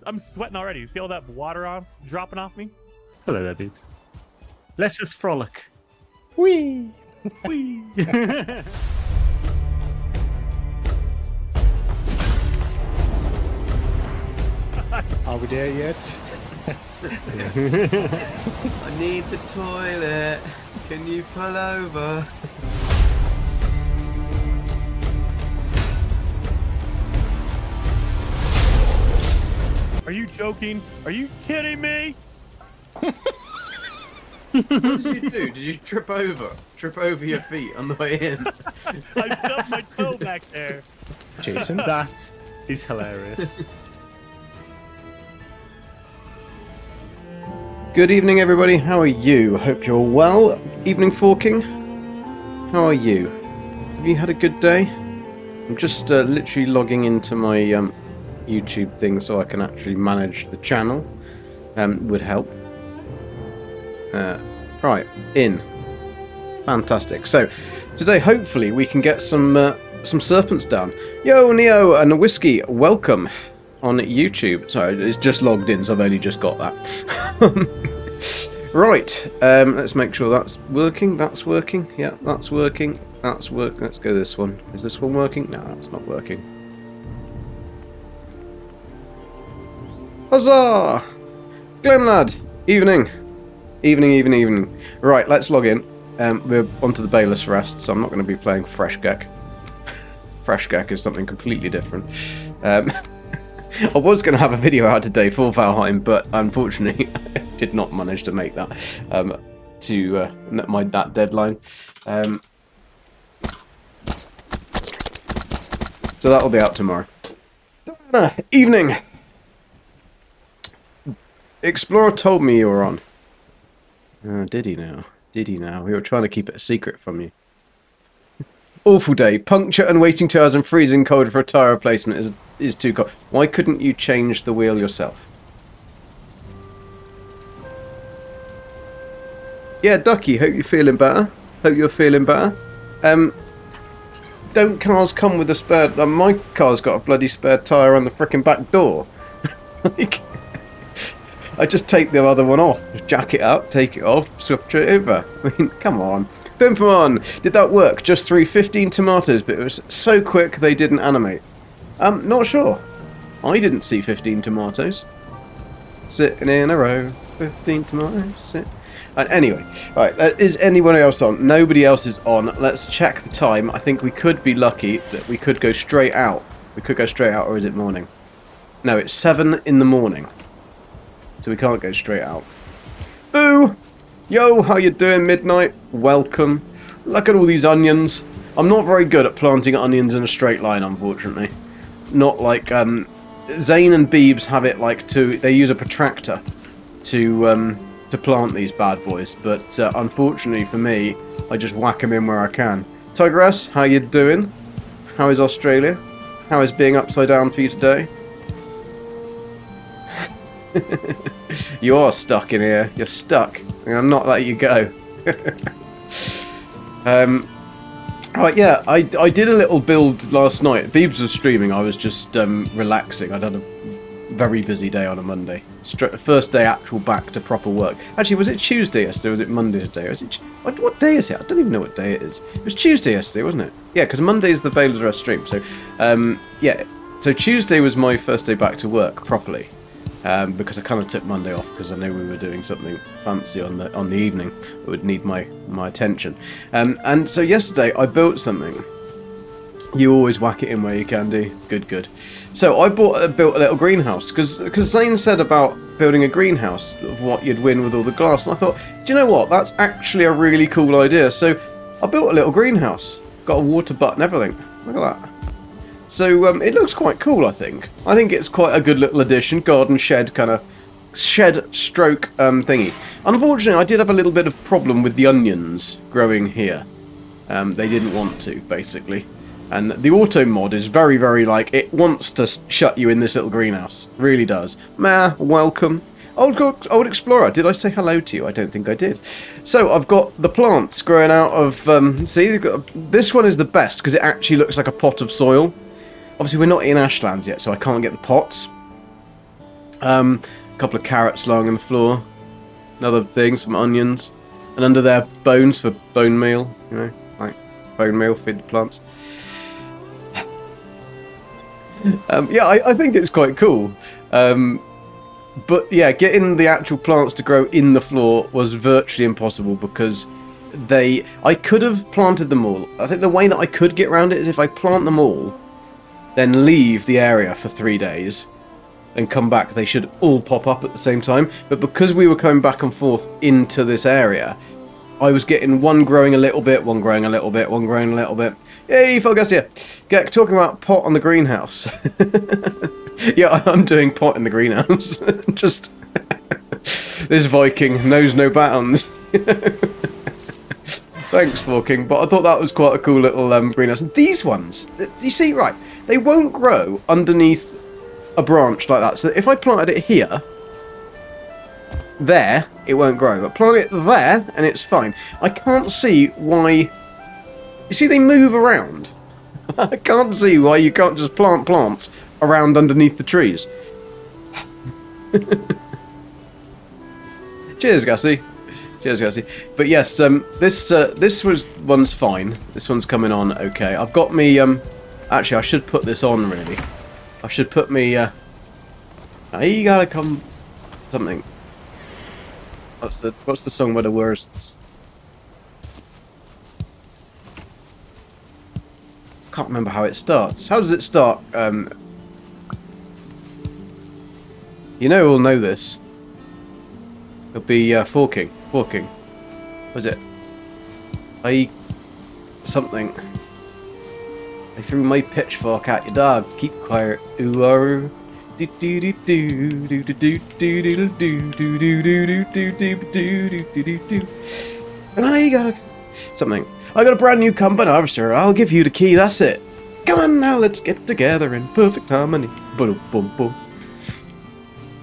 I'm sweating already. You see all that water dropping off me? Hello there, dude. Let's just frolic. Whee! Whee! Are we there yet? I need the toilet. Can you pull over? Are you joking? Are you kidding me? What did you do? Did you trip over your feet on the way in? I stubbed my toe back there. Jason? That is hilarious. Good evening, everybody. How are you? Hope you're well. Evening Forking. How are you? Have you had a good day? I'm just literally logging into my YouTube thing so I can actually manage the channel. Would help. Right, in. Fantastic. So, today hopefully we can get some serpents down. Yo, Neo and Whiskey, welcome on YouTube. Sorry, it's just logged in, so I've only just got that. Right, let's make sure that's working. That's working. Yeah, that's working. That's working. Let's go this one. Is this one working? No, that's not working. Huzzah! Glenn lad, evening. Evening. Right, let's log in. We're onto the Beylas Rest, so I'm not going to be playing Freshgek. Freshgek is something completely different. I was going to have a video out today for Valheim, but unfortunately I did not manage to make that to that deadline. So that'll be out tomorrow. Evening. Explorer told me you were on. Did he now? Did he now? We were trying to keep it a secret from you. Awful day. Puncture and waiting 2 hours and freezing cold for a tyre replacement is too cold. Why couldn't you change the wheel yourself? Yeah, Ducky, hope you're feeling better. Hope you're feeling better. Don't cars come with a spare... my car's got a bloody spare tyre on the frickin' back door. Like, I just take the other one off, just jack it up, take it off, switch it over. I mean, come on. Pimpamon, did that work? Just threw 15 tomatoes, but it was so quick they didn't animate. Not sure. I didn't see 15 tomatoes. Sitting in a row, 15 tomatoes. Anyway, right, is anyone else on? Nobody else is on. Let's check the time. I think we could be lucky that we could go straight out. We could go straight out, or is it morning? No, it's 7 in the morning. So we can't go straight out. Boo! Yo, how you doing, Midnight? Welcome. Look at all these onions. I'm not very good at planting onions in a straight line, unfortunately. Not like Zane and Beebs have it like they use a protractor to plant these bad boys, but unfortunately for me, I just whack them in where I can. Tigress, how you doing? How is Australia? How is being upside down for you today? You are stuck in here. You're stuck. I'm not letting you go. Right, yeah, I did a little build last night. Beebs was streaming. I was just relaxing. I'd had a very busy day on a Monday. First day actual back to proper work. Actually, was it Tuesday yesterday or was it Monday today? What day is it? I don't even know what day it is. It was Tuesday yesterday, wasn't it? Yeah, because Monday is the Beylas Rest stream. So, yeah. So Tuesday was my first day back to work properly. Because I kind of took Monday off because I knew we were doing something fancy on the evening that would need my attention. And so yesterday I built something. You always whack it in where you can do. Good. So I built a little greenhouse because Zane said about building a greenhouse of what you'd win with all the glass, and I thought, do you know what? That's actually a really cool idea. So I built a little greenhouse. Got a water butt and everything. Look at that. So it looks quite cool, I think. I think it's quite a good little addition, garden shed kind of shed-stroke thingy. Unfortunately, I did have a little bit of problem with the onions growing here. They didn't want to, basically. And the auto mod is very, very like, it wants to shut you in this little greenhouse. Really does. Meh, welcome. Old Explorer, did I say hello to you? I don't think I did. So I've got the plants growing out of, see, this one is the best because it actually looks like a pot of soil. Obviously we're not in Ashlands yet, so I can't get the pots. A couple of carrots lying on the floor. Another thing, some onions. And under there, bones for bone meal. You know, like bone meal, feed the plants. Yeah, I think it's quite cool. But yeah, getting the actual plants to grow in the floor was virtually impossible because I could have planted them all. I think the way that I could get around it is if I plant them all, then leave the area for 3 days, and come back, they should all pop up at the same time. But because we were coming back and forth into this area, I was getting one growing a little bit, one growing a little bit, one growing a little bit. Hey, Fogus here. Talking about pot on the greenhouse. Yeah, I'm doing pot in the greenhouse. Just this Viking knows no bounds. Thanks, Forking. But I thought that was quite a cool little greenhouse. And these ones, you see, right? They won't grow underneath a branch like that. So if I planted it here, there, it won't grow. But plant it there, and it's fine. I can't see why. You see, they move around. I can't see why you can't just plant plants around underneath the trees. Cheers, Gussie. Cheers, Gussie. But yes, this one's fine. This one's coming on okay. I've got me. Actually, I should put this on. Really, I should put me. You gotta come. Something. What's the song with the words? Can't remember how it starts. How does it start? You know, we'll know this. It'll be forking. Forking. What is it? Something. I threw my pitchfork at your dog. Keep quiet. Ooh, oh. And I got something. I got a brand new combine harvester. I'll give you the key. That's it. Come on now, let's get together in perfect harmony. Boom, boom, boom.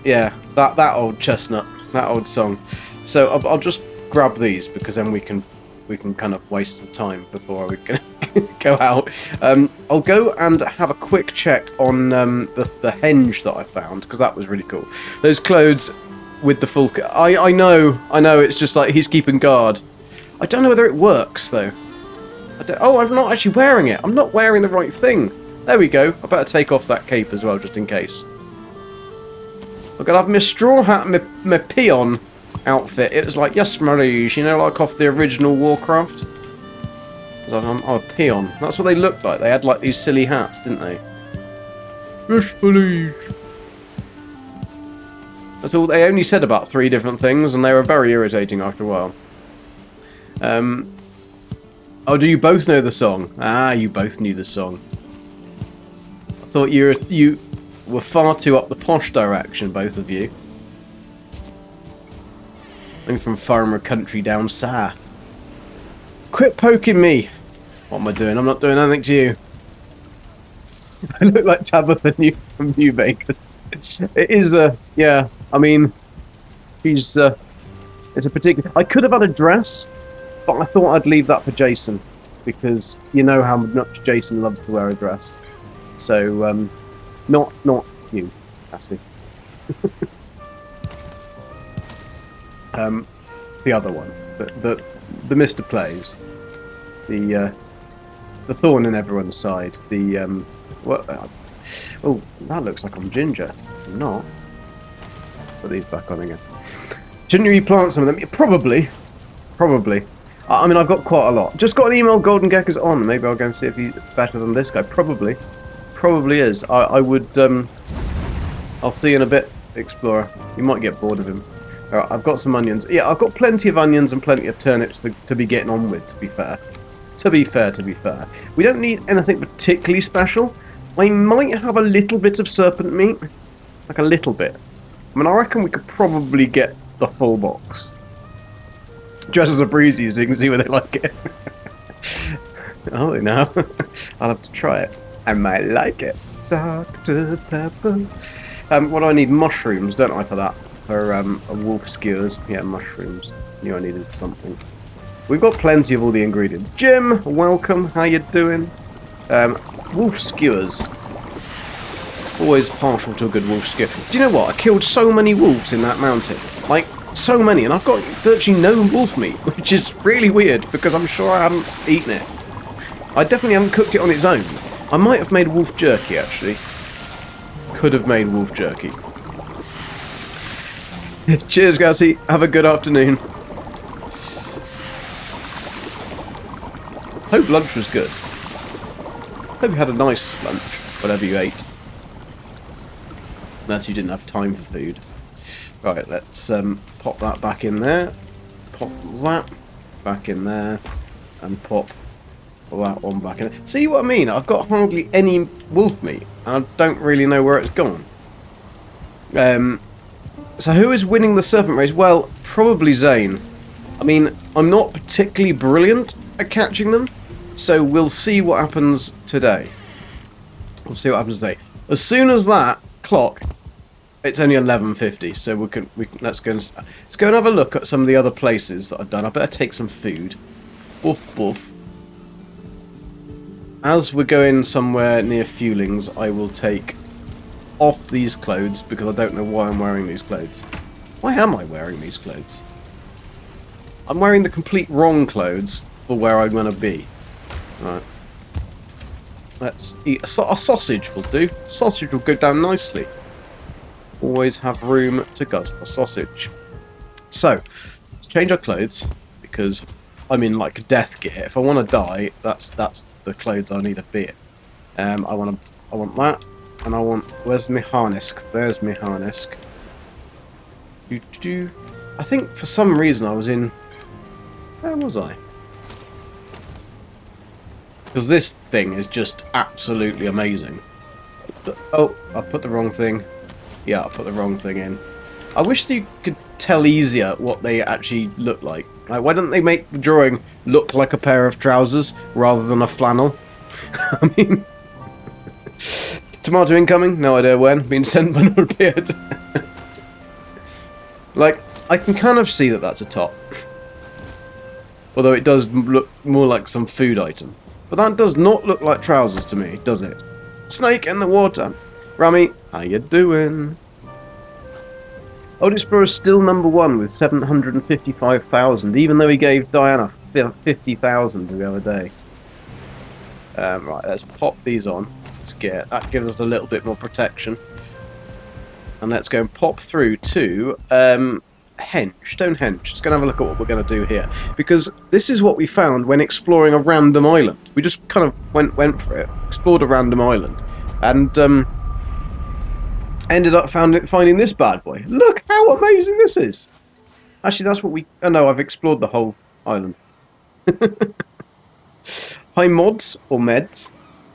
Yeah, that old chestnut, that old song. So I'll just grab these because then we can kind of waste some time before we can go out. I'll go and have a quick check on the henge that I found because that was really cool. Those clothes with the full. I know. It's just like he's keeping guard. I don't know whether it works though. I'm not actually wearing it. I'm not wearing the right thing. There we go. I better take off that cape as well, just in case. I've got to have my straw hat and my peon outfit. It was like, yes, Marie, you know, like off the original Warcraft. I'm a peon. That's what they looked like. They had like these silly hats, didn't they? Yes, please. That's all. They only said about 3 different things, and they were very irritating after a while. Oh, do you both know the song? Ah, you both knew the song. I thought you were far too up the posh direction, both of you. I'm from farmer country down south. Quit poking me! What am I doing? I'm not doing anything to you. I look like Tabitha from New Bakers. It is yeah, I mean, it's a particular. I could have had a dress, but I thought I'd leave that for Jason because you know how much Jason loves to wear a dress. So, not you, Cassie. The other one, the Mr. Plays, the thorn in everyone's side. The what? Oh, that looks like I'm ginger. I'm not. Put these back on again. Shouldn't you replant some of them? Yeah, probably. I mean, I've got quite a lot. Just got an email. Golden Gecko's on. Maybe I'll go and see if he's better than this guy. Probably is. I would. I'll see you in a bit, Explorer. You might get bored of him. Alright, I've got some onions. Yeah, I've got plenty of onions and plenty of turnips to be getting on with, to be fair. To be fair. We don't need anything particularly special. I might have a little bit of serpent meat. Like a little bit. I mean, I reckon we could probably get the full box. Just as a breezy, so you can see where they like it. Oh, now. I'll have to try it. I might like it. Dr. Pepper. What do I need? Mushrooms, don't I, for that? For a wolf skewers. Yeah, mushrooms. Knew I needed something. We've got plenty of all the ingredients. Jim, welcome. How you doing? Wolf skewers. Always partial to a good wolf skin. Do you know what? I killed so many wolves in that mountain. Like, so many, and I've got virtually no wolf meat, which is really weird, because I'm sure I haven't eaten it. I definitely haven't cooked it on its own. I might have made wolf jerky, actually. Could have made wolf jerky. Cheers, Gouty. Have a good afternoon. Hope lunch was good. Hope you had a nice lunch, whatever you ate. Unless you didn't have time for food. Right, let's pop that back in there. Pop that back in there. And pop that one back in there. See what I mean? I've got hardly any wolf meat. And I don't really know where it's gone. So who is winning the serpent race? Well, probably Zane. I mean, I'm not particularly brilliant at catching them. So we'll see what happens today. We'll see what happens today. As soon as that clock, it's only 11:50, so let's go and have a look at some of the other places that I've done. I better take some food. Boof boof. As we're going somewhere near Fuelings, I will take off these clothes because I don't know why I'm wearing these clothes. Why am I wearing these clothes? I'm wearing the complete wrong clothes for where I'm going to be. Right. Let's eat a sausage will do. Sausage will go down nicely. Always have room to guzzle a sausage. So, let's change our clothes because I'm in like death gear. If I want to die, that's the clothes I need to be in. I want that, and I want. Where's my harness? There's my harness. I think for some reason I was in. Where was I? Because this thing is just absolutely amazing. Oh, I put the wrong thing. Yeah, I put the wrong thing in. I wish you could tell easier what they actually look like. Like, why don't they make the drawing look like a pair of trousers rather than a flannel? I mean... Tomato incoming? No idea when. Been sent but not appeared. Like, I can kind of see that that's a top. Although it does look more like some food item. But that does not look like trousers to me, does it? Snake in the water. Rami, how you doing? Old Explorer is still #1 with 755,000, even though he gave Diana 50,000 the other day. Right, let's pop these on. That gives us a little bit more protection. And let's go and pop through to Stonehenge. Let's go and have a look at what we're going to do here. Because this is what we found when exploring a random island. We just kind of went for it, explored a random island, and ended up finding this bad boy. Look how amazing this is! Actually, that's what we... Oh no, I've explored the whole island. Hi mods, or meds.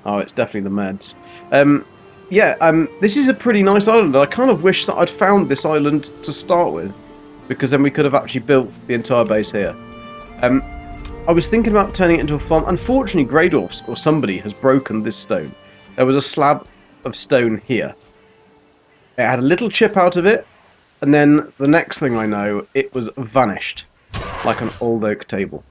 Oh, it's definitely the meds. This is a pretty nice island. I kind of wish that I'd found this island to start with, because then we could have actually built the entire base here. I was thinking about turning it into a farm. Unfortunately, Greydorfs or somebody has broken this stone. There was a slab of stone here. It had a little chip out of it, and then the next thing I know, it was vanished, like an old oak table.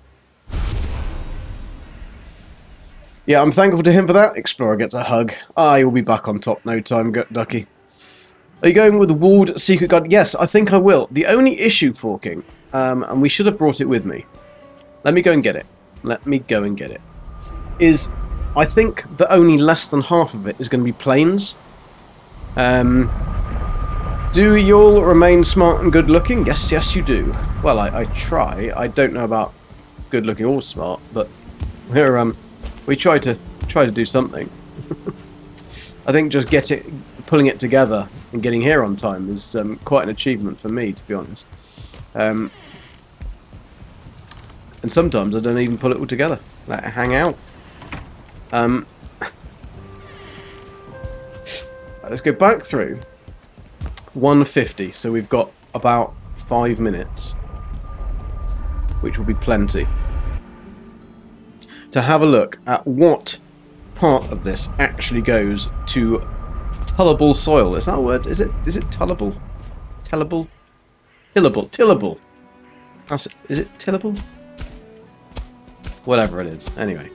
Yeah, I'm thankful to him for that. Explorer gets a hug. You'll be back on top no time, Ducky. Are you going with the walled secret guard? Yes, I think I will. The only issue, Forking, and we should have brought it with me. Let me go and get it. Is I think that only less than half of it is going to be plains. Do you all remain smart and good looking? Yes, yes you do. Well, I try. I don't know about good looking or smart, but we try to do something. I think just pulling it together and getting here on time is quite an achievement for me, to be honest. And sometimes I don't even pull it all together. Let it hang out. Let's go back through 150. So we've got about 5 minutes, which will be plenty, to have a look at what part of this actually goes to tillable soil. Is that a word? Is it tillable? Tillable? Tillable. Is it tillable? Whatever it is. Anyway.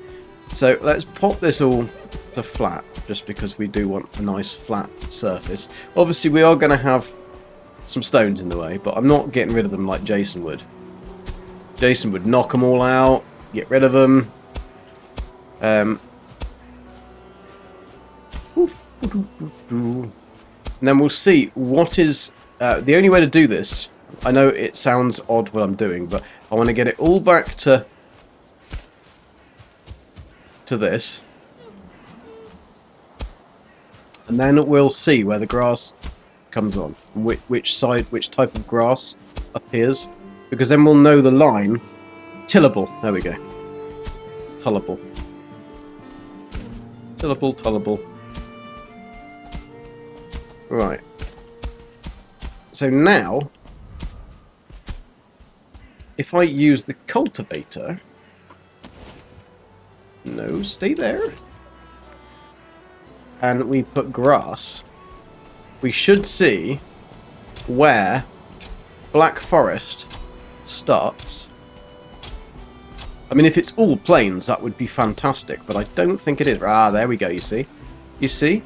So let's pop this all to flat, just because we do want a nice flat surface. Obviously we are going to have some stones in the way, but I'm not getting rid of them like Jason would. Jason would knock them all out, get rid of them. And then we'll see what is the only way to do this. I know it sounds odd what I'm doing, but I want to get it all back to this, and then we'll see where the grass comes on, which type of grass appears, because then we'll know the line. Tillable, there we go. Tullable. Tullable. Right. So now, if I use the cultivator... No, stay there. And we put grass, we should see where Black Forest starts. I mean, if it's all plains, that would be fantastic, but I don't think it is. Ah, there we go, you see? You see?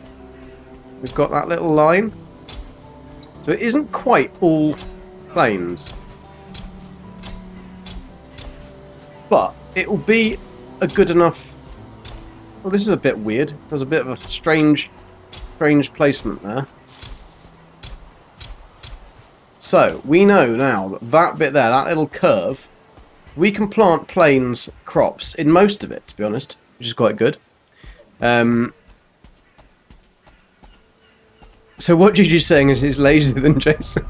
We've got that little line. So it isn't quite all plains. But it will be a good enough... Well, this is a bit weird. There's a bit of a strange placement there. So, we know now that that bit there, that little curve, we can plant plains crops in most of it, to be honest, which is quite good. So what Gigi's saying is he's lazier than Jason.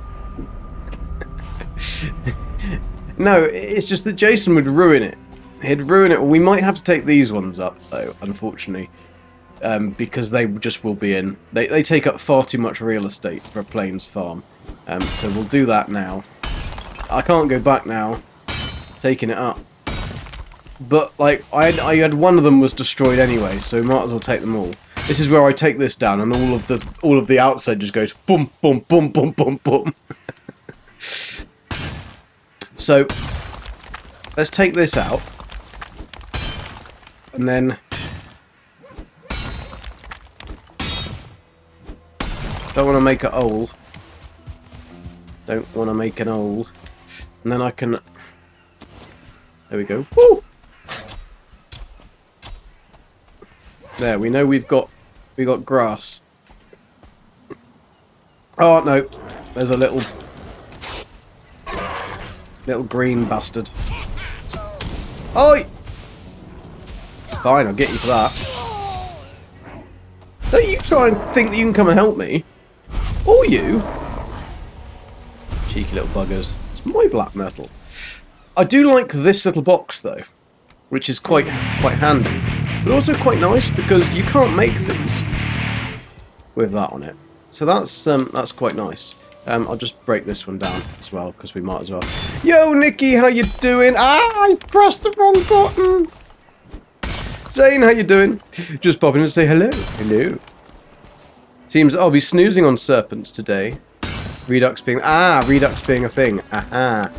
No, it's just that Jason would ruin it. He'd ruin it. We might have to take these ones up, though, unfortunately. Because they just will be in... They take up far too much real estate for a plains farm. So we'll do that now. I can't go back now, taking it up. But, like, I had one of them was destroyed anyway, so might as well take them all. This is where I take this down, and all of the outside just goes boom, boom, boom, boom, boom, boom. So, let's take this out. And then... Don't want to make it old. Don't want to make an old. And then I can... There we go. Woo! There, we know we got grass. Oh no, there's a little green bastard. Oi! Fine, I'll get you for that. Don't you try and think that you can come and help me. Or you. Cheeky little buggers. It's my black metal. I do like this little box though, which is quite handy. But also quite nice because you can't make these with that on it. So that's quite nice. I'll just break this one down as well because we might as well. Yo, Nikki, how you doing? Ah, I pressed the wrong button. Zane, how you doing? Just popping in to say hello. Hello. Seems I'll be snoozing on serpents today. Redux being a thing. Aha.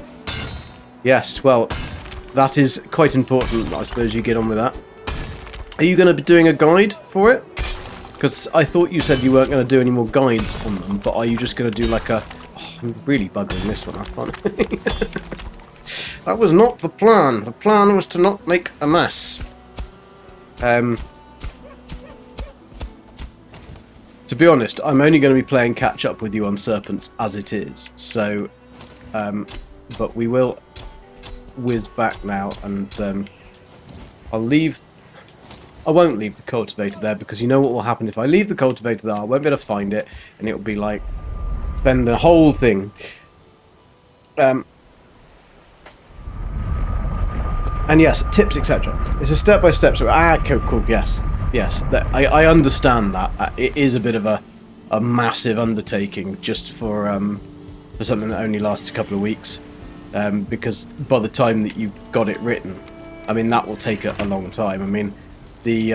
Yes, well, that is quite important. I suppose you get on with that. Are you going to be doing a guide for it? Because I thought you said you weren't going to do any more guides on them, but are you just going to do like a... Oh, I'm really buggering this one, I find. That was not the plan. The plan was to not make a mess. To be honest, I'm only going to be playing catch-up with you on Serpents as it is. So, but we will whiz back now, and I'll leave... I won't leave the cultivator there because you know what will happen if I leave the cultivator there. I won't be able to find it, and it'll be like spend the whole thing. And yes, tips, etc. It's a step-by-step. So cool. Yes. I understand that it is a bit of a massive undertaking just for something that only lasts a couple of weeks. Because by the time that you've got it written, I mean that will take a long time. I mean. The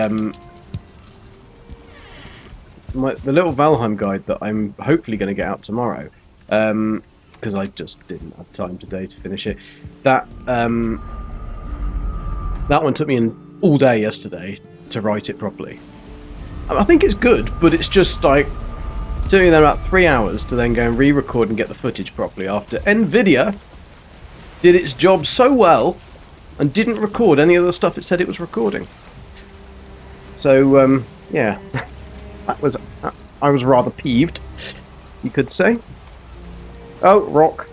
little Valheim guide that I'm hopefully going to get out tomorrow, because I just didn't have time today to finish it. That one took me all day yesterday to write it properly. I think it's good, but it's just like doing that about 3 hours to then go and re-record and get the footage properly after NVIDIA did its job so well and didn't record any of the stuff it said it was recording. So, yeah, I was rather peeved, you could say. Oh, rock.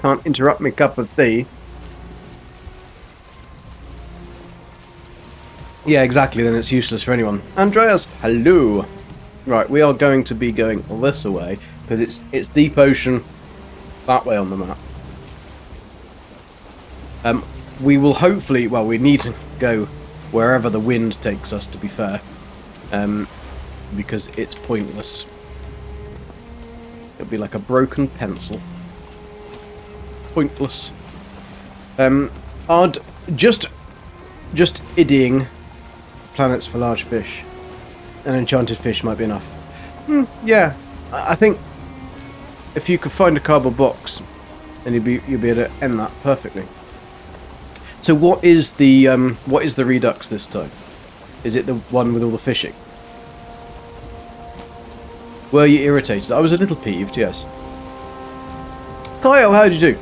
Can't interrupt me cup of tea. Yeah, exactly, then it's useless for anyone. Andreas, hello. Right, we are going to be going this way, because it's deep ocean that way on the map. We will hopefully, well, we need to go wherever the wind takes us, to be fair. Because it's pointless. It'll be like a broken pencil. Pointless. I'd just iddying planets for large fish. An enchanted fish might be enough. Yeah, I think if you could find a cardboard box, then you'll be able to end that perfectly. So what is the redux this time? Is it the one with all the fishing? Were you irritated? I was a little peeved, yes. Kyle, how did you do?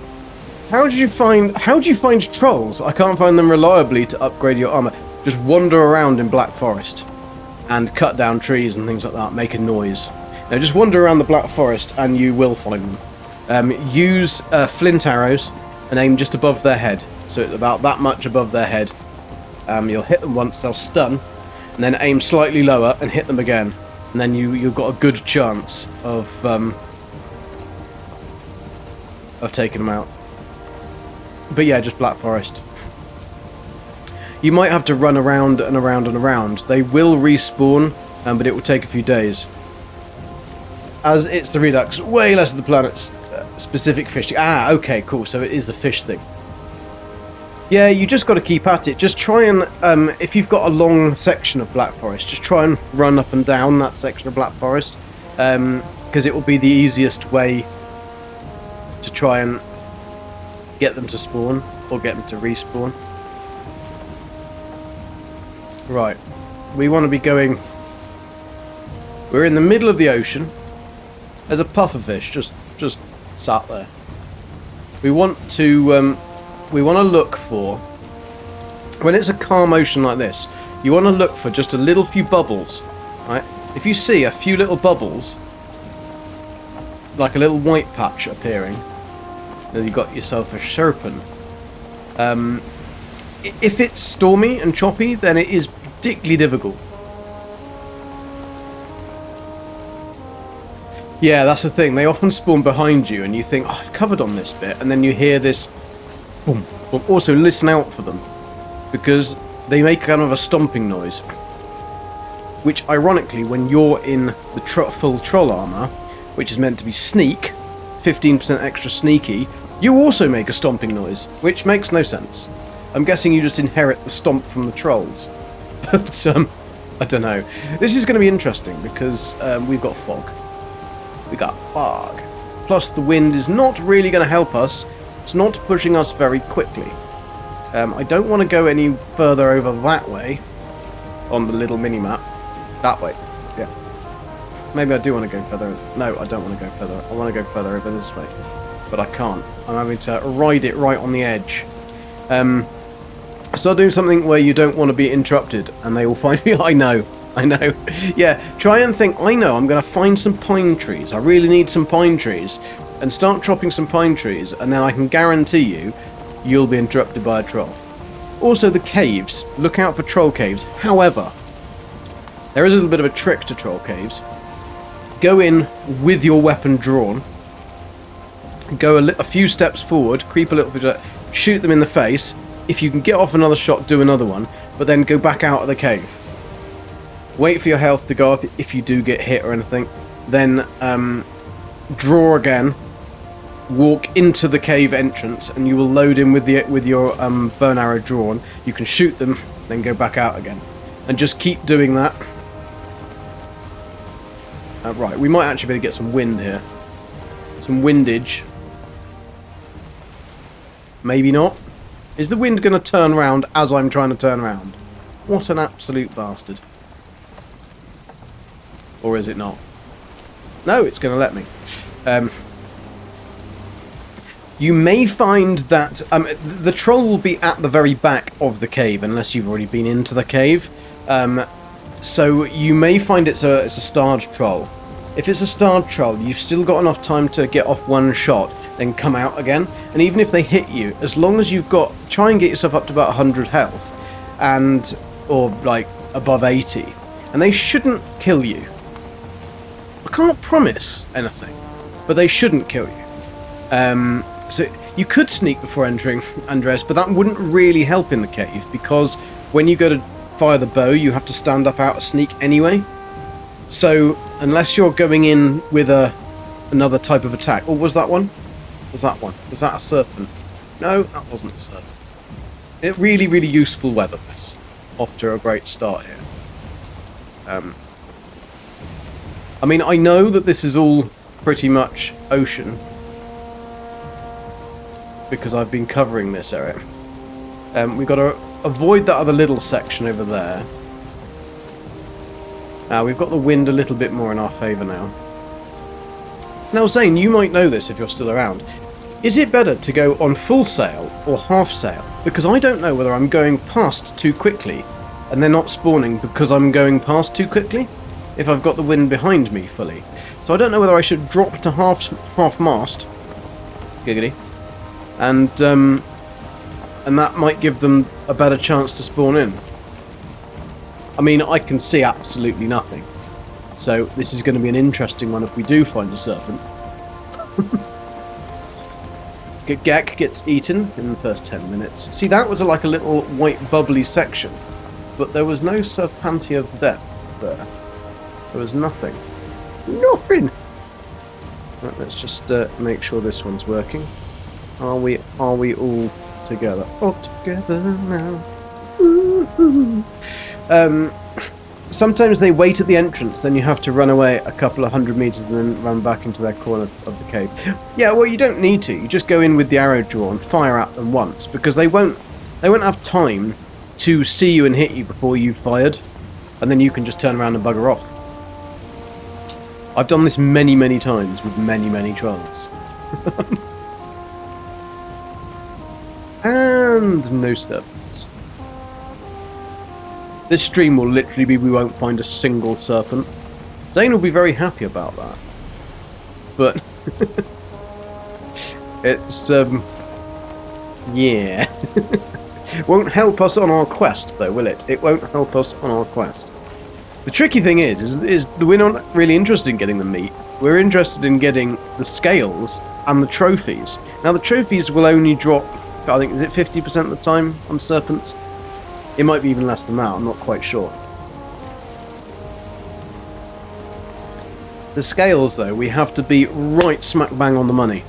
How do you find trolls? I can't find them reliably to upgrade your armor. Just wander around in Black Forest and cut down trees and things like that, making noise. Now just wander around the Black Forest and you will find them. Use flint arrows and aim just above their head. So it's about that much above their head. You'll hit them once, they'll stun, and then aim slightly lower and hit them again. And then you've got a good chance of taking them out. But yeah, just Black Forest. You might have to run around and around and around. They will respawn, but it will take a few days. As it's the Redux, way less of the planet's specific fishing. Ah, okay, cool. So it is the fish thing. Yeah, you just got to keep at it. Just try and, if you've got a long section of Black Forest, just try and run up and down that section of Black Forest, because it will be the easiest way to try and get them to spawn, or get them to respawn. Right, we want to be going... We're in the middle of the ocean. There's a pufferfish just sat there. We want to look for, when it's a calm ocean like this, you want to look for just a little few bubbles, right? If you see a few little bubbles, like a little white patch appearing, then you've got yourself a serpent. If it's stormy and choppy, then it is particularly difficult. Yeah, that's the thing. They often spawn behind you, and you think, oh, I've covered on this bit, and then you hear this boom. But also listen out for them, because they make kind of a stomping noise. Which, ironically, when you're in the full troll armor, which is meant to be sneak, 15% extra sneaky, you also make a stomping noise, which makes no sense. I'm guessing you just inherit the stomp from the trolls. But, I don't know. This is going to be interesting, because we've got fog. We got fog. Plus, the wind is not really going to help us. It's not pushing us very quickly. I don't want to go any further over that way on the little mini-map. That way, yeah. Maybe I do want to go further. No, I don't want to go further. I want to go further over this way. But I can't. I'm having to ride it right on the edge. Start doing something where you don't want to be interrupted, and they will find me. I know. Yeah, try and think, I know, I'm going to find some pine trees. I really need some pine trees. And start chopping some pine trees, and then I can guarantee you'll be interrupted by a troll. Also, the caves. Look out for troll caves. However, there is a little bit of a trick to troll caves. Go in with your weapon drawn. Go a few steps forward, creep a little bit, shoot them in the face. If you can get off another shot, do another one, but then go back out of the cave. Wait for your health to go up if you do get hit or anything. Then draw again, walk into the cave entrance, and you will load in with your burn arrow drawn. You can shoot them, then go back out again, and just keep doing that. Right, we might actually be able to get some wind here, some windage. Maybe not. Is the wind going to turn around as I'm trying to turn around? What an absolute bastard. Or is it not? No, it's going to let me. You may find that the troll will be at the very back of the cave, unless you've already been into the cave. So you may find it's a starred troll. If it's a starred troll, you've still got enough time to get off one shot, then come out again. And even if they hit you, as long as you've got, try and get yourself up to about 100 health, or like above 80, and they shouldn't kill you. I can't promise anything, but they shouldn't kill you. So you could sneak before entering, Andres, but that wouldn't really help in the cave, because when you go to fire the bow, you have to stand up out of sneak anyway. So unless you're going in with another type of attack, or was that one? Was that one? Was that a serpent? No, that wasn't a serpent. It really, really useful weather. This off to a great start here. I mean, I know that this is all pretty much ocean, because I've been covering this area. We've got to avoid that other little section over there. We've got the wind a little bit more in our favour now. Now, Zane, you might know this if you're still around. Is it better to go on full sail or half sail? Because I don't know whether I'm going past too quickly and they're not spawning because I'm going past too quickly, if I've got the wind behind me fully. So I don't know whether I should drop to half mast, giggity, and that might give them a better chance to spawn in. I mean, I can see absolutely nothing, so this is going to be an interesting one if we do find a serpent. Gek gets eaten in the first 10 minutes. See, that was like a little white bubbly section, but there was no Serpentia of the depths there. There was nothing. Nothing! Right, let's just make sure this one's working. Are we all together? All together now. Sometimes they wait at the entrance, then you have to run away a couple of 100 meters and then run back into their corner of the cave. Yeah, well, you don't need to. You just go in with the arrow draw and fire at them once, because they won't have time to see you and hit you before you've fired, and then you can just turn around and bugger off. I've done this many, many times with many, many trolls. And no serpents. This stream will literally be we won't find a single serpent. Zane will be very happy about that. But it's yeah. Won't help us on our quest though, will it? It won't help us on our quest. The tricky thing is we're not really interested in getting the meat. We're interested in getting the scales and the trophies. Now the trophies will only drop, I think, is it 50% of the time on serpents? It might be even less than that, I'm not quite sure. The scales, though, we have to be right smack bang on the money.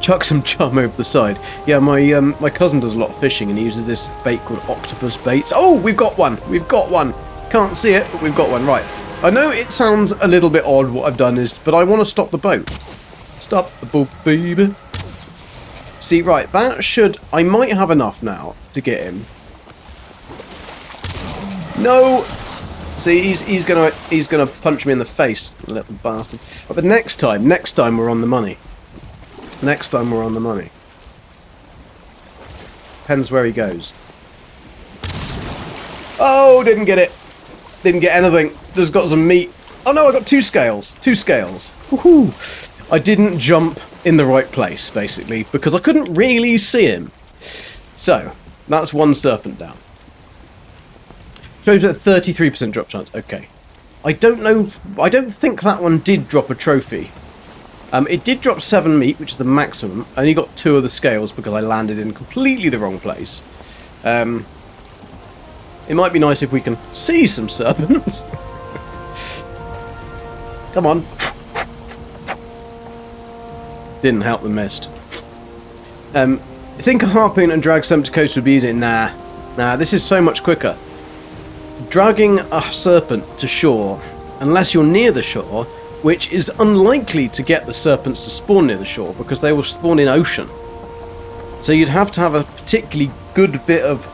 Chuck some chum over the side. Yeah, my cousin does a lot of fishing and he uses this bait called octopus baits. Oh, we've got one! We've got one! Can't see it, but we've got one. Right. I know it sounds a little bit odd what I've done, but I want to stop the boat. Stop the boat, baby. See, right, that should... I might have enough now to get him. No! See, he's gonna punch me in the face, the little bastard. But next time we're on the money. Next time we're on the money. Depends where he goes. Oh, didn't get it. Didn't get anything. Just got some meat. Oh no, I got 2 scales. 2 scales. Woohoo! I didn't jump in the right place, basically, because I couldn't really see him. So, that's 1 serpent down. Trophy at 33% drop chance. Okay. I don't know. I don't think that one did drop a trophy. It did drop 7 meat, which is the maximum. I only got 2 of the scales because I landed in completely the wrong place. It might be nice if we can see some serpents. Come on. Didn't help the mist. Think a harpoon and drag some to coast would be easy. Nah, this is so much quicker. Dragging a serpent to shore, unless you're near the shore, which is unlikely to get the serpents to spawn near the shore because they will spawn in ocean. So you'd have to have a particularly good bit of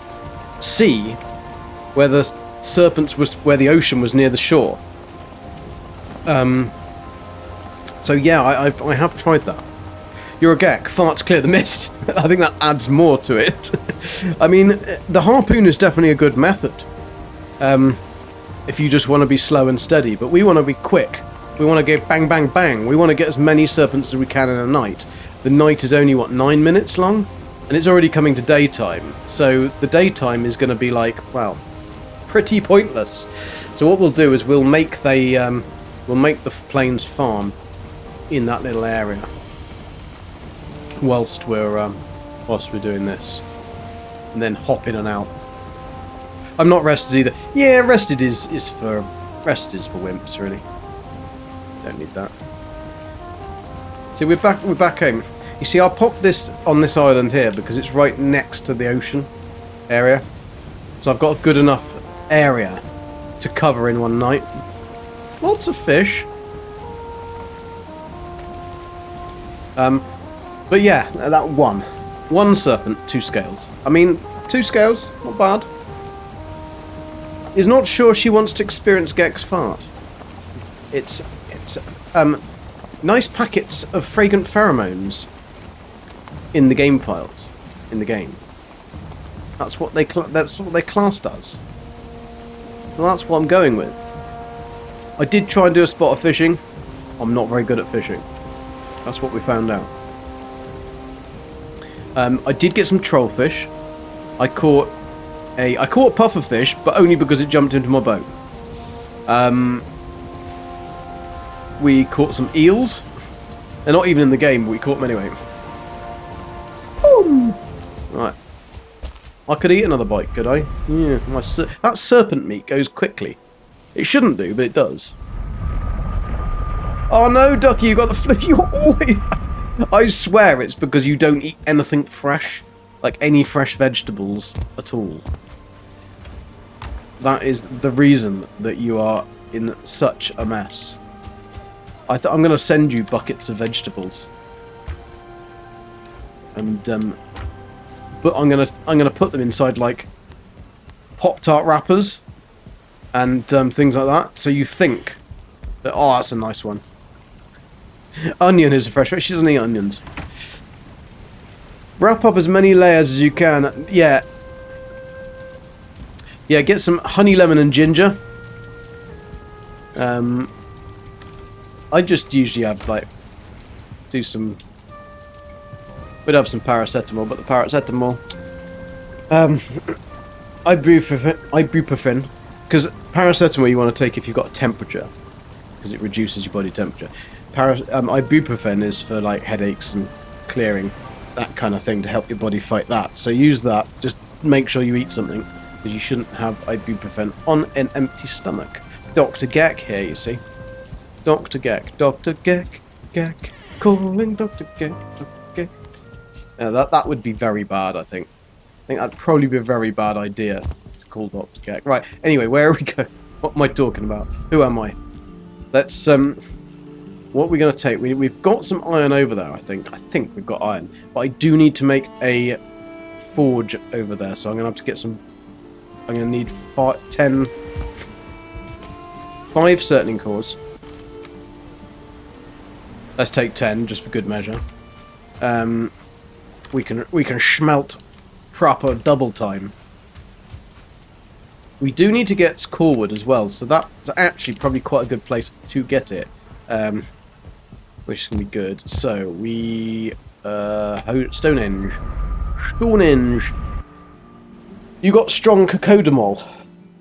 sea where the serpents was where the ocean was near the shore. So yeah, I have tried that. You're a geck. Farts clear the mist. I think that adds more to it. I mean, the harpoon is definitely a good method. If you just want to be slow and steady, but we want to be quick. We want to go bang, bang, bang. We want to get as many serpents as we can in a night. The night is only, what, 9 minutes long? And it's already coming to daytime. So the daytime is going to be like, well, pretty pointless. So what we'll do is we'll make the plains farm in that little area whilst we're doing this, and then hop in and out. I'm not rested either. Yeah, rested is for wimps, really. Don't need that. See, we're back home. You see, I'll pop this on this island here because it's right next to the ocean area, so I've got a good enough area to cover in one night. Lots of fish. But yeah, that one serpent, 2 scales. I mean, 2 scales, not bad. Is not sure she wants to experience Geck's fart. It's nice packets of fragrant pheromones in the game files in the game. That's what they classed as. So that's what I'm going with. I did try and do a spot of fishing. I'm not very good at fishing. That's what we found out. I did get some trollfish. I caught pufferfish, but only because it jumped into my boat. We caught some eels. They're not even in the game, but we caught them anyway. Boom! Right. I could eat another bite, could I? Yeah. That serpent meat goes quickly. It shouldn't do, but it does. Oh no, Ducky, you got the flip. You always... I swear it's because you don't eat anything fresh. Like any fresh vegetables at all. That is the reason that you are in such a mess. I'm going to send you buckets of vegetables. And but I'm going to put them inside like Pop-Tart wrappers and things like that. So you think that, oh, that's a nice one. Onion is a fresh one. She doesn't eat onions. Wrap up as many layers as you can. Yeah. Yeah, get some honey, lemon and ginger. I just usually have like we'd have some paracetamol, but the paracetamol ibuprofen, because paracetamol you want to take if you've got a temperature, because it reduces your body temperature. Ibuprofen is for like headaches and clearing, that kind of thing, to help your body fight that. So use that. Just make sure you eat something, because you shouldn't have ibuprofen on an empty stomach. Dr. Geck here, you see. Dr. Geck, Dr. Geck, Geck, calling Dr. Geck, Dr. Geck. That would be very bad, I think. I think that'd probably be a very bad idea to call Dr. Geck. Right, anyway, where are we going? What am I talking about? Who am I? Let's, what are we going to take? We've got some iron over there, I think. I think we've got iron. But I do need to make a forge over there, so I'm going to have to get some... I'm going to need 5 certain cores. Let's take 10, just for good measure. We can smelt proper double time. We do need to get core wood as well, so that's actually probably quite a good place to get it. Which is going to be good. So, Stonehenge. Stonehenge! You got strong cacodamol.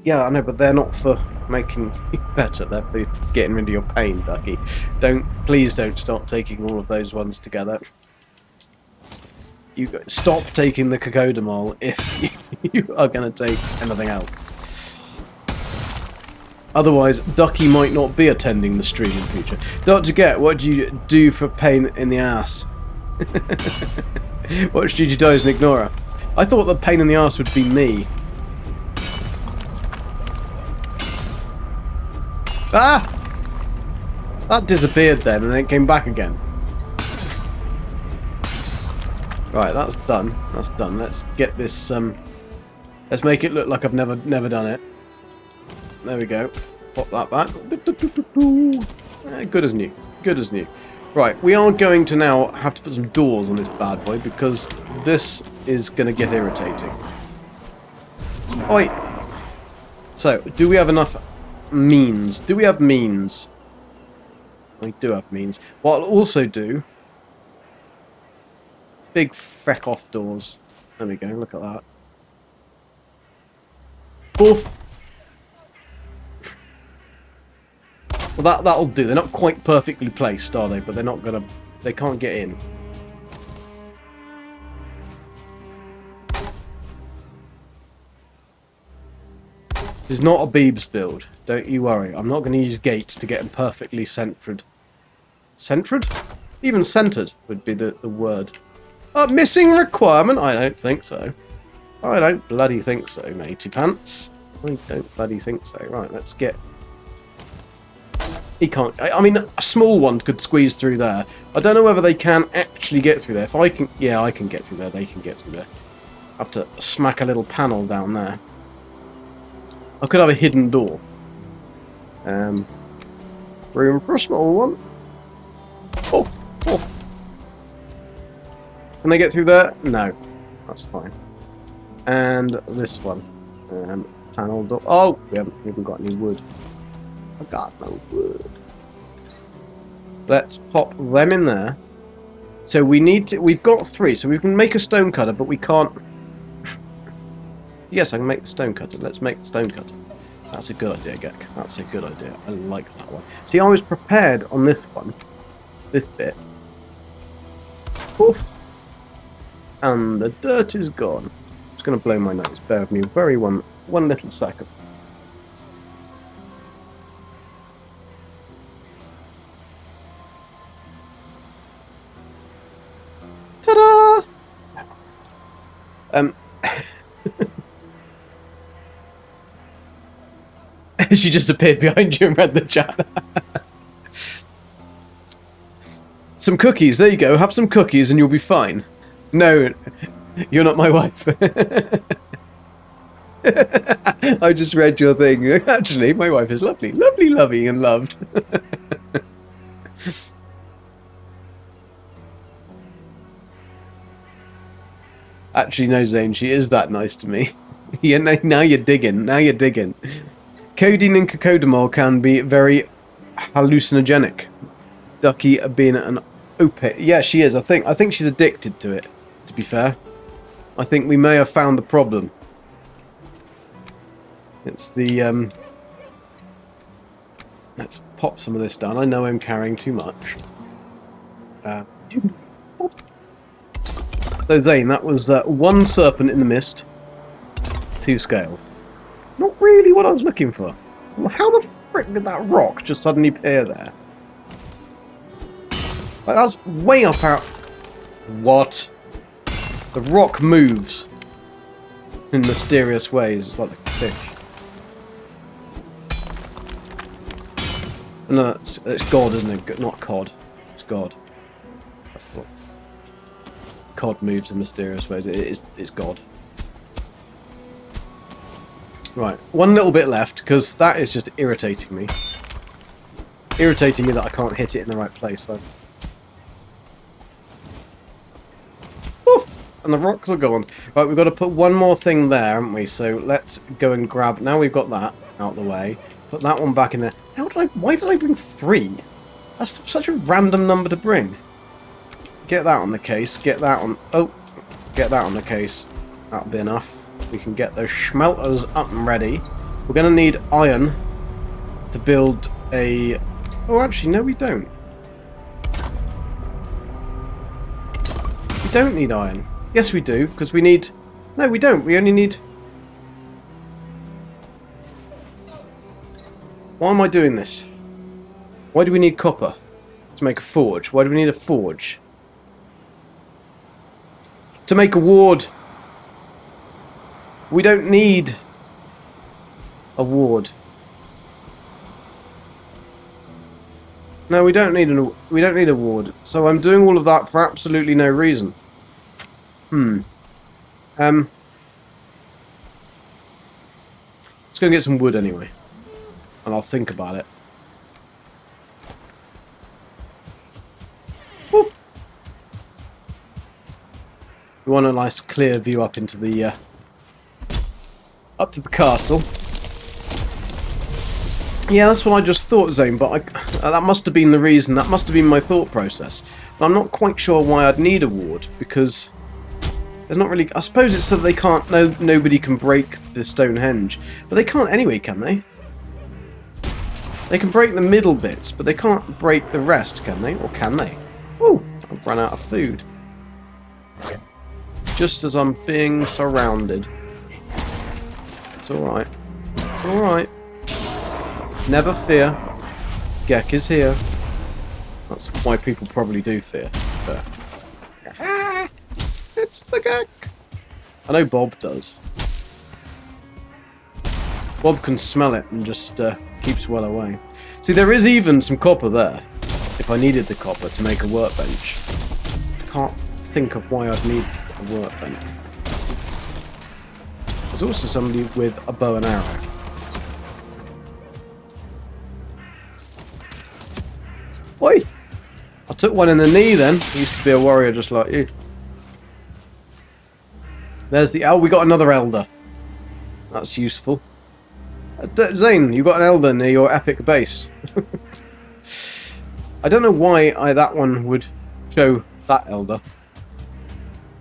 Yeah, I know, but they're not for making you better. They're for getting rid of your pain, Ducky. Please don't start taking all of those ones together. Stop taking the cacodamol if you are going to take anything else. Otherwise, Ducky might not be attending the stream in future. Dr. Get, what do you do for pain in the ass? Watch Gigi Dies and ignore her. I thought the pain in the ass would be me. Ah! That disappeared then, and then it came back again. Right, that's done. That's done. Let's get this. Let's make it look like I've never done it. There we go. Pop that back. Good as new. Good as new. Right, we are going to now have to put some doors on this bad boy because this is going to get irritating. Oi! So, do we have enough means? Do we have means? We do have means. What I'll also do... Big feck off doors. There we go, look at that. Oof! Well, that'll do. They're not quite perfectly placed, are they? But they're not gonna... They can't get in. This is not a Beebs build. Don't you worry. I'm not going to use gates to get them perfectly centered. Centered? Even centered would be the word. Missing requirement? I don't think so. I don't bloody think so, matey pants. I don't bloody think so. Right, let's get... He can't... I mean, a small one could squeeze through there. I don't know whether they can actually get through there. If I can... Yeah, I can get through there. They can get through there. I have to smack a little panel down there. I could have a hidden door. Room for a small one. Oh, oh. Can they get through there? No. That's fine. And this one. Panel door. Oh, we haven't even got any wood. I got no wood. Let's pop them in there. So we need to... We've got 3, so we can make a stone cutter, but we can't... Yes, I can make the stone cutter. Let's make the stone cutter. That's a good idea, Gek. That's a good idea. I like that one. See, I was prepared on this one. This bit. Poof. And the dirt is gone. It's going to blow my nose. Bear with me one little second. Ta-da! She just appeared behind you and read the chat. Some cookies, there you go. Have some cookies and you'll be fine. No, you're not my wife. I just read your thing. Actually, my wife is lovely. Lovely, loving and loved. Actually, no, Zane, she is that nice to me. Yeah, now you're digging. Now you're digging. Codeine and cocodamol can be very hallucinogenic. Ducky being an opiate. Yeah, she is. I think she's addicted to it, to be fair. I think we may have found the problem. It's the... Let's pop some of this down. I know I'm carrying too much. So, Zane, that was 1 serpent in the mist, 2 scales. Not really what I was looking for. How the frick did that rock just suddenly appear there? Like, that's way up out... What? The rock moves in mysterious ways. It's like the fish. No, it's God, isn't it? Not cod. It's God. That's the... Cod moves in mysterious ways. It's God. Right, 1 little bit left, because that is just irritating me. Irritating me that I can't hit it in the right place, though. Woo! And the rocks are gone. Right, we've got to put 1 more thing there, haven't we? So let's go and grab... Now we've got that out of the way. Put that one back in there. Why did I bring 3? That's such a random number to bring. Get that on the case. Get that on... Oh! Get that on the case. That'll be enough. We can get those schmelters up and ready. We're going to need iron to build a... Oh, actually, no, we don't. We don't need iron. Yes, we do, because we need... No, we don't. We only need... Why am I doing this? Why do we need copper to make a forge? Why do we need a forge? To make a ward. We don't need a ward. No, we don't need a ward. So I'm doing all of that for absolutely no reason. Let's go and get some wood anyway. And I'll think about it. Whoop. We want a nice clear view up into the up to the castle. Yeah, that's what I just thought, Zane, but that must have been the reason, that must have been my thought process. But I'm not quite sure why I'd need a ward, because there's not really... I suppose it's so that they can't... nobody can break the Stonehenge. But they can't anyway, can they? They can break the middle bits, but they can't break the rest, can they? Or can they? Oh, I've run out of food. Just as I'm being surrounded. It's alright. It's alright. Never fear. Gek is here. That's why people probably do fear. But... Ah, it's the Gek. I know Bob does. Bob can smell it and just keeps well away. See, there is even some copper there. If I needed the copper to make a workbench. I can't think of why I'd need a workbench. There's also somebody with a bow and arrow. Oi! I took one in the knee then. I used to be a warrior just like you. There's the... Oh, we got another elder. That's useful. Zane, you got an elder near your epic base. I don't know why that one would show that elder.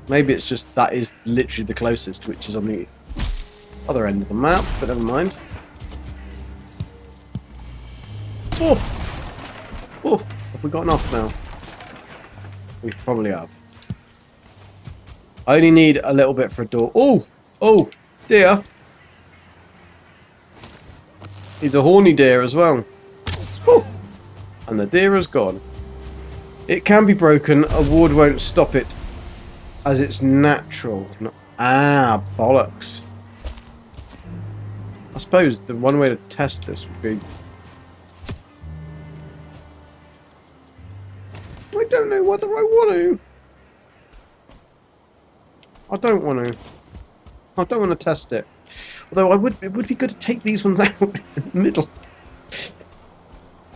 Maybe it's just that is literally the closest, which is on the other end of the map, but never mind. Oh! Oh! Have we got enough now? We probably have. I only need a little bit for a door. Oh! Oh! Dear! He's a horny deer as well. Oh! And the deer is gone. It can be broken. A ward won't stop it as it's natural. Ah, bollocks. I suppose the one way to test this would be... I don't know whether I want to. I don't want to. I don't want to test it. Although it would be good to take these ones out in the middle.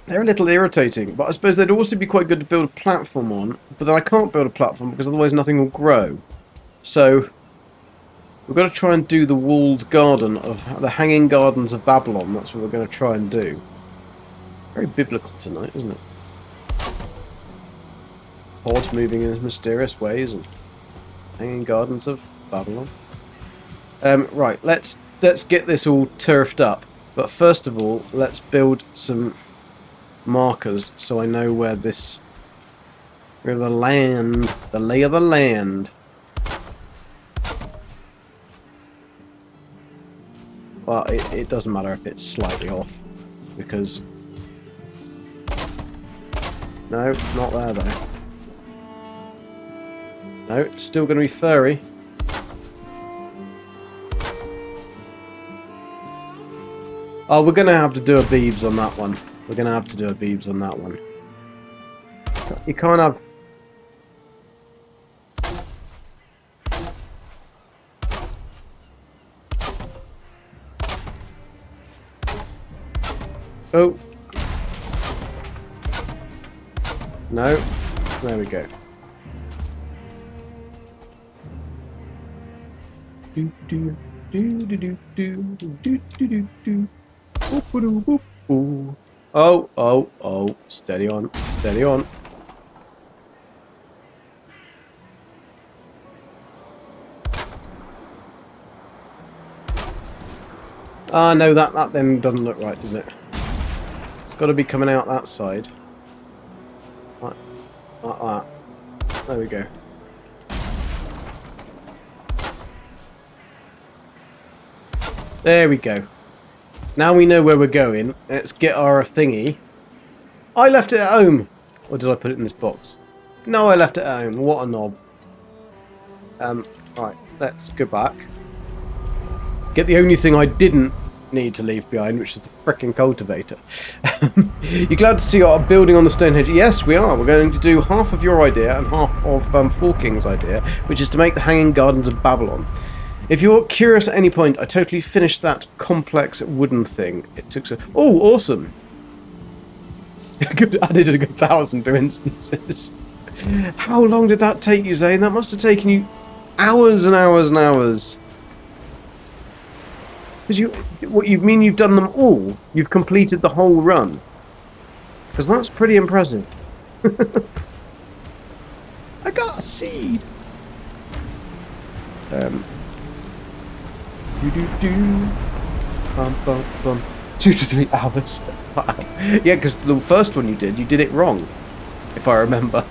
They're a little irritating, but I suppose they'd also be quite good to build a platform on. But then I can't build a platform because otherwise nothing will grow. So we've got to try and do the walled garden of the Hanging Gardens of Babylon. That's what we're going to try and do. Very biblical tonight, isn't it? Hordes moving in mysterious ways and Hanging Gardens of Babylon. Right, let's get this all turfed up. But first of all, let's build some markers so I know where this... where the land... the lay of the land. Well, it doesn't matter if it's slightly off. Because... no, not there though. No, it's still going to be furry. Oh, we're going to have to do a Beebs on that one. We're going to have to do a Beebs on that one. You can't have... Oh. No. There we go. Do do do do do do do do do do. Oh, oh, oh. Steady on. Steady on. Ah, no, that then doesn't look right, does it? It's got to be coming out that side. Like that. There we go. There we go. Now we know where we're going. Let's get our thingy. I left it at home. Or did I put it in this box? No, I left it at home. What a knob. Right, let's go back. Get the only thing I didn't need to leave behind, which is the frickin' cultivator. You're glad to see our building on the Stonehenge? Yes, we are. We're going to do half of your idea and half of Four Kings' idea, which is to make the Hanging Gardens of Babylon. If you're curious at any point, I totally finished that complex wooden thing. It took so... Oh, awesome! Added a good 1,000 to instances. How long did that take you, Zane? That must have taken you hours and hours and hours. Because you mean you've done them all? You've completed the whole run? Because that's pretty impressive. I got a seed. Bum, bum, bum. 2 to 3 hours. Wow. Yeah, because the first one you did it wrong, if I remember.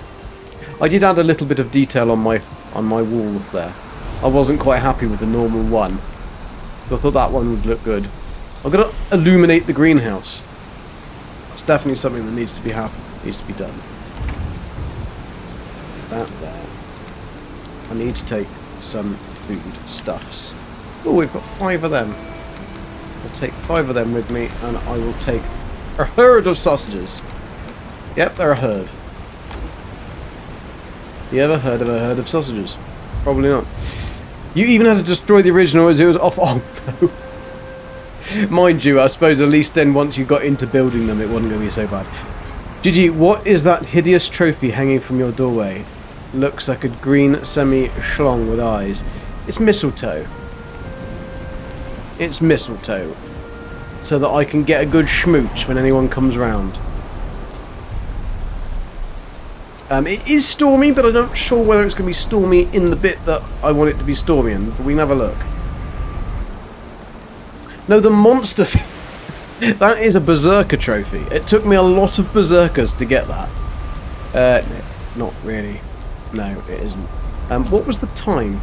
I did add a little bit of detail on my walls there. I wasn't quite happy with the normal one. So I thought that one would look good. I've got to illuminate the greenhouse. It's definitely something that needs to be done. That there. I need to take some food stuffs. Oh, we've got 5 of them. I'll take 5 of them with me, and I will take a herd of sausages. Yep, they're a herd. You ever heard of a herd of sausages? Probably not. You even had to destroy the original as it was off. Oh no. Mind you, I suppose at least then once you got into building them, it wasn't going to be so bad. Gigi, what is that hideous trophy hanging from your doorway? Looks like a green semi-schlong with eyes. It's mistletoe. It's mistletoe. So that I can get a good schmooch when anyone comes round. It is stormy, but I'm not sure whether it's going to be stormy in the bit that I want it to be stormy in. But we can have a look. No, the monster thing. That is a berserker trophy. It took me a lot of berserkers to get that. No, not really. No, it isn't. What was the time?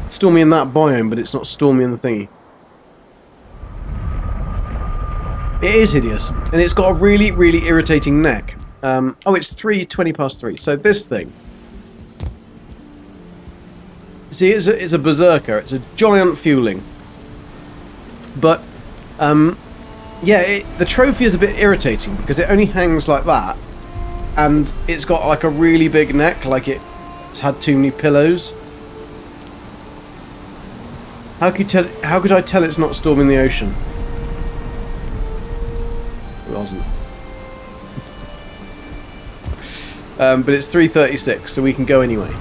Stormy in that biome, but it's not stormy in the thingy. It is hideous, and it's got a really, really irritating neck. Oh, it's 3:20 past 3. So this thing. See, it's a berserker. It's a giant fueling. But, yeah, the trophy is a bit irritating because it only hangs like that, and it's got like a really big neck, like it's had too many pillows. How could I tell it's not storming the ocean? It wasn't. But it's 3:36, so we can go anyway.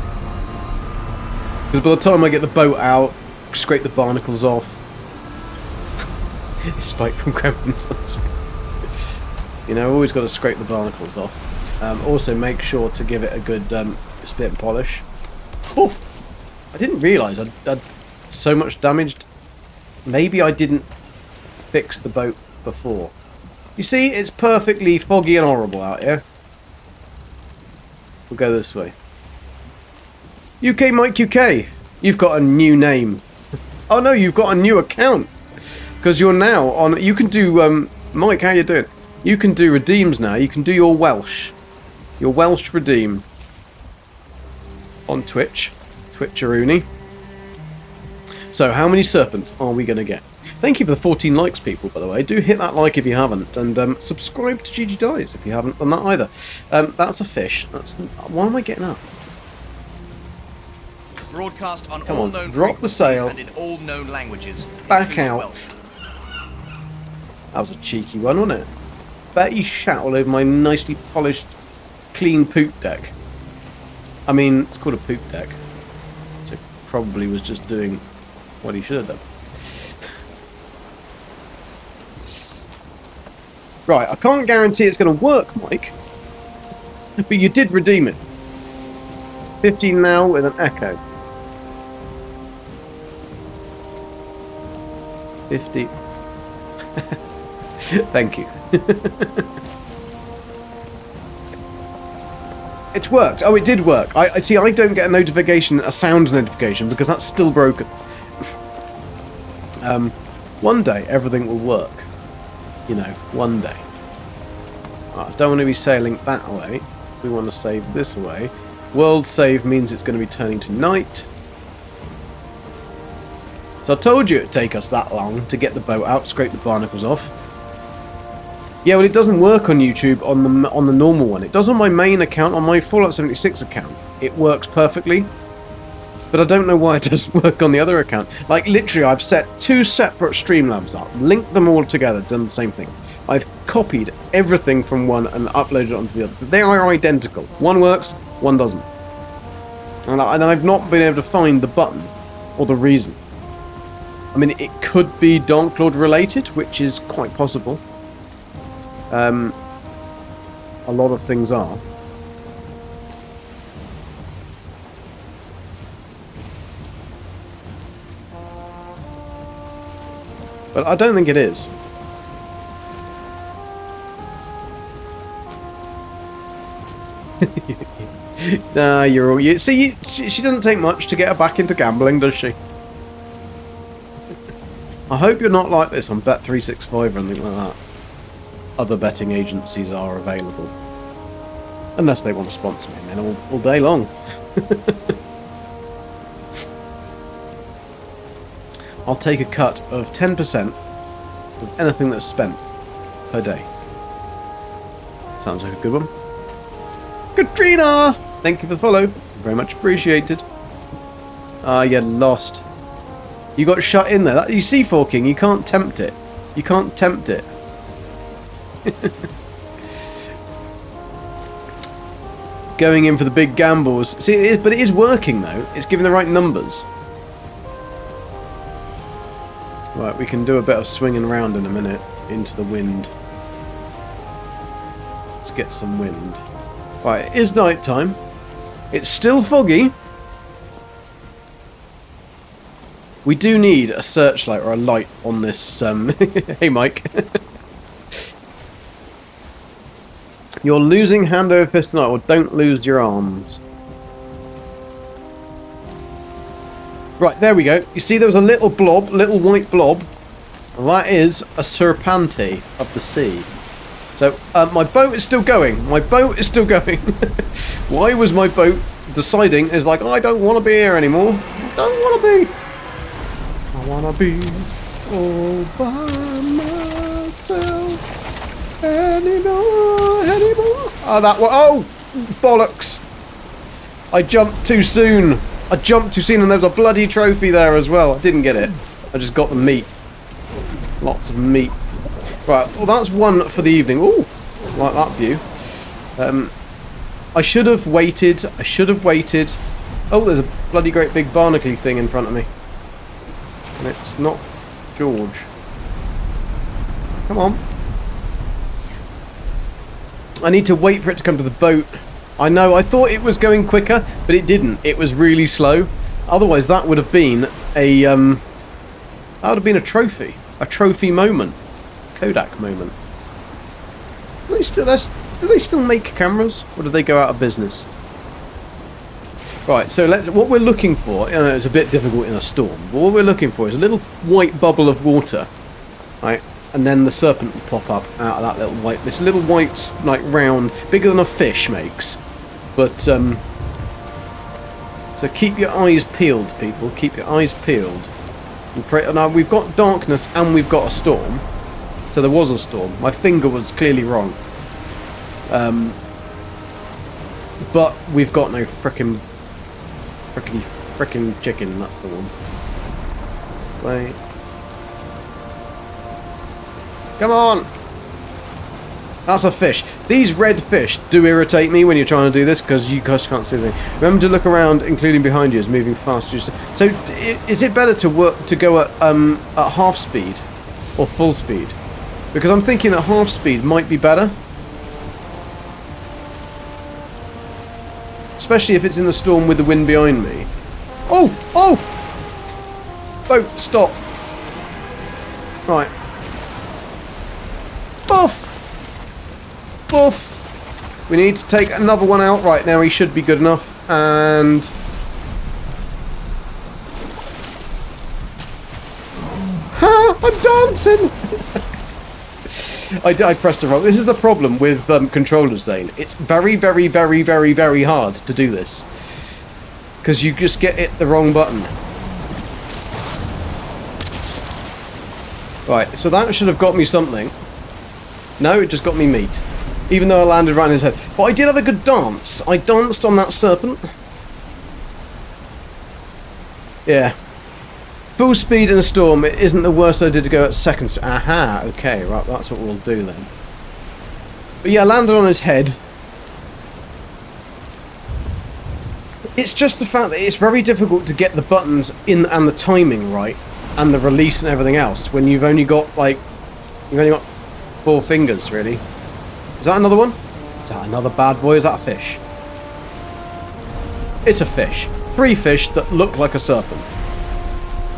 Because by the time I get the boat out, scrape the barnacles off. Spike from Gremlins. You know, I've always got to scrape the barnacles off. Also, make sure to give it a good spit and polish. Oh, I didn't realise I'd so much damaged. Maybe I didn't fix the boat before. You see, it's perfectly foggy and horrible out here. We'll go this way. UK Mike UK, you've got a new name. Oh no, you've got a new account. Because you're now on... You can do... Mike, how you doing? You can do redeems now. You can do your Welsh. Your Welsh redeem. On Twitch. Twitcheroony. So, how many serpents are we going to get? Thank you for the 14 likes, people, by the way. Do hit that like if you haven't. And subscribe to GG Dies if you haven't done that either. That's a fish. Why am I getting up? Broadcast on Come all on, known drop the sail. and in all known languages. Back including out. Welsh. That was a cheeky one, wasn't it? Bet he shat all over my nicely polished, clean poop deck. I mean, it's called a poop deck. So probably was just doing what he should have done. Right, I can't guarantee it's going to work, Mike. But you did redeem it. 15 now with an echo. 50. Thank you. It's worked. Oh, it did work. I see. I don't get a notification, a sound notification, because that's still broken. One day everything will work. You know, one day. Right, I don't want to be sailing that way. We want to save this way. World save means it's going to be turning to night. So I told you it'd take us that long to get the boat out, scrape the barnacles off. Yeah, well, it doesn't work on YouTube on the normal one. It does on my main account, on my Fallout 76 account. It works perfectly. But I don't know why it doesn't work on the other account. Like, literally, I've set 2 separate Streamlabs up, linked them all together, done the same thing. I've copied everything from one and uploaded it onto the other. So they are identical. One works, one doesn't. And I've not been able to find the button or the reason. I mean, it could be Dark Lord related, which is quite possible. A lot of things are. But I don't think it is. Nah, you're all... see, she doesn't take much to get her back into gambling, does she? I hope you're not like this on Bet365 or anything like that. Other betting agencies are available. Unless they want to sponsor me, then all day long. I'll take a cut of 10% of anything that's spent per day. Sounds like a good one. Katrina! Thank you for the follow. Very much appreciated. Ah, you lost. You got shut in there. That, you see, Forking, you can't tempt it. You can't tempt it. Going in for the big gambles. See, but it is working, though. It's giving the right numbers. Right, we can do a bit of swinging around in a minute into the wind. Let's get some wind. Right, it is night time. It's still foggy. We do need a searchlight or a light on this. Hey, Mike. You're losing hand over fist tonight, or don't lose your arms. Right, there we go. You see there was a little blob, little white blob. That is a serpente of the sea. So, my boat is still going. My boat is still going. Why was my boat deciding, is like, I don't want to be here anymore. I don't want to be. I want to be all by myself anymore. Oh, that one. Oh, bollocks. I jumped too soon. I jumped too soon and there was a bloody trophy there as well. I didn't get it. I just got the meat. Lots of meat. Right, well that's one for the evening. Ooh, like that view. I should have waited. Oh, there's a bloody great big barnacle thing in front of me. And it's not George. Come on. I need to wait for it to come to the boat. I know, I thought it was going quicker, but it didn't. It was really slow. Otherwise, that would have been a trophy. A trophy moment. Kodak moment. Do they still make cameras, or do they go out of business? Right, so what we're looking for, you know, it's a bit difficult in a storm, but what we're looking for is a little white bubble of water, right? And then the serpent will pop up out of that this little white, like, round, bigger than a fish makes. But, so keep your eyes peeled, people. Keep your eyes peeled. And pray. Now, we've got darkness and we've got a storm. So there was a storm. My finger was clearly wrong. But we've got no frickin' chicken. That's the one. Wait. Come on! That's a fish. These red fish do irritate me when you're trying to do this because you guys can't see anything. Remember to look around, including behind you, as moving fast. So, is it better to go at half speed or full speed? Because I'm thinking that half speed might be better, especially if it's in the storm with the wind behind me. Oh! Boat, stop. Right. Boof! Boof! We need to take another one out. Right, now he should be good enough. And... ha! I'm dancing! I pressed the wrong... This is the problem with controllers, Zane. It's very, very, very, very, very hard to do this. Because you just get it the wrong button. Right, so that should have got me something. No, it just got me meat. Even though I landed right in his head. But I did have a good dance. I danced on that serpent. Yeah. Full speed in a storm, it isn't the worst I did to go at second. Aha, okay, right, that's what we'll do then. But yeah, I landed on his head. It's just the fact that it's very difficult to get the buttons in and the timing right, and the release and everything else, when you've only got, like, you've only got 4 fingers, really. Is that another one? Is that another bad boy? Is that a fish? It's a fish. 3 fish that look like a serpent.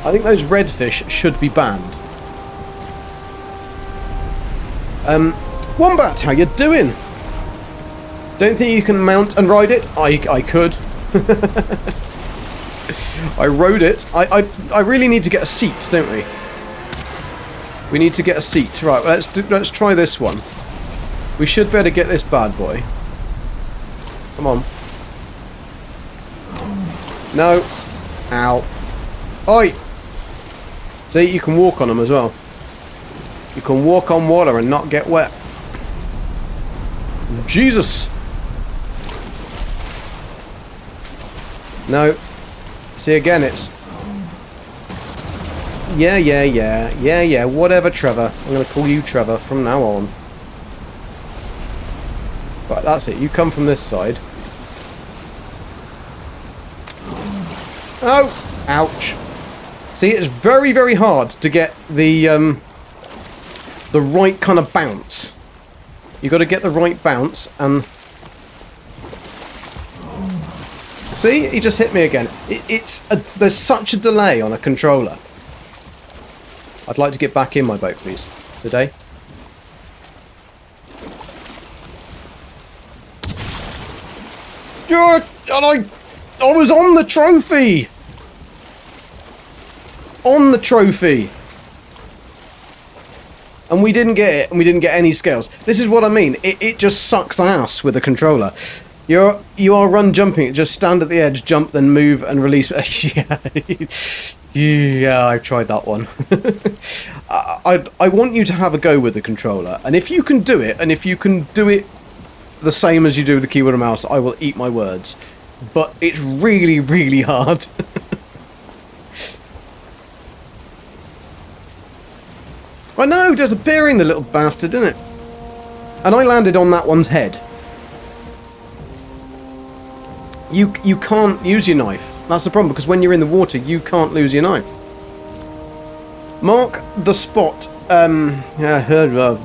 I think those red fish should be banned. Wombat, how you doing? Don't think you can mount and ride it? I could. I rode it. I really need to get a seat, don't we? We need to get a seat. Right, let's try this one. We should be able to get this bad boy. Come on. No. Ow. Oi! See, you can walk on them as well. You can walk on water and not get wet. Jesus! No. See, again, it's... Yeah, whatever, Trevor. I'm going to call you Trevor from now on. Right, that's it. You come from this side. Oh! Ouch. See, it's very, very hard to get the right kind of bounce. You've got to get the right bounce, and... See? He just hit me again. There's such a delay on a controller. I'd like to get back in my boat, please. Today. And I was on the trophy! On the trophy! And we didn't get it, and we didn't get any scales. This is what I mean. It just sucks ass with the controller. You are run jumping, just stand at the edge, jump, then move and release. Yeah, I've tried that one. I want you to have a go with the controller, and if you can do it, and if you can do it the same as you do with the keyboard and mouse, I will eat my words. But it's really, really hard. I know, disappearing, the little bastard, isn't it? And I landed on that one's head. You can't use your knife. That's the problem, because when you're in the water, you can't lose your knife. Mark the spot. Yeah, I heard.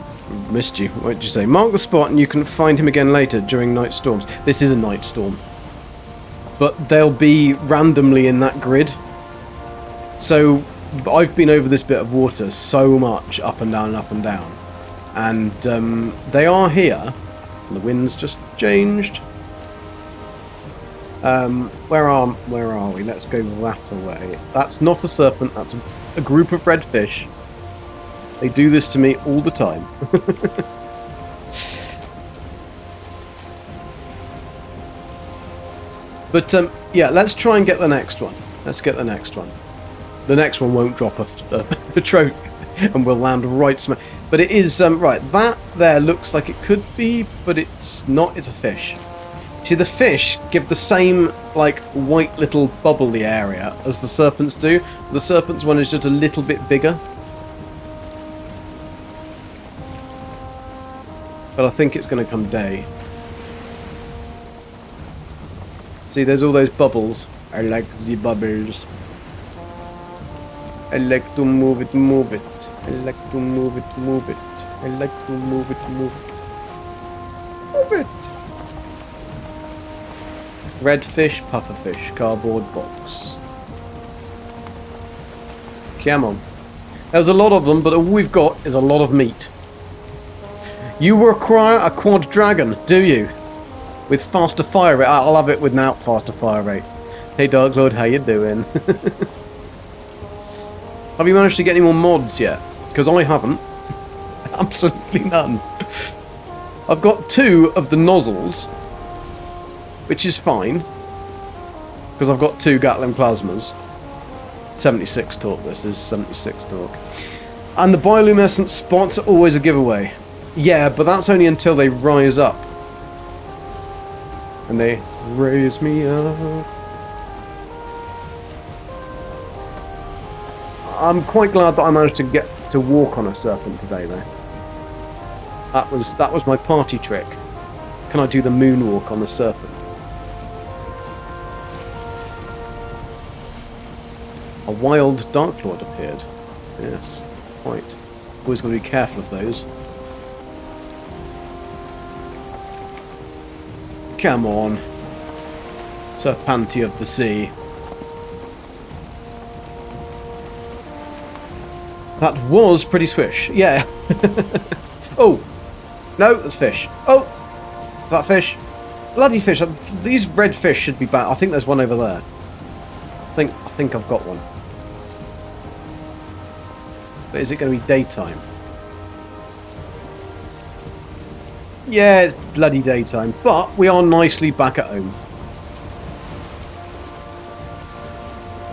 Missed you. What did you say? Mark the spot, and you can find him again later during night storms. This is a night storm, but they'll be randomly in that grid. So I've been over this bit of water so much, up and down, and they are here. And the wind's just changed. Where are we? Let's go that away. That's not a serpent, that's a group of red fish. They do this to me all the time. But, yeah, let's try and get the next one. Let's get the next one. The next one won't drop a trophy, and we'll land right smack. But it is, right, that there looks like it could be, but it's not, it's a fish. See, the fish give the same, like, white little bubbly area as the serpents do. The serpents one is just a little bit bigger. But I think it's going to come day. See, there's all those bubbles. I like the bubbles. I like to move it, move it. I like to move it, move it. I like to move it, move it. Move it! Redfish, pufferfish, cardboard box. Come on. There's a lot of them, but all we've got is a lot of meat. You require a quad dragon, do you? With faster fire rate. I'll have it without faster fire rate. Hey Dark Lord, how you doing? Have you managed to get any more mods yet? Because I haven't. Absolutely none. I've got 2 of the nozzles, which is fine, because I've got 2 Gatling plasmas. 76 torque, this is 76 torque. And the bioluminescent spots are always a giveaway. Yeah, but that's only until they rise up. And they raise me up. I'm quite glad that I managed to get to walk on a serpent today, though. That was my party trick. Can I do the moonwalk on the serpent? A wild Dark Lord appeared. Yes, quite. Always got to be careful of those. Come on. Serpenti of the sea. That was pretty swish. Yeah. Oh! No, that's fish. Oh! Is that fish? Bloody fish. These red fish should be back. I think there's one over there. I think I've got one. But is it going to be daytime? Yeah, it's bloody daytime. But we are nicely back at home.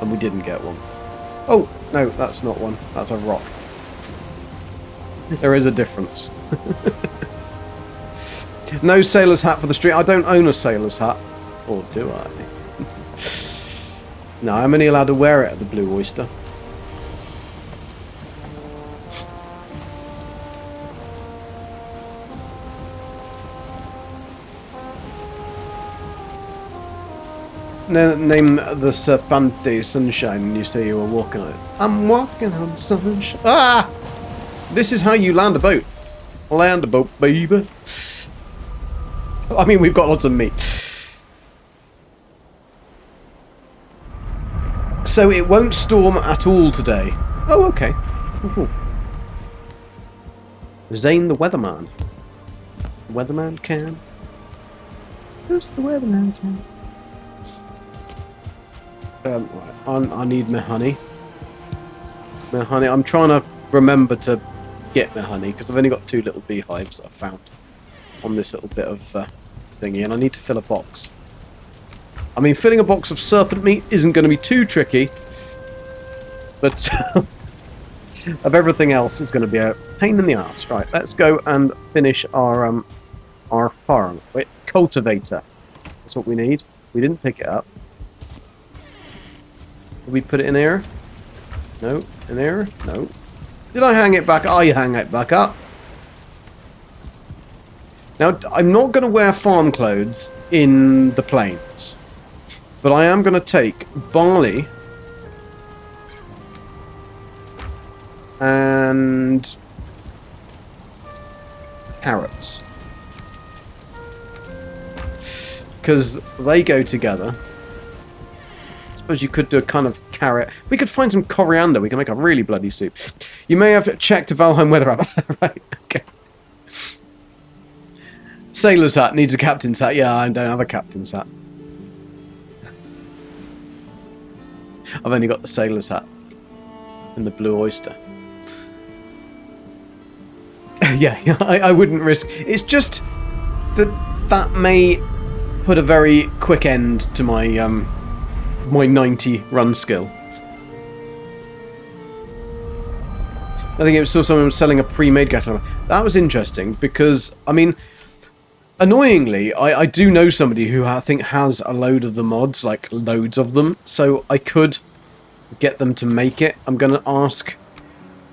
And we didn't get one. Oh, no, that's not one. That's a rock. There is a difference. No sailor's hat for the street. I don't own a sailor's hat. Or do I? No, I'm only allowed to wear it at the Blue Oyster. Name the Serpente sunshine and you say you were walking on it. I'm walking on sunshine. Ah! This is how you land a boat. Land a boat, baby. I mean, we've got lots of meat. So it won't storm at all today. Oh, okay. Cool. Zane the weatherman. The weatherman can. Who's the weatherman can? I need my honey. My honey. I'm trying to remember to get my honey because I've only got 2 little beehives that I've found on this little bit of thingy, and I need to fill a box. I mean, filling a box of serpent meat isn't going to be too tricky, but of everything else, it's going to be a pain in the ass. Right, let's go and finish our farm. Wait, cultivator. That's what we need. We didn't pick it up. Did we put it in here? No. In here? No. Did I hang it back? I hang it back up. Now, I'm not going to wear farm clothes in the plains. But I am going to take barley and carrots. Because they go together. I suppose you could do a kind of carrot. We could find some coriander. We can make a really bloody soup. You may have checked a Valheim weather app. Right, okay. Sailor's hat needs a captain's hat. Yeah, I don't have a captain's hat. I've only got the sailor's hat and the Blue Oyster. Yeah, I wouldn't risk. It's just that may put a very quick end to my my 90 run skill. I think it saw someone selling a pre-made Gatling. That was interesting because, I mean, annoyingly, I do know somebody who I think has a load of the mods, like loads of them, so I could get them to make it. I'm going to ask,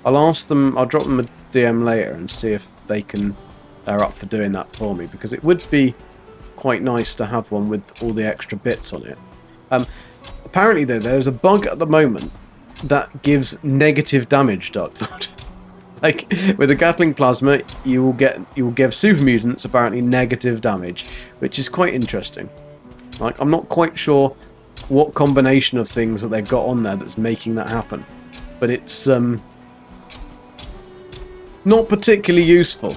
I'll ask them, I'll drop them a DM later and see if they're up for doing that for me, because it would be quite nice to have one with all the extra bits on it. Apparently, though, there's a bug at the moment that gives negative damage, Dark Lord. Like, with the Gatling Plasma, you will give super mutants apparently negative damage, which is quite interesting. Like, I'm not quite sure what combination of things that they've got on there that's making that happen, but it's not particularly useful.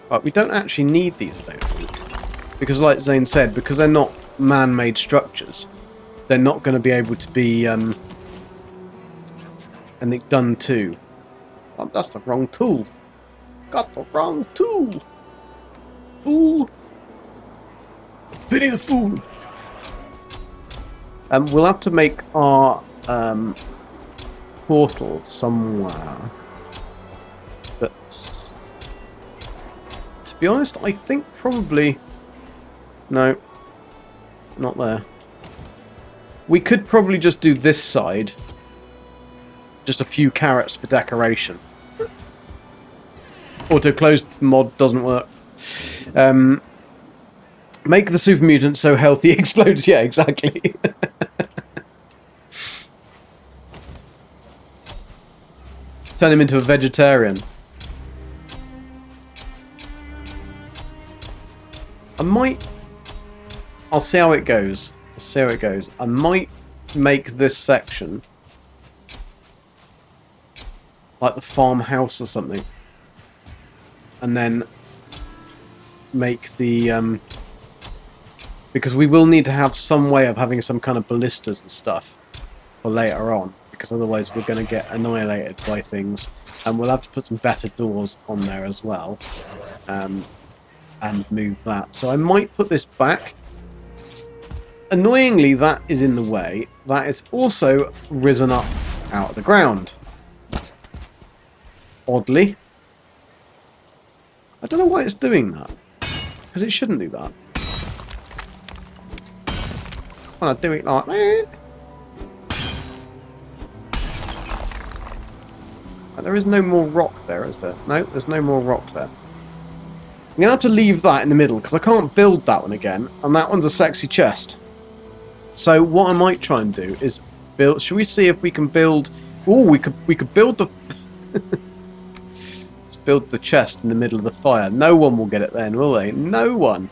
But we don't actually need these, I don't think, because, like Zane said, because they're not man-made structures, they're not going to be able to be anything done to. Oh, that's the wrong tool. Got the wrong tool. Fool. Pity the fool. We'll have to make our portal somewhere. That's... To be honest, I think probably... No. Not there. We could probably just do this side. Just a few carrots for decoration. Auto closed mod doesn't work. Make the super mutant so healthy explodes. Yeah, exactly. Turn him into a vegetarian. I'll see how it goes. I might make this section like the farmhouse or something. And then make the... because we will need to have some way of having some kind of ballistas and stuff for later on. Because otherwise we're going to get annihilated by things. And we'll have to put some better doors on there as well. And move that. So I might put this back. Annoyingly, that is in the way. That is also risen up out of the ground. Oddly. I don't know why it's doing that. Because it shouldn't do that. When I do it like that. There is no more rock there, is there? No, there's no more rock there. I'm going to have to leave that in the middle, because I can't build that one again. And that one's a sexy chest. So what I might try and do is build... Should we see if we can build... Oh, we could build the... Let's build the chest in the middle of the fire. No one will get it then, will they? No one.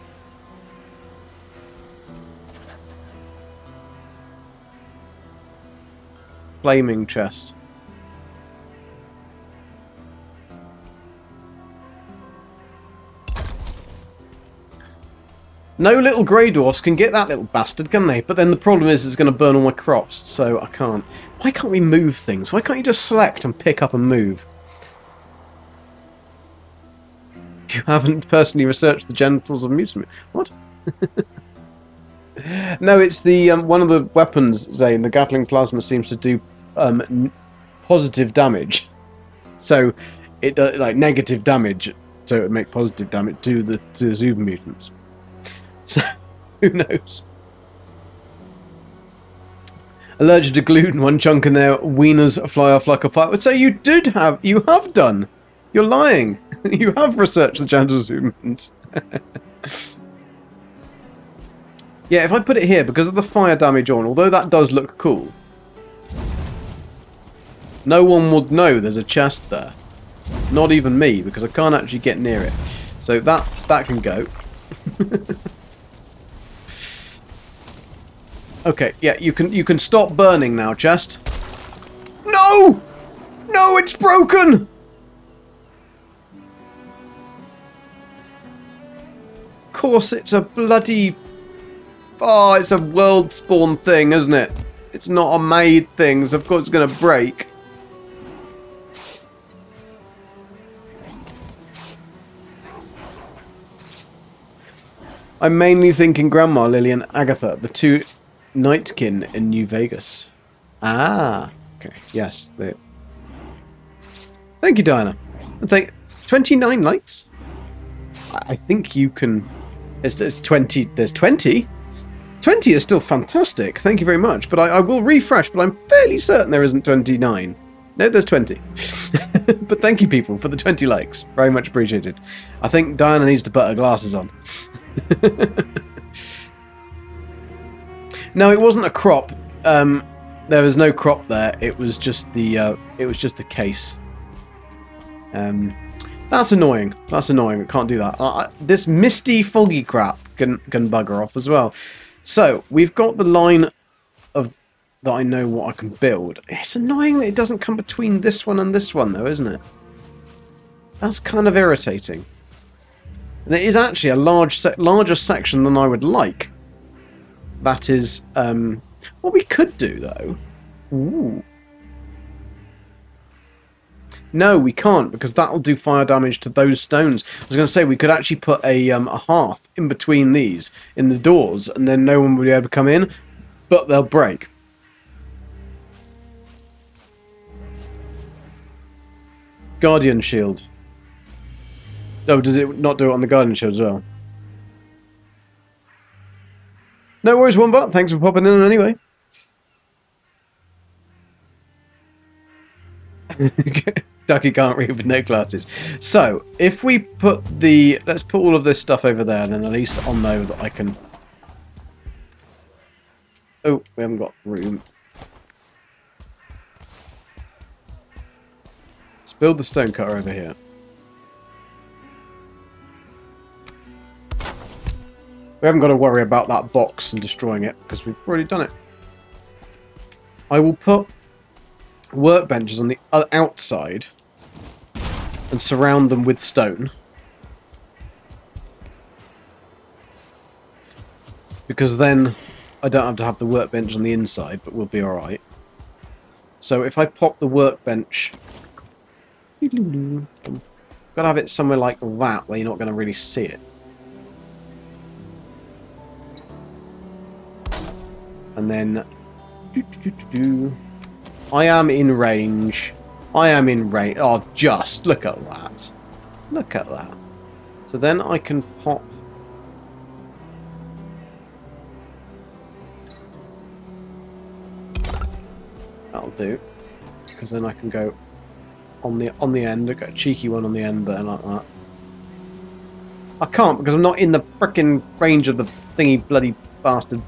Flaming chest. No little grey dwarfs can get that little bastard, can they? But then the problem is it's going to burn all my crops, so I can't. Why can't we move things? Why can't you just select and pick up and move? You haven't personally researched the genitals of mutant. What? No, it's the one of the weapons, Zane. The Gatling plasma seems to do positive damage. So it does like negative damage, so it would make positive damage to the super mutants. So, who knows? Allergic to gluten, one chunk in there, wieners fly off like a fire. So you have done. You're lying. You have researched the genitals of mutants. Yeah, if I put it here, because of the fire damage on, although that does look cool, no one would know there's a chest there. Not even me, because I can't actually get near it. So that can go. Okay, yeah, you can stop burning now, chest. No! No, it's broken! Of course, it's a bloody... Oh, it's a world spawn thing, isn't it? It's not a made thing, so of course it's going to break. I'm mainly thinking Grandma, Lily, and Agatha, the two Nightkin in New Vegas. Ah, okay, yes. Thank you, Diana. 29 likes? I think you can... There's 20. There's 20? 20 is still fantastic. Thank you very much. But I will refresh, but I'm fairly certain there isn't 29. No, there's 20. But thank you, people, for the 20 likes. Very much appreciated. I think Diana needs to put her glasses on. No, it wasn't a crop. There was no crop there. It was just the case. That's annoying. That's annoying. I can't do that. This misty, foggy crap can bugger off as well. So we've got the line of that I know what I can build. It's annoying that it doesn't come between this one and this one, though, isn't it? That's kind of irritating. And it is actually a larger section than I would like. That is what we could do, though. Ooh. No, we can't, because that'll do fire damage to those stones. I was going to say, we could actually put a hearth in between these, in the doors, and then no one would be able to come in, but they'll break. Guardian shield. Oh, does it not do it on the Guardian shield as well? No worries, Wombat. Thanks for popping in anyway. Ducky can't read with no glasses. So, if we put the... Let's put all of this stuff over there, and then at least I'll know that I can... Oh, we haven't got room. Let's build the stone cutter over here. We haven't got to worry about that box and destroying it, because we've already done it. I will put workbenches on the outside and surround them with stone. Because then I don't have to have the workbench on the inside, but we'll be alright. So if I pop the workbench... I've got to have it somewhere like that, where you're not going to really see it. And then... I am in range. I am in range. Oh, just look at that. Look at that. So then I can pop... That'll do. Because then I can go on the end. I've got a cheeky one on the end there, like that. I can't because I'm not in the frickin' range of the thingy bloody bastard.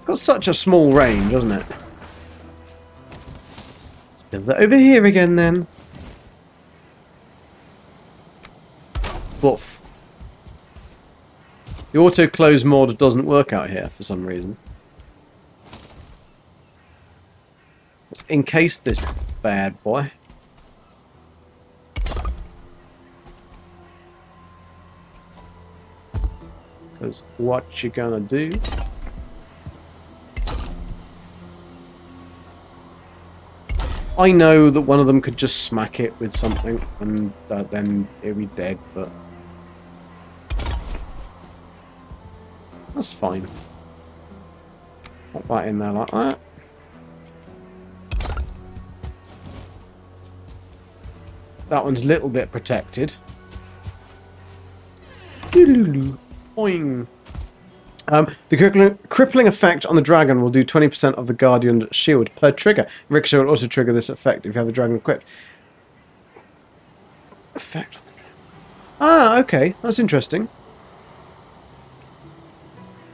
Got such a small range, doesn't it? Let's build that over here again then. Boof. The auto close mod doesn't work out here for some reason. Let's encase this bad boy. Because what you gonna do? I know that one of them could just smack it with something and then it'll be dead, but that's fine. Pop that in there like that. That one's a little bit protected. Boing. The crippling effect on the dragon will do 20% of the Guardian's shield per trigger. Ricochet will also trigger this effect if you have the dragon equipped. Effect. Ah, okay. That's interesting.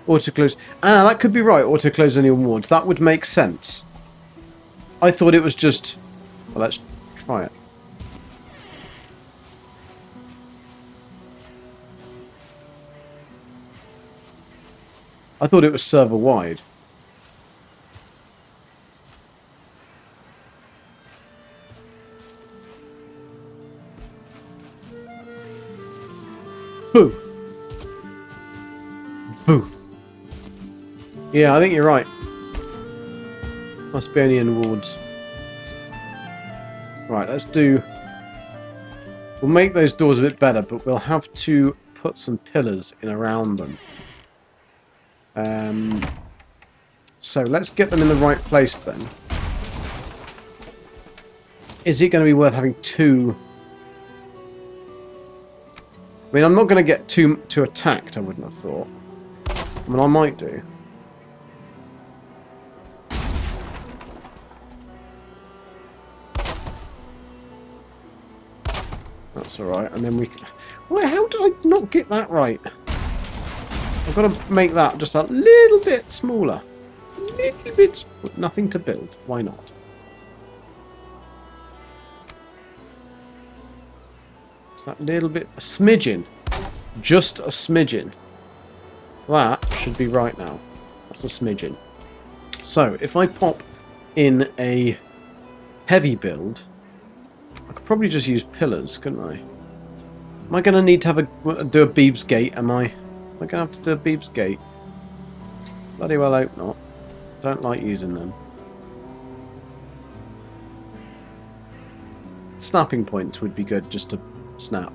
Auto close. Ah, that could be right. Auto close any wards. That would make sense. I thought it was just... Well, let's try it. I thought it was server-wide. Boo! Boo! Yeah, I think you're right. Must be only in wards. Right, let's do... We'll make those doors a bit better, but we'll have to put some pillars in around them. So let's get them in the right place then. Is it going to be worth having two? I mean, I'm not going to get too attacked, I wouldn't have thought. I mean, I might do. That's alright, and then we can... Wait, how did I not get that right? I've got to make that just a little bit smaller. A little bit... Nothing to build. Why not? Just that little bit... A smidgen. Just a smidgen. That should be right now. That's a smidgen. So, if I pop in a heavy build, I could probably just use pillars, couldn't I? Am I going to need to have do a Beeb's Gate, am I? Am I going to have to do a Beeb's Gate? Bloody well hope not. Don't like using them. Snapping points would be good just to snap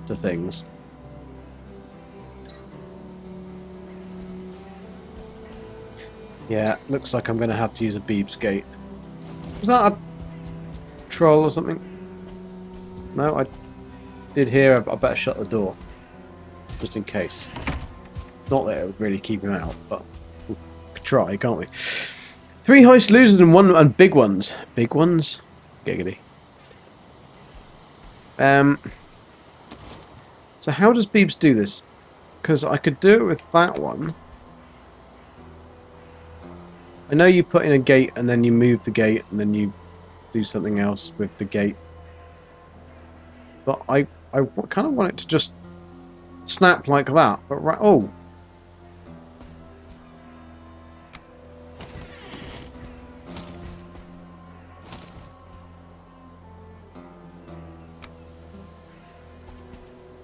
to things. Yeah, looks like I'm going to have to use a Beeb's Gate. Was that a troll or something? No, I did hear. I better shut the door. Just in case. Not that it would really keep him out, but we could try, can't we? 3 heist losers and 1 and big ones. Big ones? Giggity. So how does Beebs do this? Because I could do it with that one. I know you put in a gate and then you move the gate and then you do something else with the gate. But I kind of want it to just snap like that. But right, oh.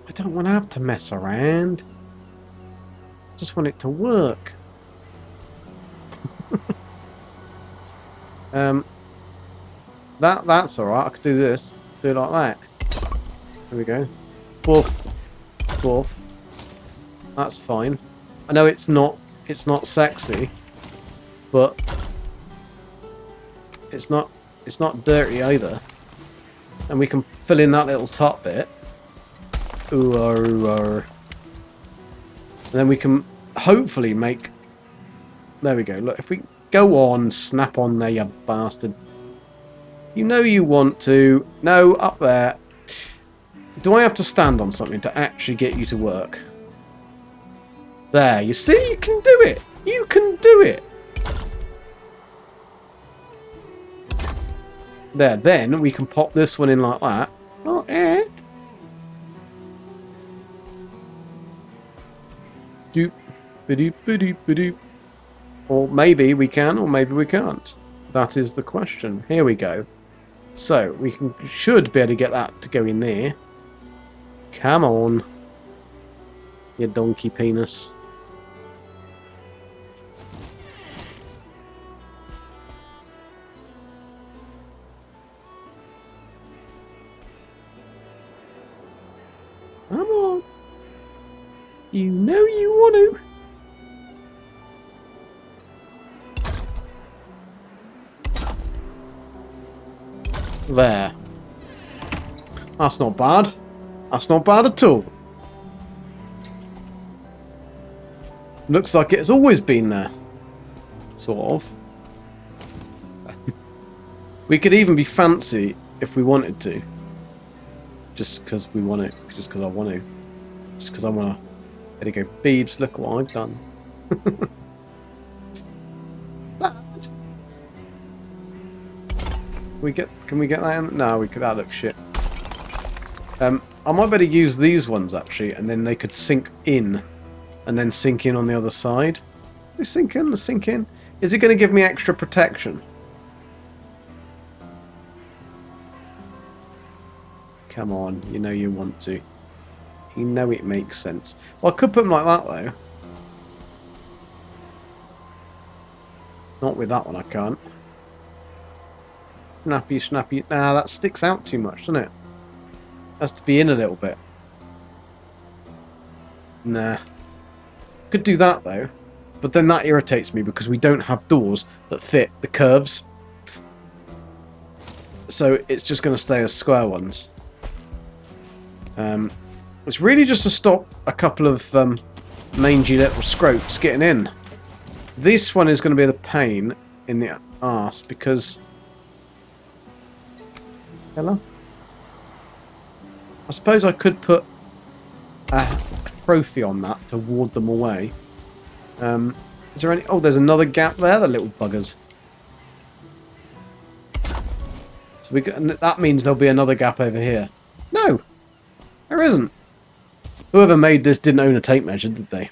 I don't want to have to mess around. Just want it to work. That's alright. I could do this. Do it like that. There we go. Woof. Woof. That's fine. I know it's not sexy, but it's not dirty either. And we can fill in that little top bit. Ooh, and then we can hopefully make. There we go. Look, if we go on, snap on there, you bastard. You know you want to. No, up there. Do I have to stand on something to actually get you to work? There, you see? You can do it! You can do it! There, then we can pop this one in like that. Oh, eh. Doop, ba-doop, ba-doop, ba-doop. Or maybe we can, or maybe we can't. That is the question. Here we go. So, we should be able to get that to go in there. Come on. You donkey penis. Come on. You know you want to. There. That's not bad. That's not bad at all. Looks like it's always been there. Sort of. We could even be fancy if we wanted to. Just because we want it. Just because I want to. Just because I want to. There you go. Beebs, look what I've done. Can we get that in? No, we could. That looks shit. I might better use these ones actually, and then they could sink in, and then sink in on the other side. They sink in. They sink in. Is it going to give me extra protection? Come on, you know you want to. You know it makes sense. Well, I could put them like that though. Not with that one, I can't. Snappy, snappy. Nah, that sticks out too much, doesn't it? Has to be in a little bit. Nah. Could do that though. But then that irritates me because we don't have doors that fit the curves. So it's just going to stay as square ones. It's really just to stop a couple of mangy little scroats getting in. This one is going to be the pain in the arse because... Hello? I suppose I could put a trophy on that to ward them away. Is there any... Oh, there's another gap there, the little buggers. So we can... that means there'll be another gap over here. No! There isn't. Whoever made this didn't own a tape measure, did they?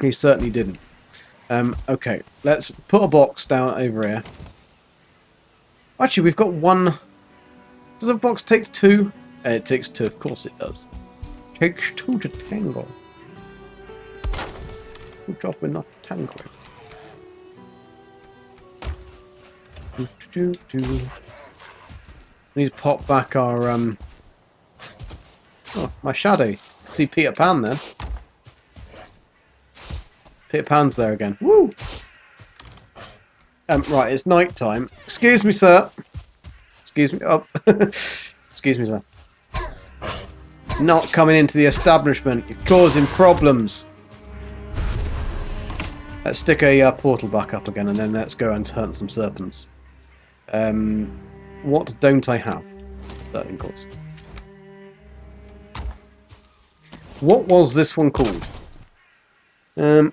He certainly didn't. Okay, let's put a box down over here. Actually, we've got one... Does a box take 2? It takes 2, of course it does. Takes 2 to tangle. Good job we're not tangling. We need to pop back our oh, my shadow. See Peter Pan then. Peter Pan's there again. Woo! Right, it's night time. Excuse me, sir. Excuse me. Oh, excuse me, sir. Not coming into the establishment. You're causing problems. Let's stick a portal back up again, and then let's go and hunt some serpents. What don't I have? Certain calls. What was this one called? I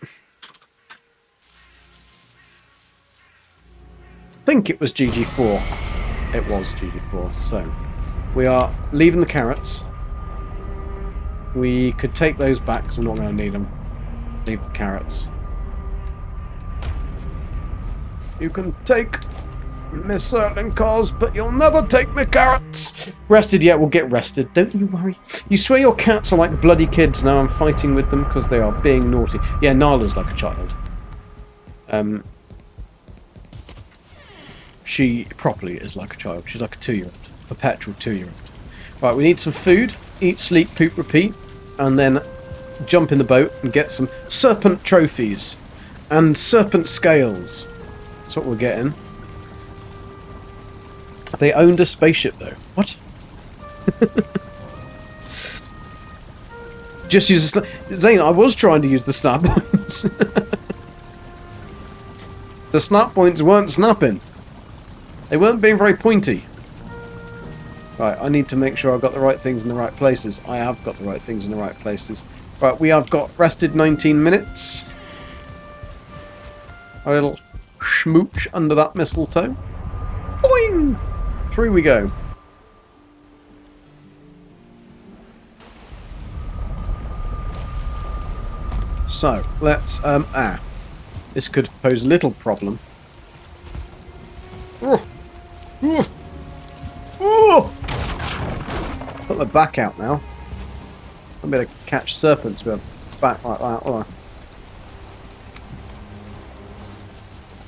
think it was GG4. It was GG4. So we are leaving the carrots. We could take those back because we're not going to need them. Leave the carrots. You can take my certain cars, but you'll never take my carrots. Rested yet? We'll get rested. Don't you worry. You swear your cats are like bloody kids. Now I'm fighting with them because they are being naughty. Yeah, Nala's like a child. She properly is like a child. She's like a 2-year-old. Perpetual 2-year-old. Right, we need some food. Eat, sleep, poop, repeat. And then jump in the boat and get some serpent trophies. And serpent scales. That's what we're getting. They owned a spaceship though. What? Just use the Zane, I was trying to use the snap points. The snap points weren't snapping. They weren't being very pointy. Right, I need to make sure I've got the right things in the right places. I have got the right things in the right places. Right, we have got rested 19 minutes. A little schmooch under that mistletoe. Boing! Through we go. So, let's, this could pose a little problem. Oh. Oh. Oh. Put my back out now. I'm going to catch serpents with a back like that, will I?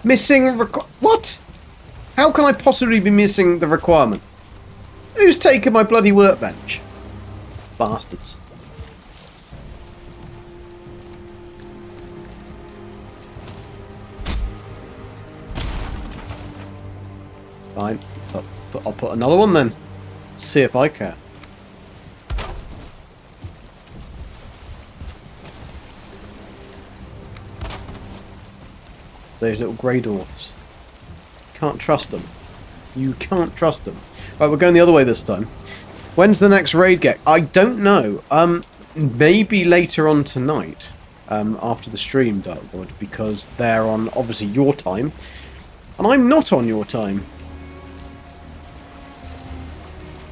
Missing what? How can I possibly be missing the requirement? Who's taken my bloody workbench? Bastards. Fine. I'll put another one then. See if I can. Those little grey dwarfs. Can't trust them. You can't trust them. Right, we're going the other way this time. When's the next raid get? I don't know. Maybe later on tonight. After the stream, Darkwood, because they're on obviously your time, and I'm not on your time.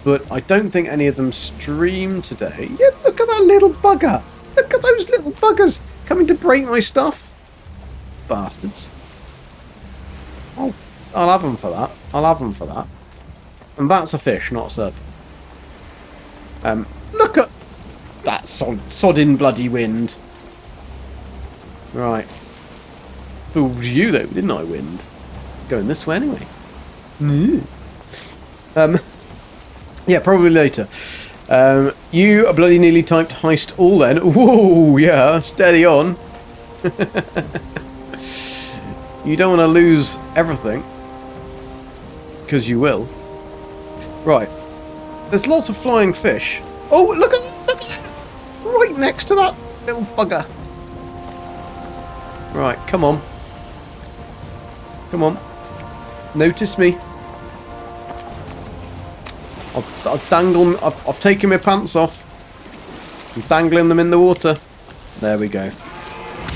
But I don't think any of them stream today. Yeah, look at that little bugger. Look at those little buggers coming to break my stuff. Bastards. Oh, I'll have them for that. I'll have them for that. And that's a fish, not a serpent. Look at that sodding bloody wind. Right. Fooled you though, didn't I, wind? Going this way anyway. Yeah, probably later. You bloody nearly typed heist all then. Whoa, yeah, steady on. You don't want to lose everything. Because you will. Right. There's lots of flying fish. Oh, look at that! Right next to that little bugger. Right, come on. Come on. Notice me. I've taken my pants off. I'm dangling them in the water. There we go.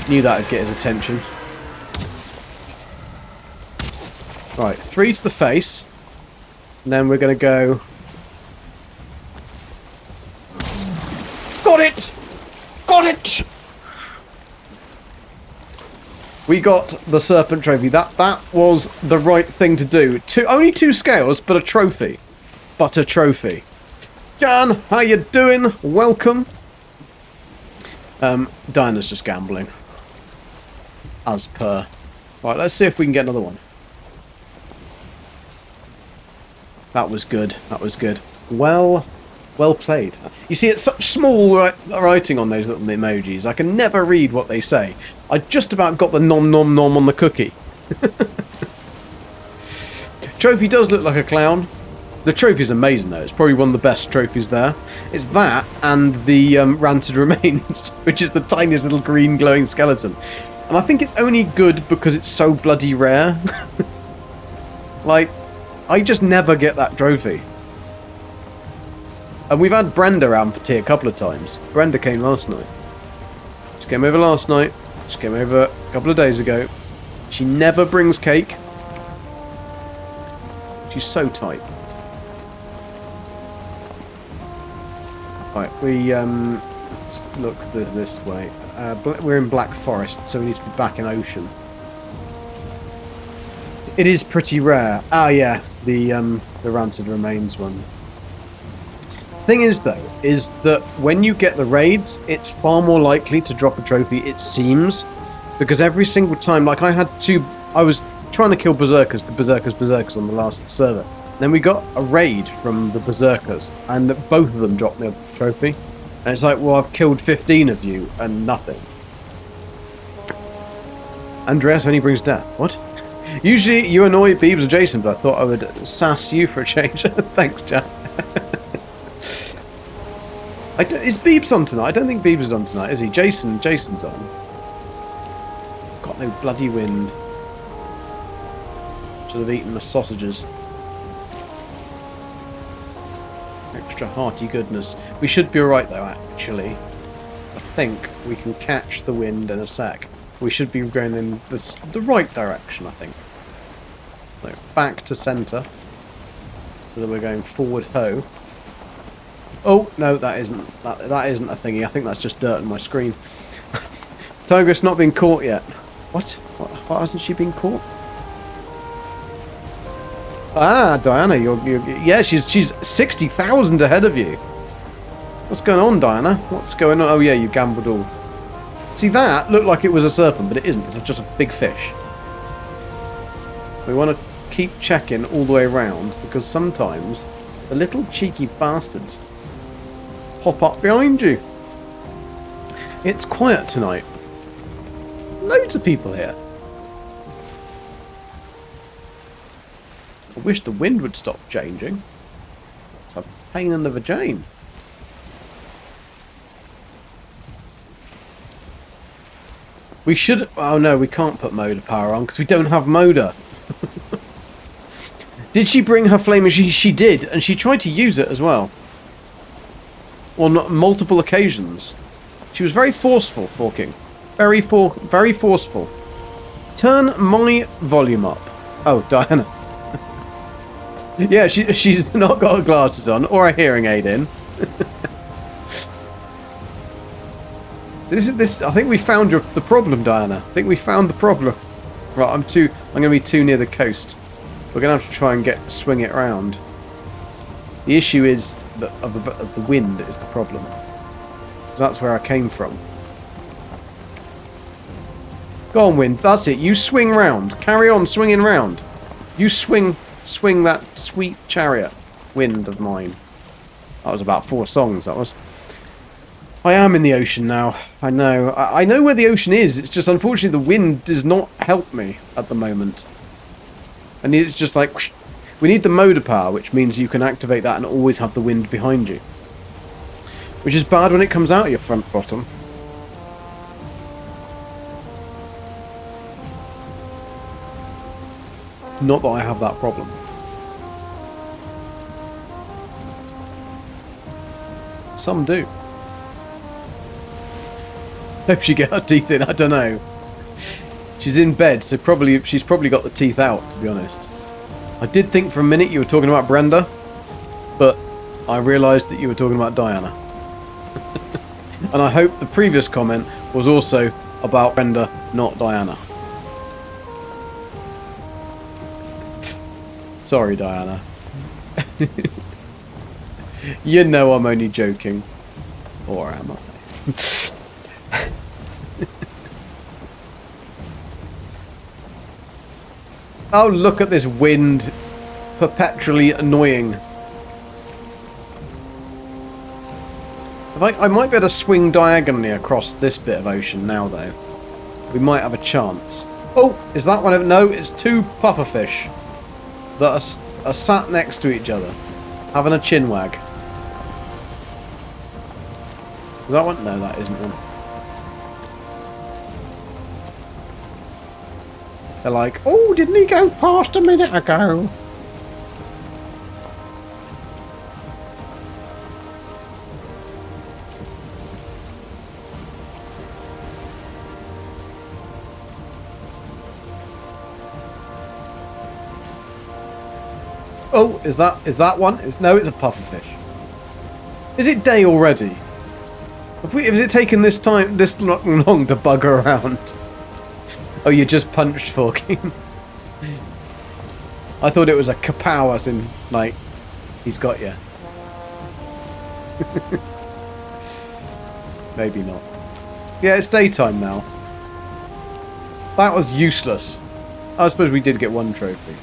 Knew that would get his attention. Right, 3 to the face. And then we're going to go... Got it! Got it! We got the serpent trophy. That was the right thing to do. Only 2 scales, but a trophy. But a trophy. Jan, how you doing? Welcome. Dinah's just gambling. As per. Right, let's see if we can get another one. That was good. That was good. Well played. You see, it's such small writing on those little emojis. I can never read what they say. I just about got the nom nom nom on the cookie. Trophy does look like a clown. The trophy's amazing though. It's probably one of the best trophies there. It's that and the rancid remains, which is the tiniest little green glowing skeleton. And I think it's only good because it's so bloody rare. Like, I just never get that trophy. And we've had Brenda around for tea a couple of times. Brenda came last night. She came over last night. She came over a couple of days ago. She never brings cake. She's so tight. Right, we let's look this way. We're in Black Forest, so we need to be back in Ocean. It is pretty rare. Ah, yeah, the rancid remains one. Thing is, though, is that when you get the raids, it's far more likely to drop a trophy. It seems, because every single time, like I was trying to kill berserkers on the last server. Then we got a raid from the berserkers, and both of them dropped me a trophy. And it's like, well, I've killed 15 of you and nothing. Andreas only brings death. What? Usually you annoy Beebs and Jason, but I thought I would sass you for a change. Thanks, Jack. Is Beebs on tonight? I don't think Beebs is on tonight, is he? Jason's on. Got no bloody wind. Should have eaten my sausages. Extra hearty goodness. We should be alright though, actually. I think we can catch the wind in a sec. We should be going in the right direction, I think. So back to centre. So that we're going forward ho. Oh no, that isn't a thingy. I think that's just dirt on my screen. Tigress not been caught yet. What? What hasn't she been caught? Ah, Diana, yeah, she's 60,000 ahead of you. What's going on, Diana? What's going on? Oh yeah, you gambled all. See, that looked like it was a serpent, but it isn't. It's just a big fish. We want to keep checking all the way around, because sometimes the little cheeky bastards pop up behind you. It's quiet tonight. Loads of people here. I wish the wind would stop changing. It's a pain in the vagina. We should... Oh no, we can't put motor power on because we don't have motor. Did she bring her flame? She did, and she tried to use it as well. On multiple occasions. She was very forceful, Forking. Very forceful. Turn my volume up. Oh, Diana. Yeah, she's not got her glasses on or a hearing aid in. So this I think we found the problem, Diana. I think we found the problem. Right, I'm going to be too near the coast. We're going to have to try and swing it round. The issue is that of the wind is the problem. Because that's where I came from. Go on, wind. That's it. You swing round. Carry on swinging round. You swing that sweet chariot, wind of mine. That was about 4 songs, that was. I am in the ocean now. I know. I know where the ocean is. It's just, unfortunately, the wind does not help me at the moment. And it's just like... Whoosh. We need the motor power, which means you can activate that and always have the wind behind you. Which is bad when it comes out of your front bottom. Not that I have that problem. Some do. Hope she get her teeth in, I don't know. She's in bed, so she's probably got the teeth out, to be honest. I did think for a minute you were talking about Brenda, but I realised that you were talking about Diana. And I hope the previous comment was also about Brenda, not Diana. Sorry, Diana. You know I'm only joking. Or am I? Oh, look at this wind. It's perpetually annoying. I might be able to swing diagonally across this bit of ocean now, though. We might have a chance. Oh, is that one of... No, it's 2 pufferfish that are sat next to each other. Having a chin wag. Is that one? No, that isn't one. They're like, oh, didn't he go past a minute ago? Oh, is that one? No, it's a pufferfish. Is it day already? Has it taken this long to bugger around? Oh, you just punched Forking. I thought it was a kapow as in, like, he's got you. Maybe not. Yeah, it's daytime now. That was useless. I suppose we did get one trophy.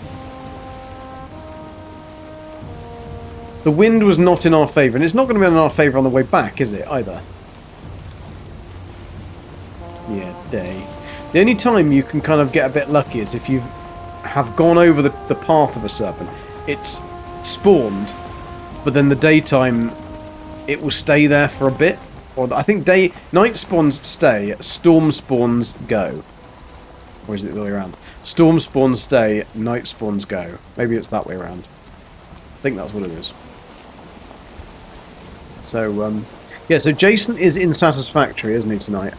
The wind was not in our favour, and it's not going to be in our favour on the way back, is it, either? Yeah, day. The only time you can kind of get a bit lucky is if you have gone over the path of a serpent. It's spawned, but then the daytime, it will stay there for a bit. Or I think night spawns stay, storm spawns go. Or is it the other way around? Storm spawns stay, night spawns go. Maybe it's that way around. I think that's what it is. So, yeah, so Jason is in Satisfactory, isn't he, tonight?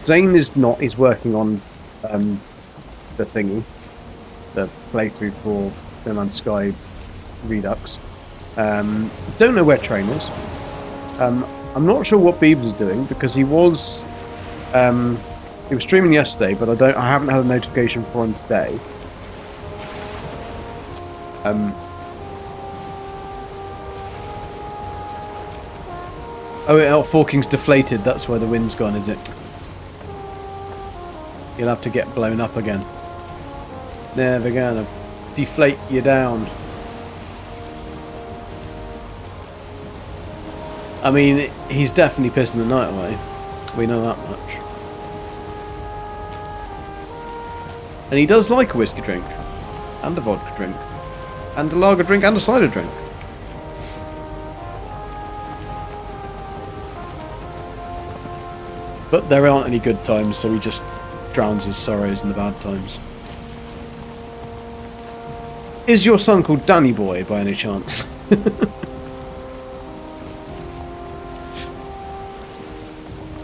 Zane is not. He's working on the thingy, the playthrough for No Man's Sky Redux. Don't know where Train is. I'm not sure what Beebs is doing because he was streaming yesterday, but I haven't had a notification for him today. Oh, Forking's deflated. That's where the wind's gone, is it? You'll have to get blown up again. Never gonna deflate you down. I mean, he's definitely pissing the night away. We know that much. And he does like a whiskey drink. And a vodka drink. And a lager drink and a cider drink. But there aren't any good times, so he just drowns his sorrows in the bad times. Is your son called Danny Boy, by any chance?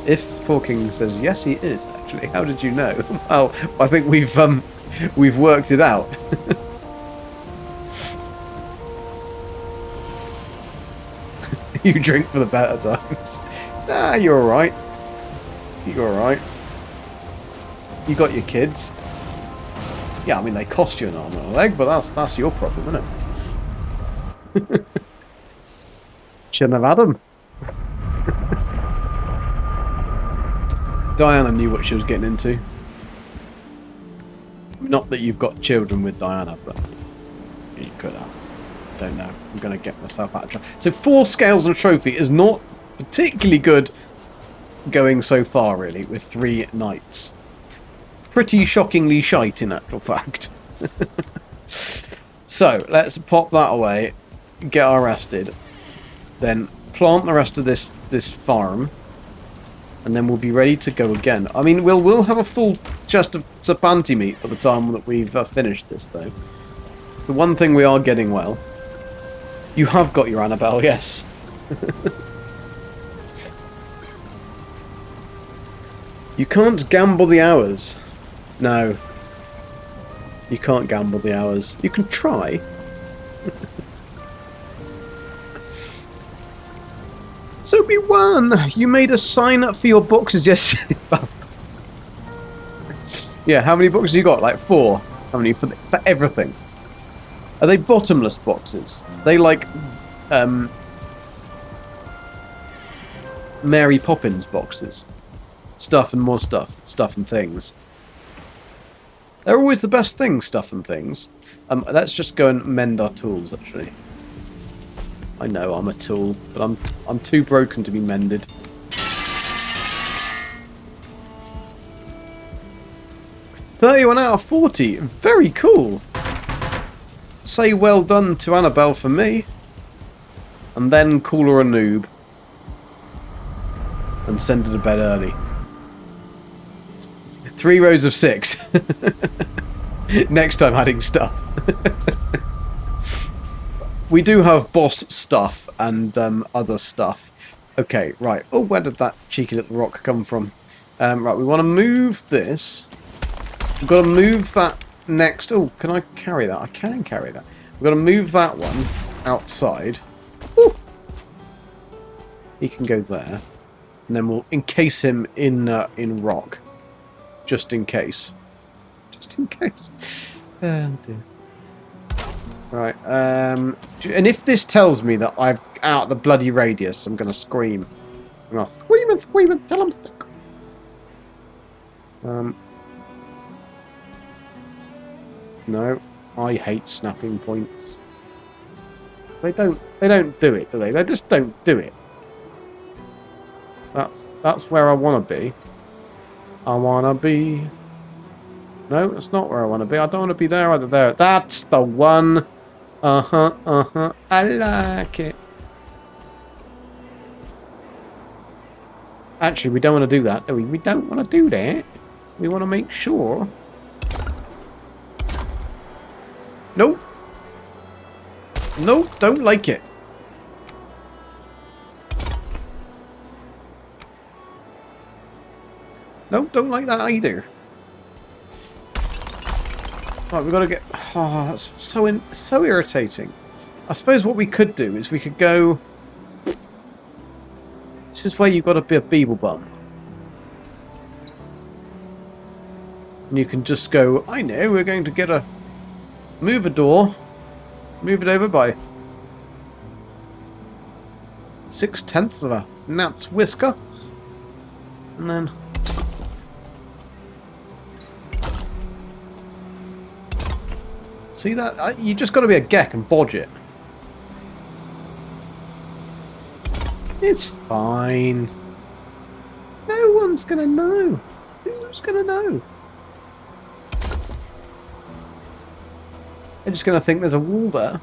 If Forking says yes, he is, actually. How did you know? Well, I think we've worked it out. You drink for the better times. Nah, you're alright. You're alright. You got your kids. Yeah, I mean, they cost you an arm and a leg, but that's your problem, isn't it? Shouldn't have had them. Diana knew what she was getting into. Not that you've got children with Diana, but you could have. Don't know. I'm going to get myself out of trouble. So 4 scales and a trophy is not particularly good going so far, really, with 3 knights. Pretty shockingly shite, in actual fact. So, let's pop that away, get our rested, then plant the rest of this farm, and then we'll be ready to go again. I mean, we'll have a full chest of Serpanti meat by the time that we've finished this, though. It's the one thing we are getting well. You have got your Annabelle, yes. You can't gamble the hours. No. You can't gamble the hours. You can try. So we won! You made a sign up for your boxes yesterday. Yeah, how many boxes you got? Like 4? How many for everything? Are they bottomless boxes? They like Mary Poppins boxes. Stuff and more stuff. Stuff and things. They're always the best things, stuff and things. Let's just go and mend our tools, actually. I know I'm a tool, but I'm too broken to be mended. "31 out of 40. Very cool. Say well done to Annabelle for me. and then call her a noob and send her to bed early. 3 rows of 6. Next time adding stuff. We do have boss stuff and other stuff. Okay, right. Oh, where did that cheeky little rock come from? Right, we want to move this. We've got to move that next. Oh, can I carry that? I can carry that. We've got to move that one outside. Ooh. He can go there. And then we'll encase him in rock. Just in case. Just in case. Oh, dear. Right, and if this tells me that I've out the bloody radius, I'm going to scream. I'm going to scream and scream and tell them to think. No, I hate snapping points. They don't do it, do they? They just don't do it. That's where I want to be. I want to be... No, that's not where I want to be. I don't want to be there either there. That's the one. I like it. Actually, we don't want to do that, do we? We don't want to do that. We want to make sure. Nope. Nope, don't like it. Nope, don't like that either. Right, we've got to get... Oh, that's so irritating. I suppose what we could do is we could go... This is where you've got to be a Beeblebum. And you can just go, I know, we're going to get a... Move a door. Move it over by... 6/10 of a gnat's whisker. And then... See that? You just got to be a geck and bodge it. It's fine. No one's going to know. Who's going to know? They're just going to think there's a wall there.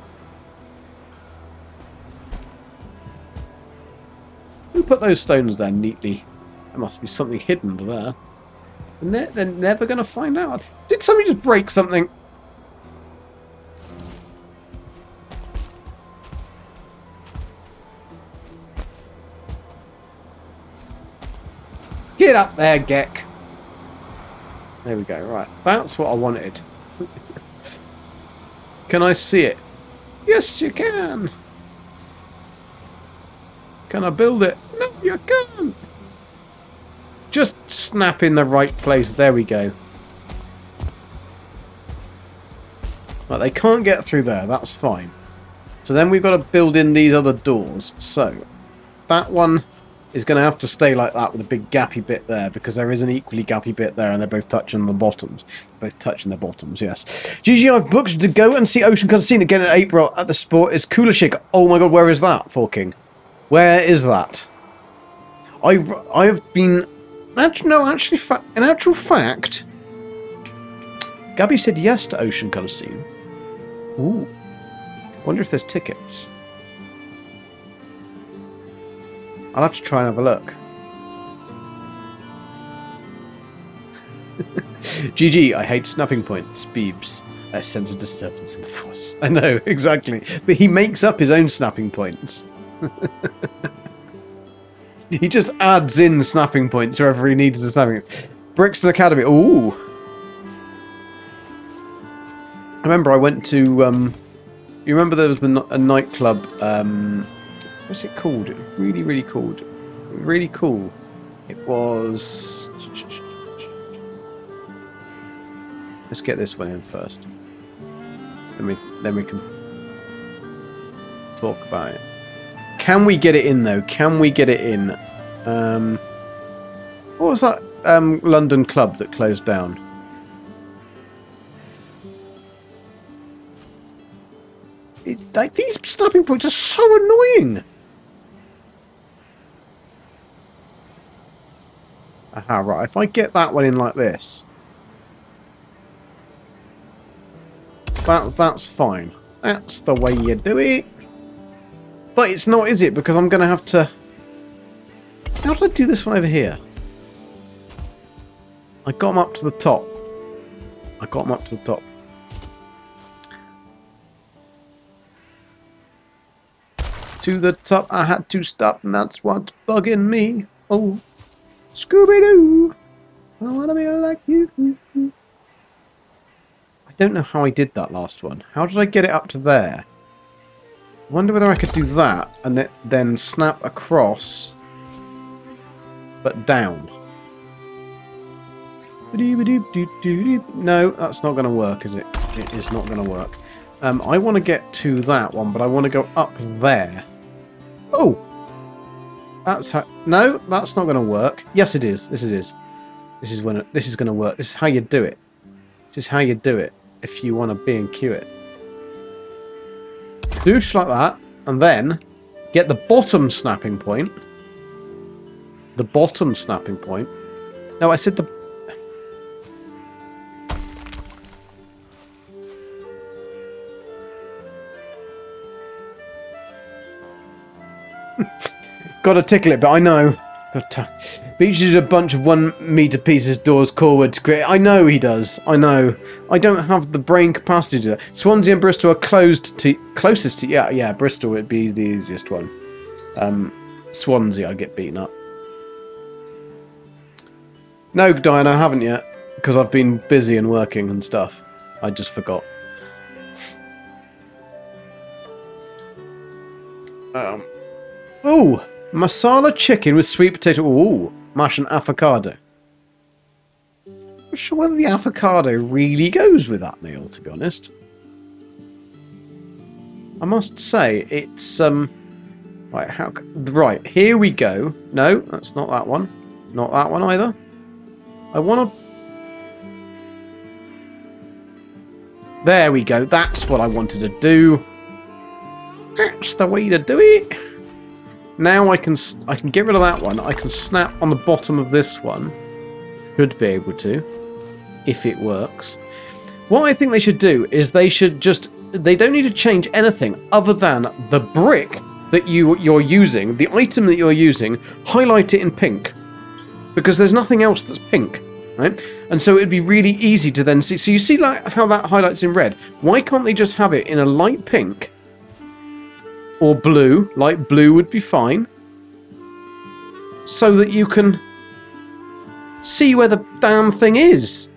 Who put those stones there neatly? There must be something hidden there. And they're never going to find out. Did somebody just break something? Get up there, Geck. There we go. Right. That's what I wanted. Can I see it? Yes, you can. Can I build it? No, you can't. Just snap in the right place. There we go. Right, they can't get through there. That's fine. So then we've got to build in these other doors. So that one is going to have to stay like that with a big gappy bit there, because there is an equally gappy bit there and they're both touching the bottoms. Both touching the bottoms, yes. GG, I've booked to go and see Ocean Cutscene again in April at the Sport. It's cooler shake. Oh my god, where is that, Forking? Where is that? I have been... Actually, in actual fact, Gabby said yes to Ocean Cutscene. Ooh. Wonder if there's tickets. I'll have to try and have a look. GG, I hate snapping points, Beebs. I sense a disturbance in the force. I know, exactly. But he makes up his own snapping points. He just adds in snapping points wherever he needs the snapping. Brixton Academy. Ooh. I remember I went to... you remember there was a nightclub... what's it called? It was really, really cool. Really cool. It was... Let's get this one in first. Then we can talk about it. Can we get it in though? Can we get it in? What was that London club that closed down? It's like these snapping points are so annoying. Aha, right. If I get that one in like this, that's fine. That's the way you do it. But it's not, is it? Because I'm going to have to... How did I do this one over here? I got them up to the top. To the top, I had to stop, and that's what's bugging me. Oh, Scooby-Doo, I want to be like you. I don't know how I did that last one. How did I get it up to there? I wonder whether I could do that, and then snap across, but down. No, that's not going to work, is it? It is not going to work. I want to get to that one, but I want to go up there. Oh! That's how... No, that's not going to work. Yes, it is. This is when this is going to work. This is how you do it. This is how you do it if you want to B&Q it. Doosh like that, and then get the bottom snapping point. The bottom snapping point. No, I said the... Gotta tickle it, but I know. Beach did a bunch of 1 meter pieces doors forward to create. I know he does. I know. I don't have the brain capacity to do that. Swansea and Bristol are closest to. Yeah. Bristol would be the easiest one. Swansea, I'd get beaten up. No, Diane, I haven't yet because I've been busy and working and stuff. I just forgot. Ooh, masala chicken with sweet potato. Ooh, mash and avocado. I'm not sure whether the avocado really goes with that meal, to be honest. I must say, it's, right, here we go. No, that's not that one. Not that one either. I want to... There we go. That's what I wanted to do. That's the way to do it. Now I can get rid of that one. I can snap on the bottom of this one. Should be able to, if it works. What I think they should do is they don't need to change anything other than the brick that you're using, the item that you're using, highlight it in pink. Because there's nothing else that's pink, right? And so it'd be really easy to then see. So you see like how that highlights in red? Why can't they just have it in a light pink? Or blue, light blue would be fine. So that you can see where the damn thing is.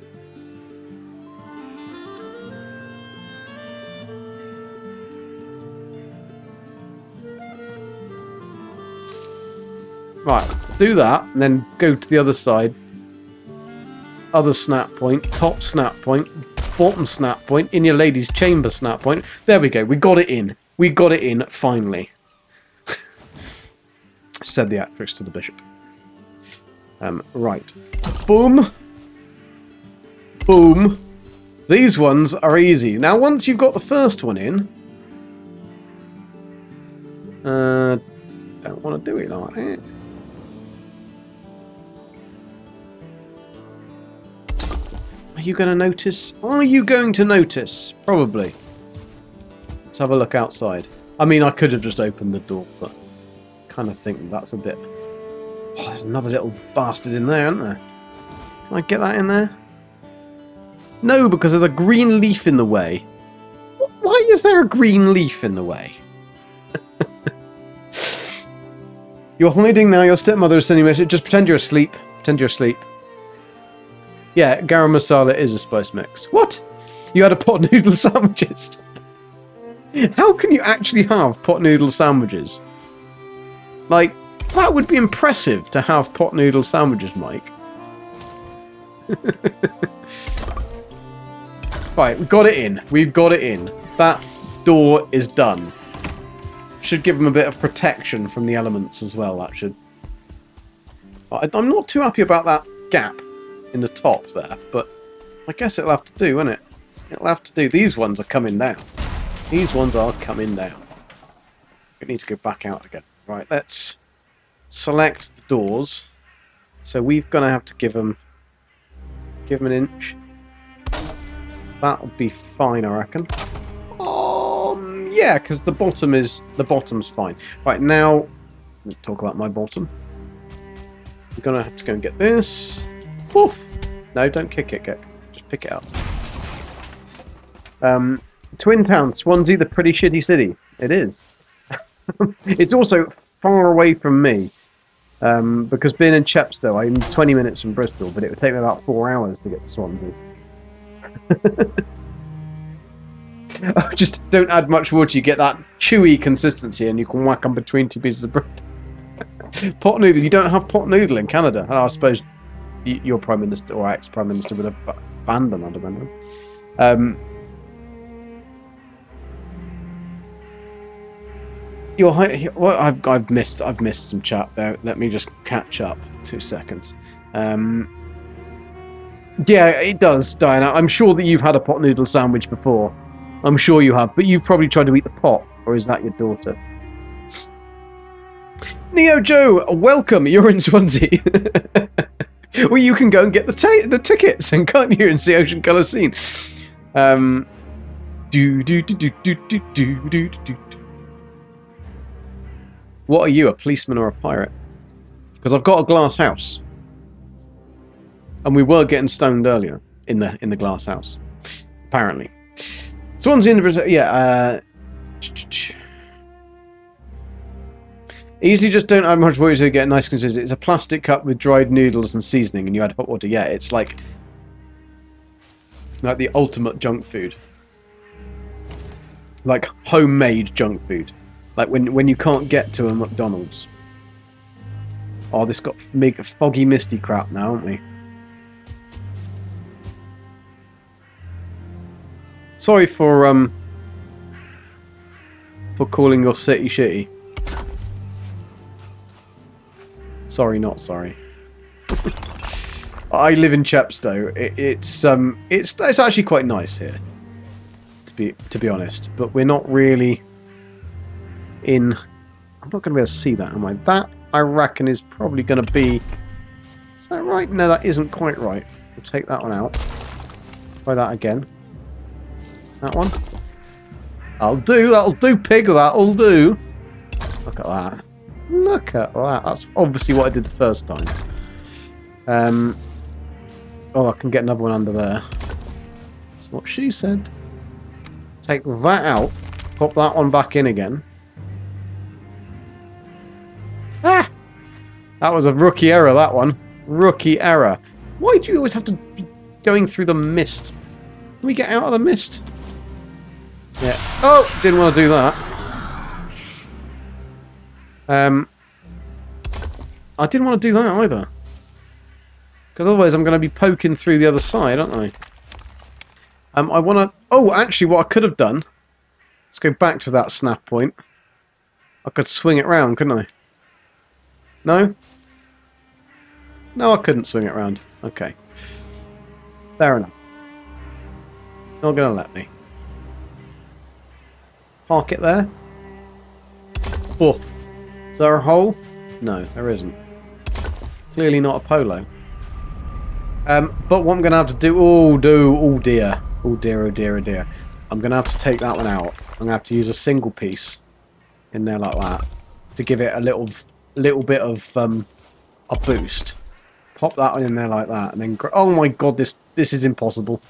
Right, do that, and then go to the other side. Other snap point, top snap point, bottom snap point, in your lady's chamber snap point. There we go, we got it in. We got it in, finally. Said the actress to the bishop. Right. Boom. Boom. These ones are easy. Now, once you've got the first one in... don't want to do it like that. Are you going to notice? Are you going to notice? Probably. Let's have a look outside. I mean, I could have just opened the door, but I kind of think that's a bit... Oh, there's another little bastard in there, isn't there? Can I get that in there? No, because there's a green leaf in the way. Why is there a green leaf in the way? You're hiding now, your stepmother is sending you a message. Just pretend you're asleep. Pretend you're asleep. Yeah, garam masala is a spice mix. What? You had a pot noodle sandwiches? How can you actually have pot noodle sandwiches? Like, that would be impressive to have pot noodle sandwiches, Mike. Right, we've got it in. We've got it in. That door is done. Should give them a bit of protection from the elements as well, that should. I'm not too happy about that gap in the top there, but I guess it'll have to do, won't it? It'll have to do. These ones are coming down. These ones are coming down. We need to go back out again. Right, let's select the doors. So we're going to have to give them an inch. That'll be fine, I reckon. Oh, Yeah, because the bottom's fine. Right, now, let's talk about my bottom. We're going to have to go and get this. Woof! No, don't kick it, Gek. Just pick it up. Twin Town, Swansea, the pretty shitty city. It is. It's also far away from me. Because being in Chepstow, I'm 20 minutes from Bristol, but it would take me about 4 hours to get to Swansea. Oh, just don't add much water, you get that chewy consistency and you can whack them between 2 pieces of bread. Pot noodle, you don't have pot noodle in Canada. Oh, I suppose your Prime Minister or ex-Prime Minister would have banned them, I don't know. Well, I've missed some chat there. Let me just catch up. 2 seconds. Yeah, it does, Diana. I'm sure that you've had a pot noodle sandwich before. I'm sure you have, but you've probably tried to eat the pot, or is that your daughter? Neo Joe, welcome. You're in Swansea. Well, you can go and get the tickets, and can't you, and see Ocean Colour Scene? What are you, a policeman or a pirate? Because I've got a glass house, and we were getting stoned earlier in the glass house, apparently. Swansea in the yeah. Easily just don't add much water to get nice consistency. It's a plastic cup with dried noodles and seasoning, and you add hot water. Yeah, it's like the ultimate junk food, like homemade junk food, like when you can't get to a McDonald's. Oh, this got big foggy misty crap now, haven't we? Sorry for calling your city shitty. Sorry, not sorry. I live in Chepstow. It's actually quite nice here, to be honest. But we're not really in. I'm not going to be able to see that, am I? That I reckon is probably going to be. Is that right? No, that isn't quite right. We'll take that one out. Try that again. That one. That'll do, pig, that'll do. Look at that. Look at that. That's obviously what I did the first time. Oh, I can get another one under there. That's what she said. Take that out. Pop that one back in again. Ah! That was a rookie error, that one. Rookie error. Why do you always have to be going through the mist? Can we get out of the mist? Yeah. Oh, didn't want to do that. I didn't want to do that either. Because otherwise I'm going to be poking through the other side, aren't I? I want to... Oh, actually, what I could have done... Let's go back to that snap point. I could swing it round, couldn't I? No? No, I couldn't swing it round. Okay. Fair enough. Not going to let me. Park it there. Oh. Is there a hole? No, there isn't. Clearly not a polo. But what I'm going to have to do... Oh dear. Oh dear, oh dear, oh dear. I'm going to have to take that one out. I'm going to have to use a single piece in there like that to give it a little bit of a boost. Pop that one in there like that, and then... Oh my god, this is impossible.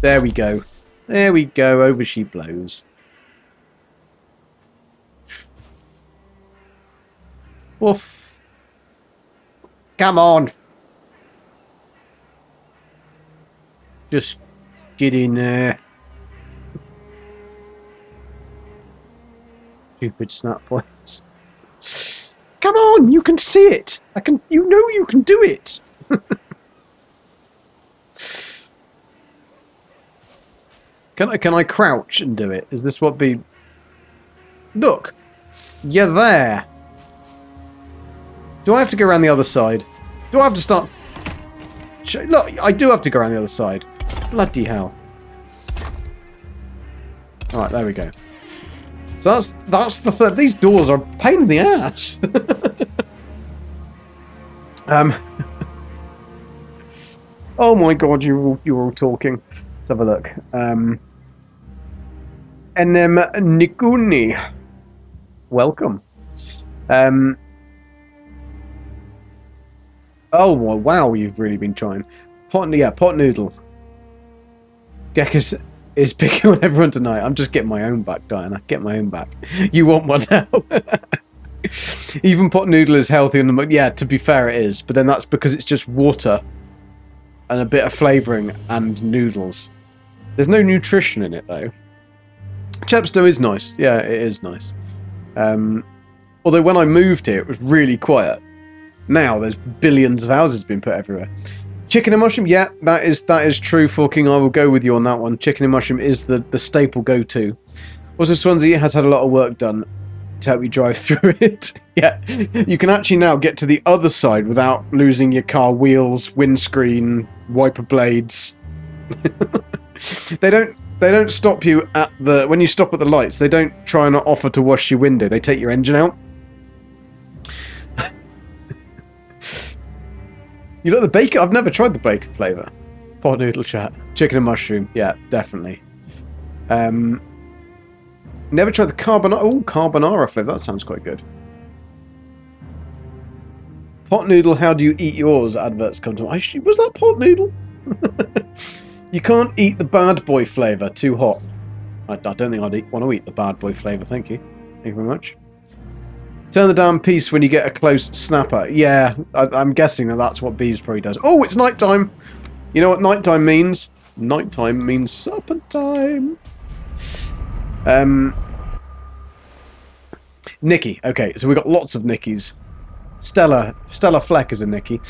There we go. There we go. Over she blows. Woof. Come on. Just get in there. Stupid snap points. Come on, you can see it. You know you can do it. Can I crouch and do it? Is this what be... Look. You're there. Do I have to go around the other side? Do I have to start... Look, I do have to go around the other side. Bloody hell. Alright, there we go. So that's the third. These doors are a pain in the ass. Oh my god, you're all talking. Let's have a look. Enem Nikuni. Welcome. Oh wow, you've really been trying. Pot noodle. Gekkus is picking on everyone tonight. I'm just getting my own back, Diana. Get my own back. You want one now? Even pot noodle is healthy in the yeah. To be fair, it is, but then that's because it's just water and a bit of flavouring and noodles. There's no nutrition in it though. Chepstow is nice. Yeah, it is nice. Although when I moved here, it was really quiet. Now there's billions of houses being put everywhere. Chicken and mushroom, yeah, that is true, Forking. I will go with you on that one. Chicken and mushroom is the staple go-to. Also, Swansea has had a lot of work done to help you drive through it. Yeah, you can actually now get to the other side without losing your car wheels, windscreen, wiper blades. They don't stop you at when you stop at the lights. They don't try and offer to wash your window. They take your engine out. You like the bacon? I've never tried the bacon flavour. Pot noodle chat. Chicken and mushroom. Yeah, definitely. Never tried the carbonara. Oh, carbonara flavour. That sounds quite good. Pot noodle, how do you eat yours? Adverts come to... Was that pot noodle? You can't eat the bad boy flavour. Too hot. I don't think I'd want to eat the bad boy flavour. Thank you. Thank you very much. Turn the damn piece when you get a close snapper. Yeah, I'm guessing that's what Beeves probably does. Oh, it's nighttime. You know what nighttime means? Nighttime means serpent time. Nikki. Okay, so we've got lots of Nickies. Stella Fleck is a Nikki.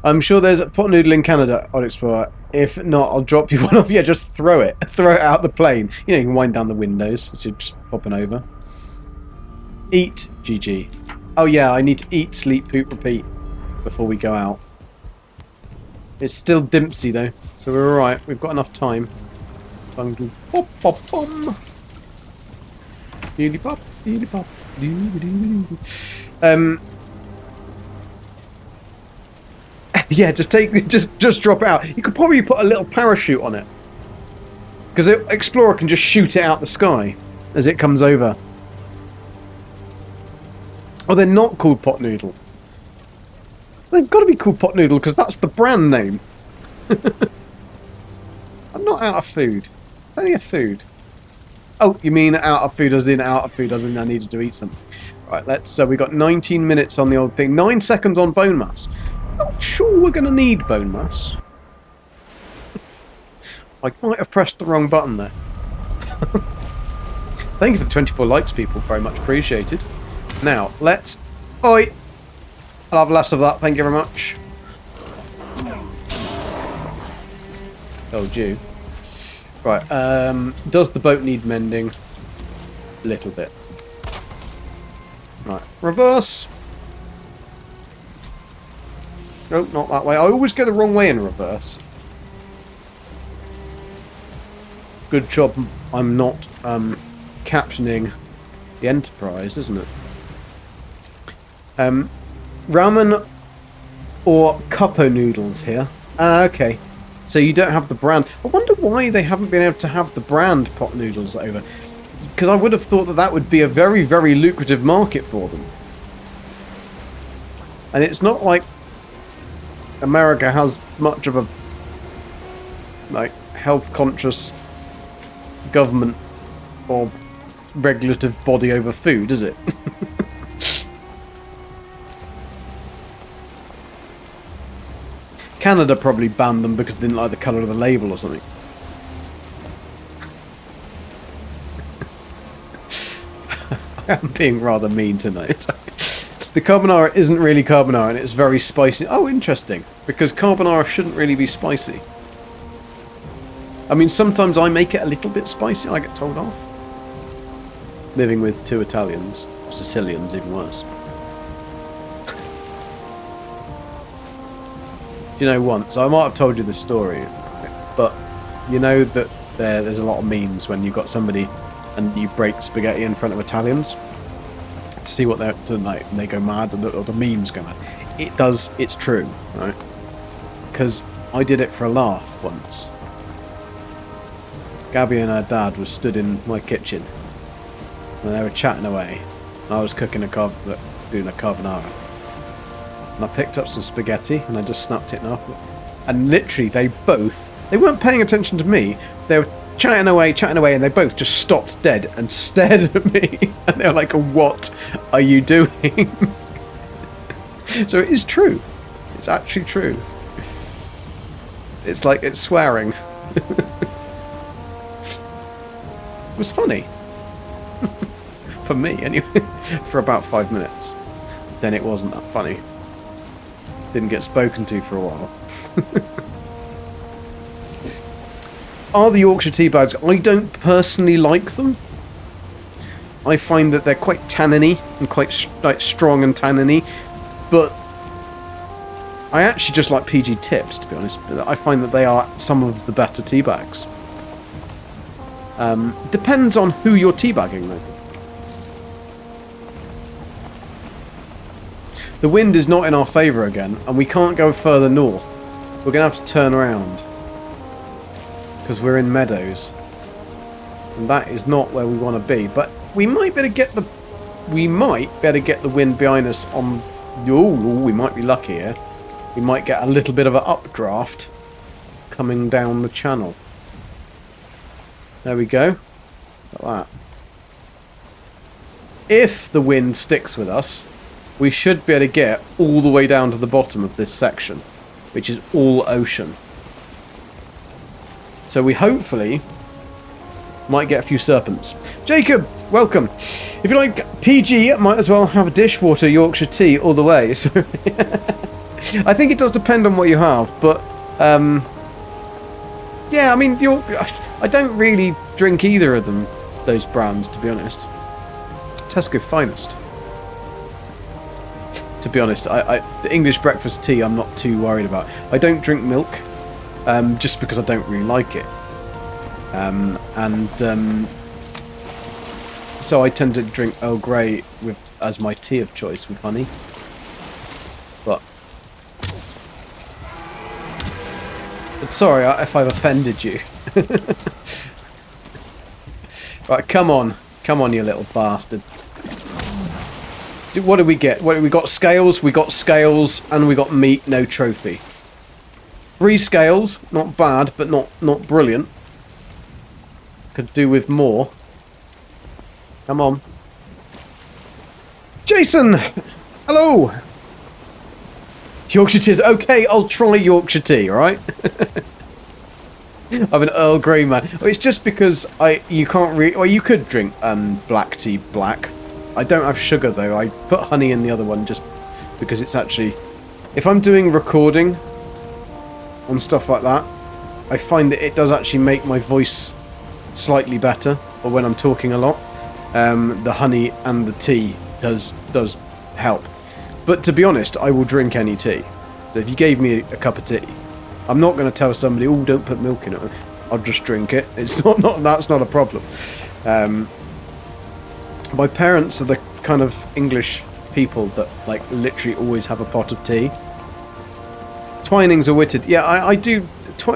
I'm sure there's a pot noodle in Canada on Explorer. If not, I'll drop you one off. Yeah, just throw it. Throw it out the plane. You know, you can wind down the windows as you're just popping over. Eat, GG. Oh yeah, I need to eat, sleep, poop, repeat before we go out. It's still Dimpsy though, so we're alright. We've got enough time. So I'm going to pop, pop, bum. Doody pop, doody pop, doody. Yeah, just drop it out. You could probably put a little parachute on it, because the Explorer can just shoot it out the sky as it comes over. Oh, they're not called pot noodle. They've got to be called pot noodle because that's the brand name. I'm not out of food. Plenty of food. Oh, you mean out of food as in out of food as in I needed to eat something. Right, let's. We got 19 minutes on the old thing. 9 seconds on bone mass. Not sure we're going to need bone mass. I might have pressed the wrong button there. Thank you for the 24 likes, people. Very much appreciated. Now, let's... Oi! I'll have less of that, thank you very much. Told you. Right, does the boat need mending? A little bit. Right, reverse! Nope, not that way. I always go the wrong way in reverse. Good job I'm not captioning the Enterprise, isn't it? Ramen or cuppa noodles here. Okay. So you don't have the brand. I wonder why they haven't been able to have the brand pot noodles over. Because I would have thought that would be a very, very lucrative market for them. And it's not like America has much of a health conscious government or regulative body over food, is it? Canada probably banned them because they didn't like the colour of the label or something. I am being rather mean tonight. The carbonara isn't really carbonara and it's very spicy. Oh, interesting. Because carbonara shouldn't really be spicy. I mean, sometimes I make it a little bit spicy and I get told off. Living with 2 Italians. Sicilians, even worse. You know, once I might have told you this story, but you know that there's a lot of memes when you've got somebody and you break spaghetti in front of Italians to see what they're like, and they go mad, or the memes go mad. It's true, right? Because I did it for a laugh once. Gabby and her dad was stood in my kitchen, and they were chatting away. I was cooking doing a carbonara. And I picked up some spaghetti, and I just snapped it in half. And literally, they weren't paying attention to me. They were chatting away, and they both just stopped dead and stared at me. And they were like, "What are you doing?" So it is true. It's actually true. It's like it's swearing. It was funny. For me, anyway. For about 5 minutes. Then it wasn't that funny. Didn't get spoken to for a while. Are the Yorkshire tea bags? I don't personally like them. I find that they're quite tanniny and quite strong and tanniny, but I actually just like PG Tips, to be honest. I find that they are some of the better tea bags. Depends on who you're teabagging, though. The wind is not in our favour again, and we can't go further north. We're going to have to turn around. Because we're in meadows. And that is not where we want to be. But we might be able to get the... We might be able to get the wind behind us on... Ooh, we might be lucky here. We might get a little bit of an updraft coming down the channel. There we go. Look at that. If the wind sticks with us, we should be able to get all the way down to the bottom of this section, which is all ocean. So we hopefully might get a few serpents. Jacob, welcome. If you like PG, might as well have a dishwater Yorkshire tea all the way. So I think it does depend on what you have, but yeah, I mean, I don't really drink either of them, those brands, to be honest. Tesco Finest. To be honest, the English breakfast tea I'm not too worried about. I don't drink milk, just because I don't really like it. So I tend to drink Earl Grey as my tea of choice with honey. But sorry if I've offended you. Right, come on, you little bastard. What do we get? We got scales, and we got meat, no trophy. 3 scales, not bad, but not brilliant. Could do with more. Come on. Jason! Hello! Yorkshire tea. Okay, I'll try Yorkshire tea, alright? I'm an Earl Grey man. Well, it's just because you can't really... Well, you could drink black tea black. I don't have sugar, though. I put honey in the other one just because it's actually... If I'm doing recording and stuff like that, I find that it does actually make my voice slightly better, or when I'm talking a lot. The honey and the tea does help. But to be honest, I will drink any tea. So if you gave me a cup of tea, I'm not going to tell somebody, "Oh, don't put milk in it." I'll just drink it. It's not that's not a problem. My parents are the kind of English people that like literally always have a pot of tea. Twinings are Whittard. Yeah, I do.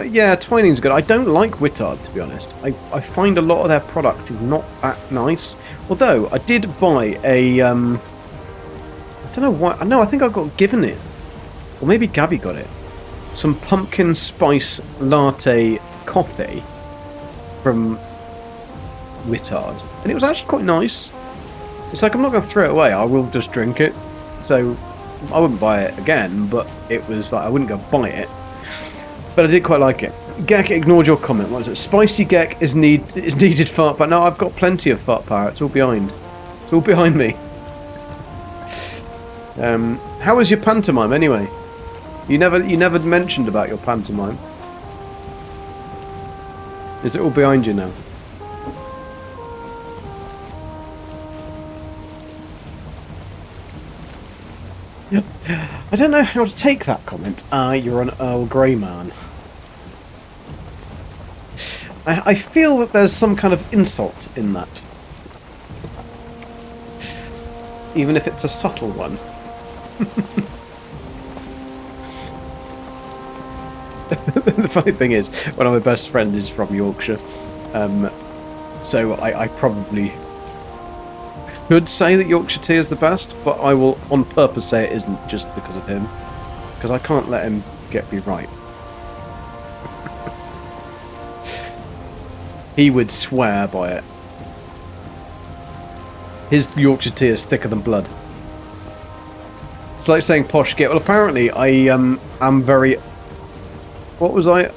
Yeah, Twinings are good. I don't like Whittard, to be honest. I find a lot of their product is not that nice. Although I did buy a I don't know why. No, I think I got given it, or maybe Gabby got it. Some pumpkin spice latte coffee from Whittard, and it was actually quite nice. It's like, I'm not going to throw it away, I will just drink it. So I wouldn't buy it again, but it was like I wouldn't go buy it. But I did quite like it. Gek ignored your comment. What was it? Spicy Gek is needed fart power. No, I've got plenty of fart power. It's all behind. It's all behind me. How was your pantomime anyway? You never mentioned about your pantomime. Is it all behind you now? I don't know how to take that comment. You're an Earl Grey man. I feel that there's some kind of insult in that. Even if it's a subtle one. The funny thing is, one of my best friends is from Yorkshire, So I probably should say that Yorkshire tea is the best, but I will on purpose say it isn't just because of him. Because I can't let him get me right. He would swear by it. His Yorkshire tea is thicker than blood. It's like saying posh git. Well, apparently I am very... What was I?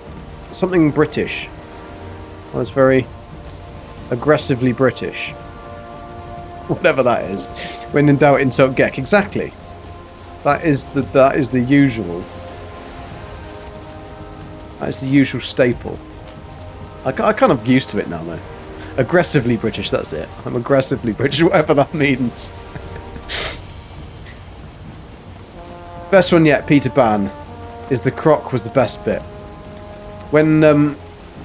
Something British. I was very aggressively British. Whatever that is. When in doubt, insult Gek. Exactly. That is the usual. That is the usual staple. I kind of used to it now though. Aggressively British, that's it. I'm aggressively British, whatever that means. Best one yet, Peter Pan, is the croc was the best bit. When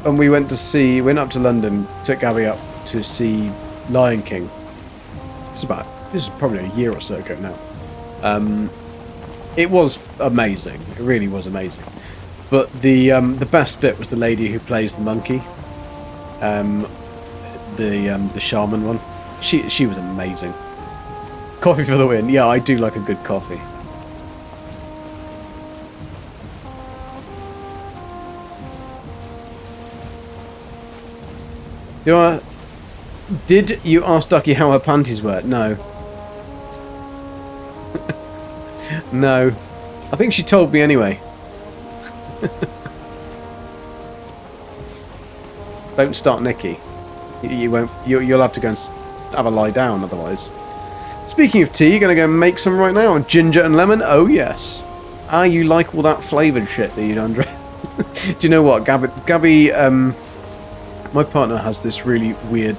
we went up to London, took Gabby up to see Lion King. This is probably a year or so ago now. It was amazing. It really was amazing. But the best bit was the lady who plays the monkey, the shaman one. She was amazing. Coffee for the win. Yeah, I do like a good coffee. Did you ask Ducky how her panties were? No. No. I think she told me anyway. Don't start Nikki. You won't. You'll have to go and have a lie down otherwise. Speaking of tea, you're going to go make some right now. Ginger and lemon? Oh yes. Ah, you like all that flavoured shit that you done. Do you know what, Gabby, my partner has this really weird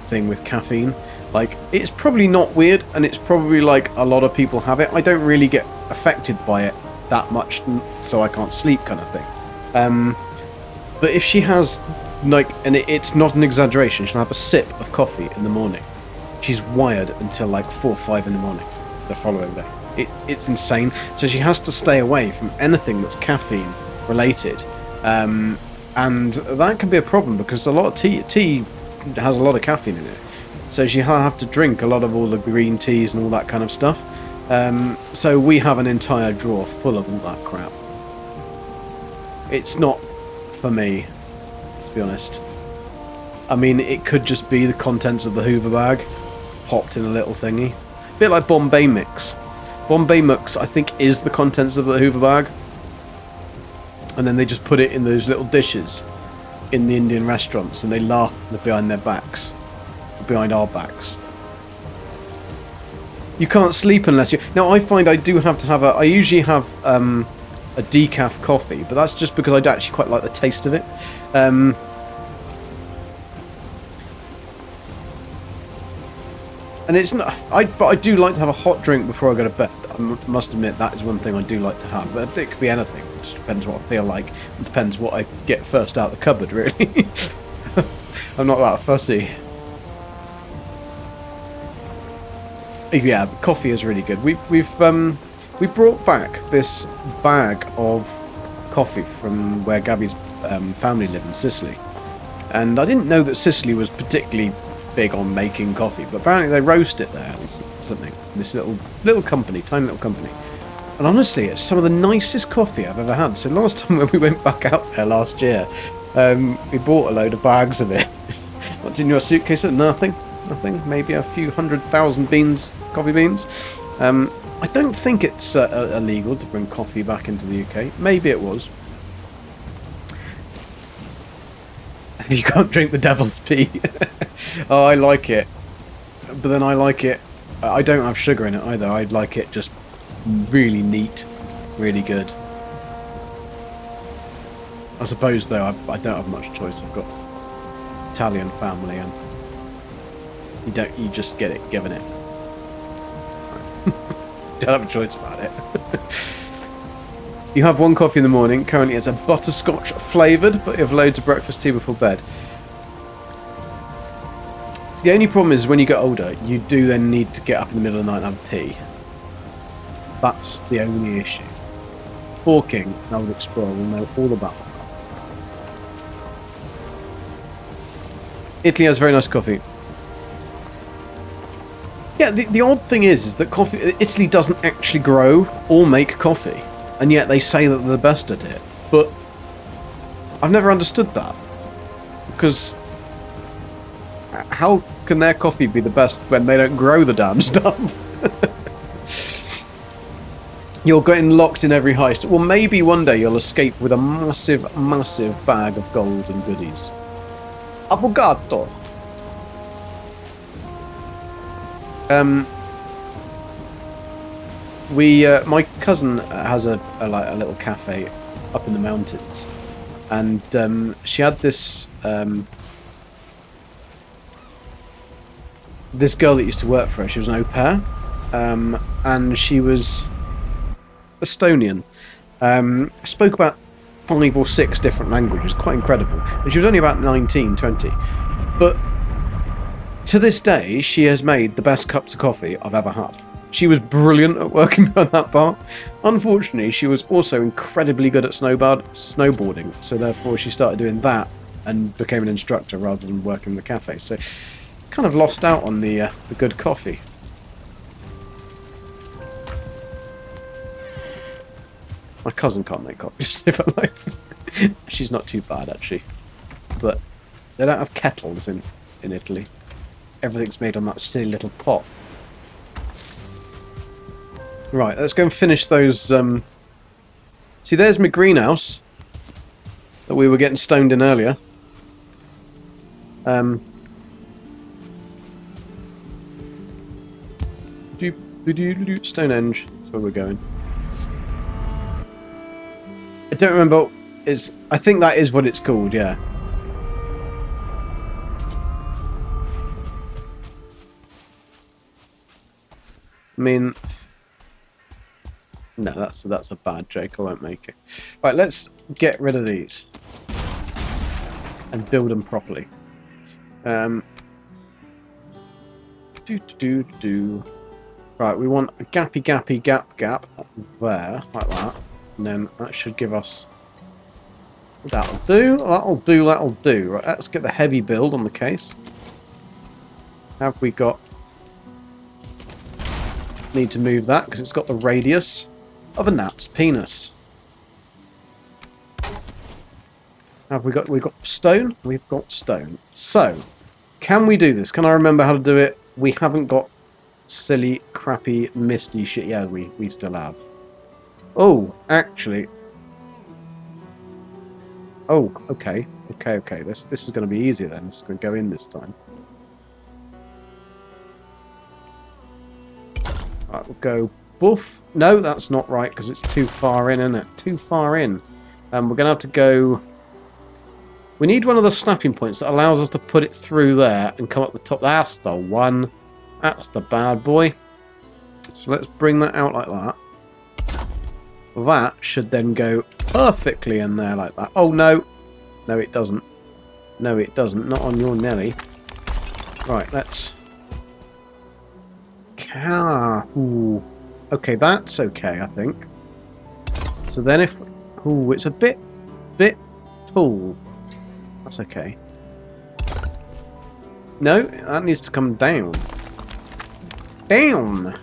thing with caffeine. Like, it's probably not weird, and it's probably like a lot of people have it. I don't really get affected by it that much, so I can't sleep kind of thing. But if she has, like, and it's not an exaggeration, she'll have a sip of coffee in the morning. She's wired until like 4 or 5 in the morning the following day. It's insane. So she has to stay away from anything that's caffeine related. And that can be a problem because a lot of tea has a lot of caffeine in it. So she'll have to drink a lot of all the green teas and all that kind of stuff. So we have an entire drawer full of all that crap. It's not for me, to be honest. I mean, it could just be the contents of the Hoover bag popped in a little thingy. A bit like Bombay Mix. Bombay Mix, I think, is the contents of the Hoover bag. And then they just put it in those little dishes in the Indian restaurants and they laugh behind their backs. Behind our backs. You can't sleep unless you... Now, I find I do have to have a... I usually have a decaf coffee, but that's just because I actually quite like the taste of it. And it's not... But I do like to have a hot drink before I go to bed. I must admit, that is one thing I do like to have. But it could be anything. It just depends what I feel like. It depends what I get first out of the cupboard, really. I'm not that fussy. Yeah, coffee is really good. We brought back this bag of coffee from where Gabby's family live in Sicily, and I didn't know that Sicily was particularly big on making coffee, but apparently they roast it there or something. This little company, tiny little company, and honestly, it's some of the nicest coffee I've ever had. So last time when we went back out there last year, we bought a load of bags of it. What's in your suitcase? Nothing. Maybe a few 100,000 beans, coffee beans. I don't think it's illegal to bring coffee back into the UK. Maybe it was. You can't drink the devil's pee. Oh, I like it. But then I like it... I don't have sugar in it either. I like it just really neat. Really good. I suppose, though, I don't have much choice. I've got Italian family and... You just get it, given it. Don't have a choice about it. You have one coffee in the morning. Currently it's a butterscotch flavoured, but you have loads of breakfast tea before bed. The only problem is when you get older, you do then need to get up in the middle of the night and have a pee. That's the only issue. Forking, an old explorer, will know all about that. Italy has very nice coffee. Yeah, the odd thing is that Italy doesn't actually grow or make coffee, and yet they say that they're the best at it. But I've never understood that, because how can their coffee be the best when they don't grow the damn stuff? You're getting locked in every heist. Well, maybe one day you'll escape with a massive, massive bag of gold and goodies. Avocado. My cousin has a little cafe up in the mountains, and she had this this girl that used to work for her. She was an au pair, and she was Estonian. Spoke about 5 or 6 different languages, quite incredible. And she was only about 19, 20. But to this day, she has made the best cups of coffee I've ever had. She was brilliant at working behind that bar. Unfortunately, she was also incredibly good at snowboarding, so therefore she started doing that and became an instructor rather than working in the cafe. So kind of lost out on the good coffee. My cousin can't make coffee to save her life. She's not too bad, actually. But they don't have kettles in Italy. Everything's made on that silly little pot. Right, let's go and finish those... See, there's my greenhouse that we were getting stoned in earlier. Stonehenge, that's where we're going. I don't remember. I think that is what it's called, yeah. I mean, no, that's a bad joke. I won't make it. Right, let's get rid of these and build them properly. Right, we want a gappy gap there, like that. And then that should give us... That'll do. Right, let's get the heavy build on the case. Have we got... Need to move that because it's got the radius of a gnat's penis. Have we got... We've got stone? We've got stone. So, can we do this? Can I remember how to do it? We haven't got silly, crappy, misty shit. Yeah, we still have. Oh, actually. Oh, okay. This is going to be easier then. This is going to go in this time. Right, we'll go boof. No, that's not right because it's too far in, isn't it? Too far in. We're going to have to go... We need one of the snapping points that allows us to put it through there and come up the top. That's the one. That's the bad boy. So let's bring that out like that. That should then go perfectly in there like that. Oh, no. No, it doesn't. No, it doesn't. Not on your Nelly. Right, let's... Ooh. Okay, that's okay, I think. So then if... Ooh, it's a bit tall. That's okay. No, that needs to come down. Down!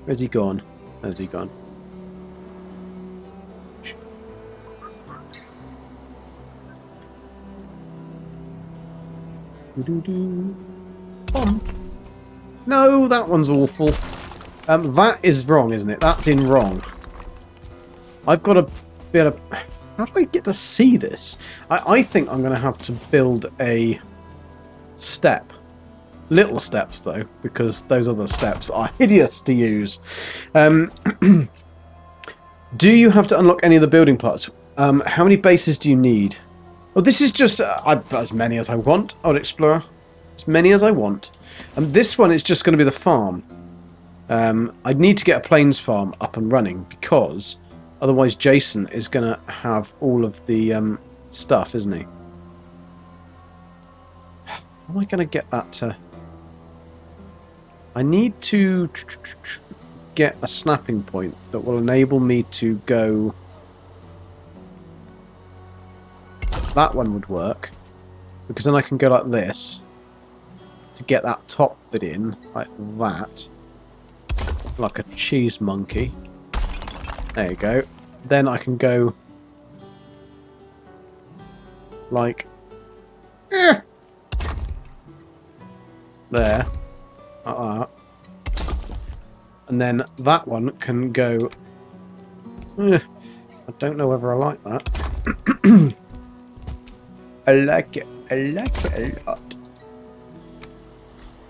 Where's he gone? Where's he gone? No, that one's awful. That is wrong, isn't it? That's in wrong. I've got a bit of... How do I get to see this? I think I'm going to have to build a step. Little steps, though, because those other steps are hideous to use. Do you have to unlock any of the building parts? How many bases do you need? Well, this is just as many as I want. Odd Explorer. As many as I want. This one is just going to be the farm. I need to get a plains farm up and running because otherwise Jason is going to have all of the stuff, isn't he? How am I going to get that to... I need to get a snapping point that will enable me to go... that one would work. Because then I can go like this to get that top bit in, like that. Like a cheese monkey. There you go. Then I can go like there. Like that. And then that one can go I don't know whether I like that. I like it. I like it a lot.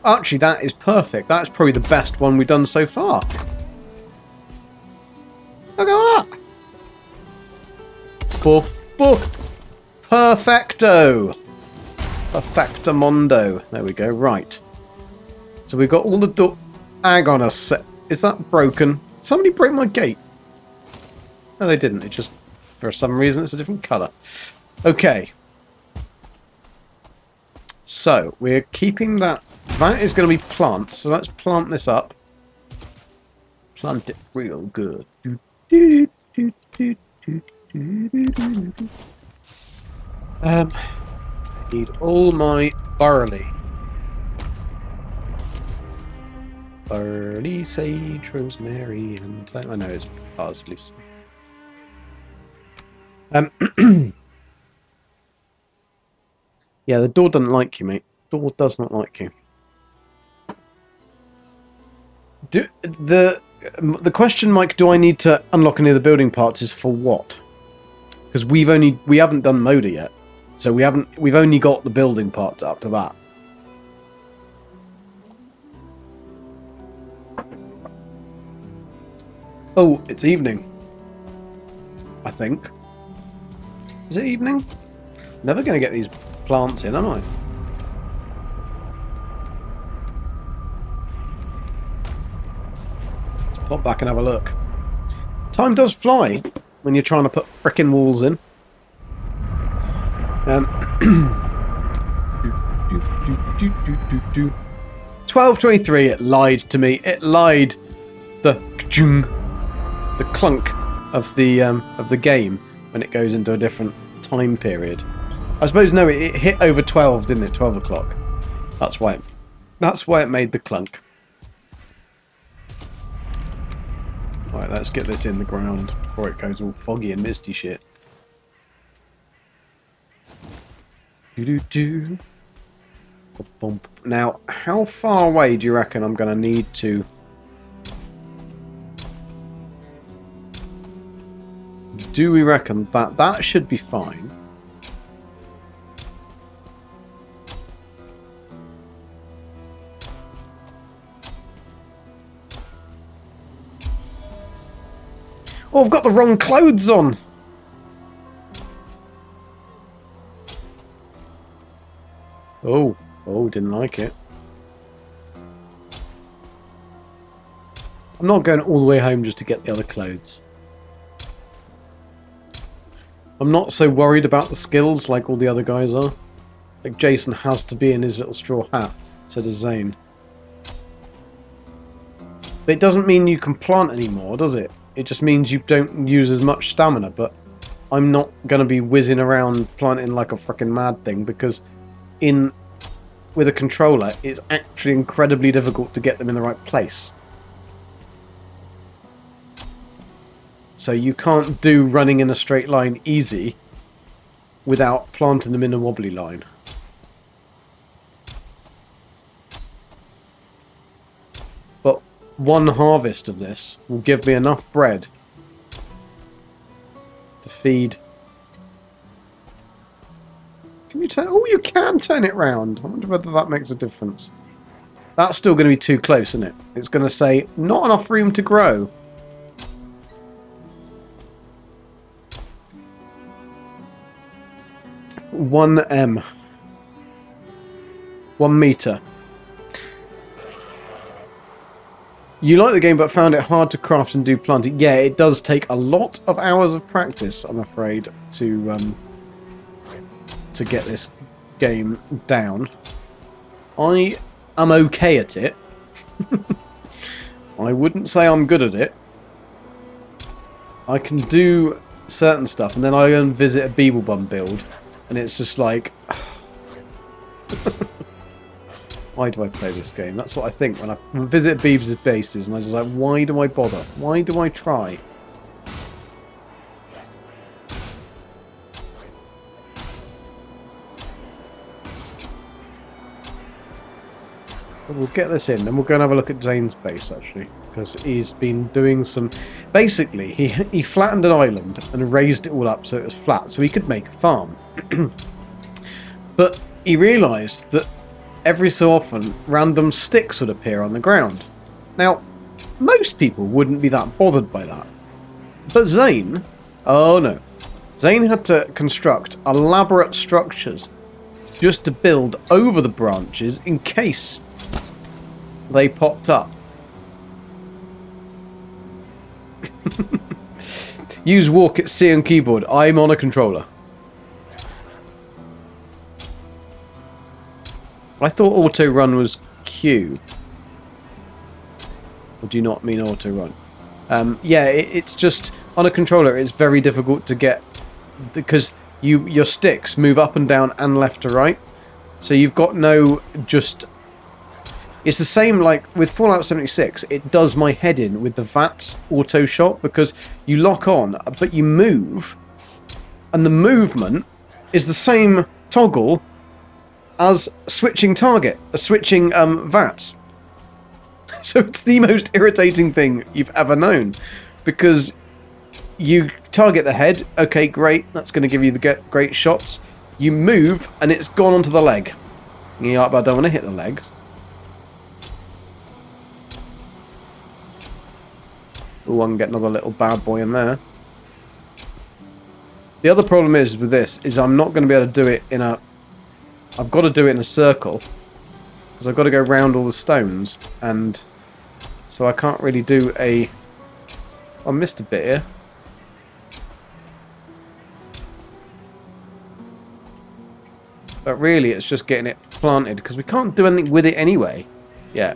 Actually, that is perfect. That's probably the best one we've done so far. Look at that! Boof, boof. Perfecto! Perfectamondo. There we go. Right. So we've got all the door... Hang on a sec. Is that broken? Somebody broke my gate. No, they didn't. It just... For some reason, it's a different colour. Okay. So, we're keeping that... That is going to be plants. So let's plant this up. Plant it real good. Need all my barley. Barley, sage, rosemary, and I know it's parsley. Yeah, the door doesn't like you, mate. Door does not like you. The question, Mike, do I need to unlock any of the building parts is for what? Because we haven't done Moda yet. So we've only got the building parts up to that. Oh, it's evening. I think. Is it evening? Never going to get these plants in, am I? Let's pop back and have a look. Time does fly when you're trying to put frickin' walls in. 12:23. It lied to me. It lied. The clunk of the game when it goes into a different time period. I suppose no. It hit over 12, didn't it? 12 o'clock. That's why it made the clunk. Right, let's get this in the ground before it goes all foggy and misty shit. Now, how far away do you reckon I'm going to need to... Do we reckon that should be fine? Oh, I've got the wrong clothes on! Oh, didn't like it. I'm not going all the way home just to get the other clothes. I'm not so worried about the skills like all the other guys are. Like Jason has to be in his little straw hat, so does Zane. But it doesn't mean you can plant anymore, does it? It just means you don't use as much stamina, but I'm not going to be whizzing around planting like a fucking mad thing, because with a controller, it's actually incredibly difficult to get them in the right place. So you can't do running in a straight line easy without planting them in a wobbly line. But one harvest of this will give me enough bread to feed... Can you turn... Oh, you can turn it round. I wonder whether that makes a difference. That's still going to be too close, isn't it? It's going to say, not enough room to grow. One M. 1 meter. You like the game but found it hard to craft and do planting. Yeah, it does take a lot of hours of practice, I'm afraid, to get this game down. I am okay at it. I wouldn't say I'm good at it. I can do certain stuff, and then I go and visit a Beeblebum build, And it's just like, why do I play this game? That's what I think when I visit Beebs' bases, and I just like, why do I bother? Why do I try? But we'll get this in, and we'll go and have a look at Zane's base, actually. Because he's been doing some... Basically, he flattened an island and raised it all up so it was flat, so he could make a farm. But he realised that every so often, random sticks would appear on the ground. Now, most people wouldn't be that bothered by that. But Zane... Oh, no. Zane had to construct elaborate structures just to build over the branches in case they popped up. Use walk at C on keyboard. I'm on a controller. I thought auto run was Q. Or do you not mean auto run? Yeah, it's just on a controller. It's very difficult to get because your sticks move up and down and left to right. So you've got no just. It's the same like with Fallout 76. It does my head in with the VATS auto shot because you lock on, but you move, and the movement is the same toggle as switching target, switching VATS. So it's the most irritating thing you've ever known because you target the head. Okay, great. That's going to give you the great shots. You move, and it's gone onto the leg. And you're like, but I don't want to hit the legs. Oh, I can get another little bad boy in there. The other problem is with this is I'm not going to be able to do it in a... I've got to do it in a circle because I've got to go round all the stones, and so I can't really do a... I missed a bit here. But really it's just getting it planted because we can't do anything with it anyway. Yeah.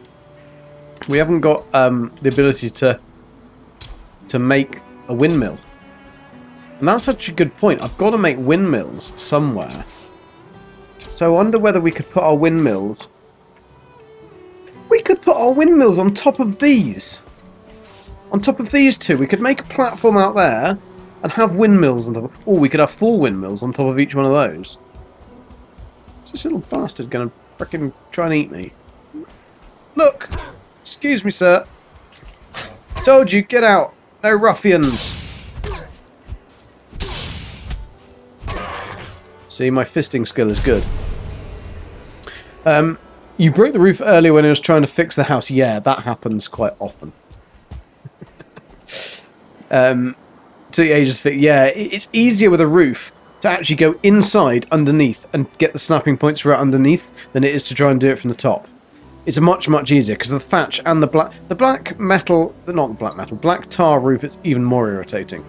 We haven't got the ability to make a windmill. And that's such a good point. I've got to make windmills somewhere. So I wonder whether we could put our windmills... We could put our windmills on top of these. On top of these two. We could make a platform out there and have windmills on top of... Or we could have 4 windmills on top of each one of those. Is this little bastard going to frickin' try and eat me? Look! Excuse me, sir. Told you, get out. No ruffians. See, my fisting skill is good. You broke the roof earlier when I was trying to fix the house. Yeah, that happens quite often. So yeah, it's easier with a roof to actually go inside underneath and get the snapping points right underneath than it is to try and do it from the top. It's much easier because the thatch and the black tar roof, it's even more irritating.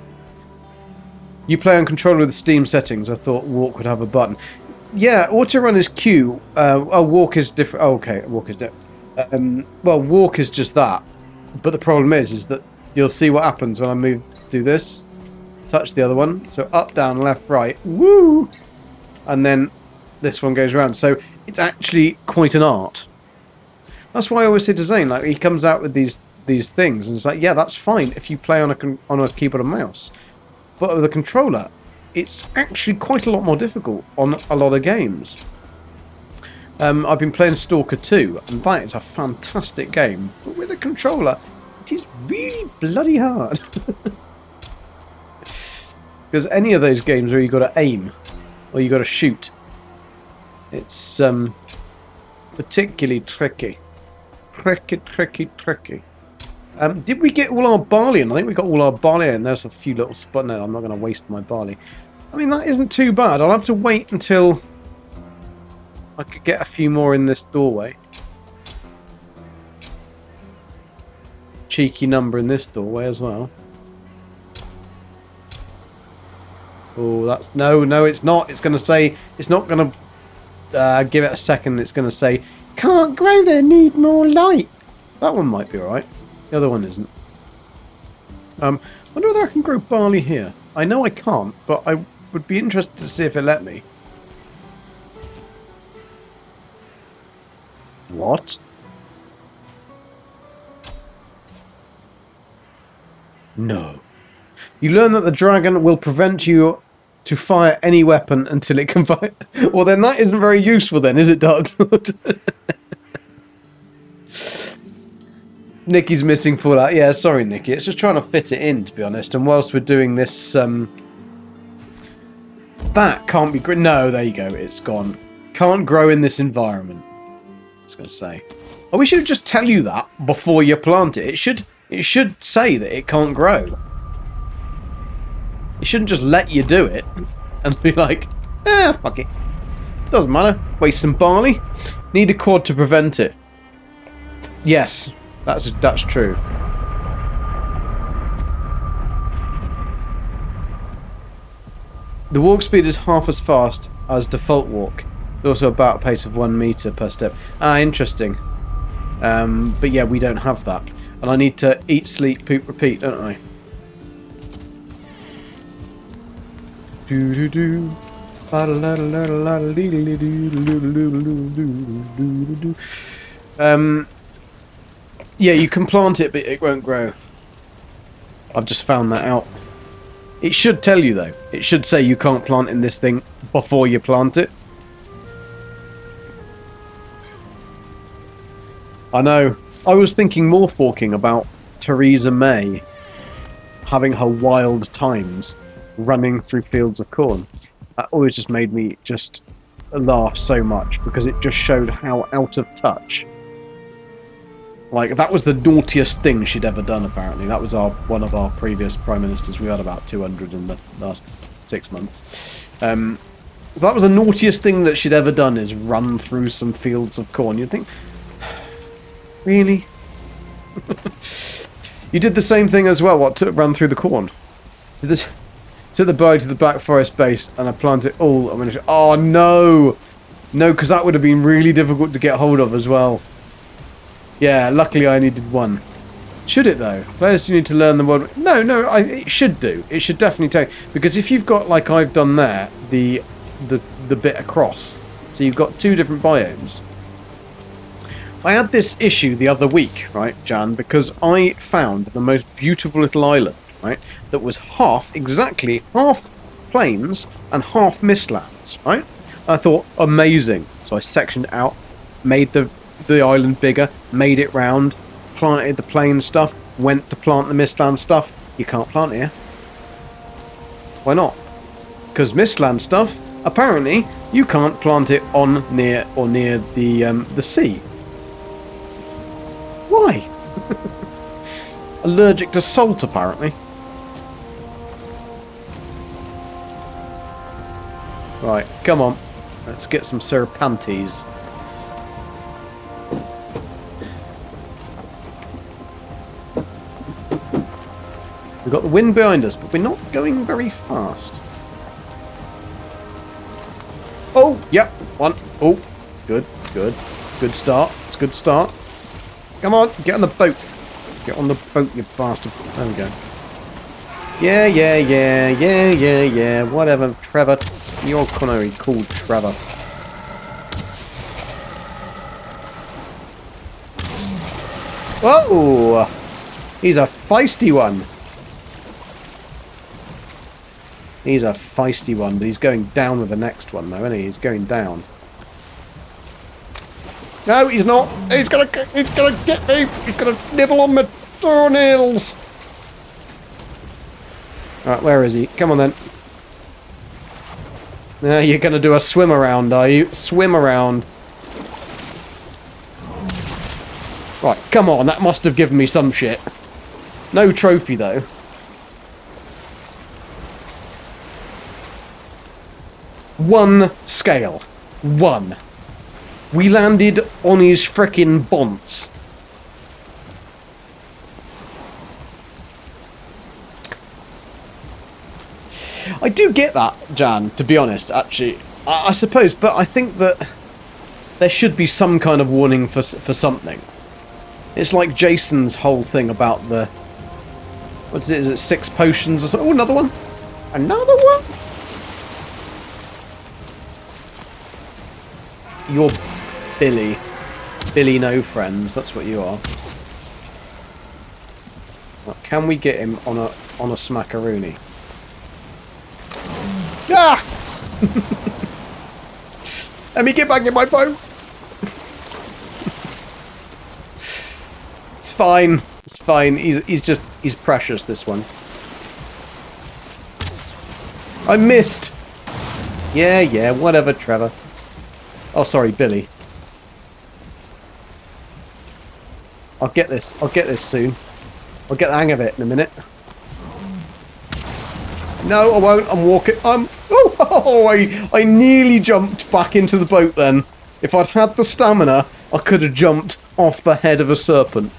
You play on controller with the Steam settings. I thought walk would have a button. Yeah, auto run is Q. Walk is different. Oh, okay, walk is different. Well, walk is just that. But the problem is that you'll see what happens when I do this. Touch the other one. So up, down, left, right. Woo! And then this one goes around. So it's actually quite an art. That's why I always say to Zane, like, he comes out with these things, and it's like, yeah, that's fine if you play on a keyboard and mouse. But with a controller, it's actually quite a lot more difficult on a lot of games. I've been playing Stalker 2, and that is a fantastic game. But with a controller, it is really bloody hard. Because any of those games where you've got to aim, or you've got to shoot, it's particularly tricky. Tricky. Did we get all our barley in? I think we got all our barley in. There's a few little spots. No, I'm not going to waste my barley. I mean, that isn't too bad. I'll have to wait until I could get a few more in this doorway. Cheeky number in this doorway as well. Oh, that's... No, it's not. It's going to say... It's not going to... give it a second. It's going to say... Can't grow there, need more light. That one might be alright. The other one isn't. Wonder whether I can grow barley here. I know I can't, but I would be interested to see if it let me. What? No. You learn that the dragon will prevent you to fire any weapon until it can fire. Well, then that isn't very useful, then, is it, Dark Lord? Nikki's missing Fallout. Yeah, sorry, Nikki. It's just trying to fit it in, to be honest. And whilst we're doing this, that can't be. No, there you go. It's gone. Can't grow in this environment. I was going to say. Oh, we should just tell you that before you plant it. It should say that it can't grow. It shouldn't just let you do it and be like, fuck it. Doesn't matter. Waste some barley. Need a cord to prevent it. Yes, that's true. The walk speed is half as fast as default walk. It's also about a pace of 1 meter per step. Ah, interesting. But yeah, we don't have that. And I need to eat, sleep, poop, repeat, don't I? Yeah, you can plant it, but it won't grow. I've just found that out. It should tell you, though. It should say you can't plant in this thing before you plant it. I know. I was thinking more forking about Theresa May having her wild times running through fields of corn. That always just made me just laugh so much because it just showed how out of touch. Like, that was the naughtiest thing she'd ever done, apparently. That was one of our previous prime ministers. We had about 200 in the last 6 months. So that was the naughtiest thing that she'd ever done, is run through some fields of corn. You'd think, really? You did the same thing as well, what, to run through the corn? Did this, took the bow to the Black Forest base, and I planted all. Oh, no! No, because that would have been really difficult to get hold of as well. Yeah, luckily I only did one. Should it, though? Players who need to learn the word... No, it should do. It should definitely take... Because if you've got, like I've done there, the bit across, so you've got 2 different biomes. I had this issue the other week, right, Jan, because I found the most beautiful little island, right, that was exactly half plains and half mistlands, right? I thought, amazing. So I sectioned it out, made the island bigger, made it round, planted the plain stuff, went to plant the mistland stuff. You can't plant here. Why not? Because mistland stuff, apparently, you can't plant it near the sea. Why? Allergic to salt, apparently. Right, come on. Let's get some serpentes. We've got the wind behind us, but we're not going very fast. Oh, yep, one. Oh, good. Good start. It's a good start. Come on, get on the boat. Get on the boat, you bastard. There we go. Yeah. Whatever, Trevor. You're kind of called Trevor. Whoa! He's a feisty one. He's a feisty one, but he's going down with the next one, though, isn't he? He's going down. No, he's not. He's gonna get me. He's gonna nibble on my toenails. Right, where is he? Come on then. You're gonna do a swim around, are you? Swim around. Right, come on. That must have given me some shit. No trophy though. One scale. One. We landed on his frickin' bonce. I do get that, Jan, to be honest, actually. I suppose, but I think that there should be some kind of warning for something. It's like Jason's whole thing about the... What is it? Is it 6 potions or something? Oh, another one? Another one? You're Billy. Billy no friends, that's what you are. Well, can we get him on a smackaroonie? Ah! Let me get back in my boat. It's fine. It's fine. He's precious, this one. I missed. Yeah, whatever, Trevor. Oh, sorry, Billy. I'll get this soon. I'll get the hang of it in a minute. No, I won't. I'm walking. I nearly jumped back into the boat then. If I'd had the stamina, I could have jumped off the head of a serpent.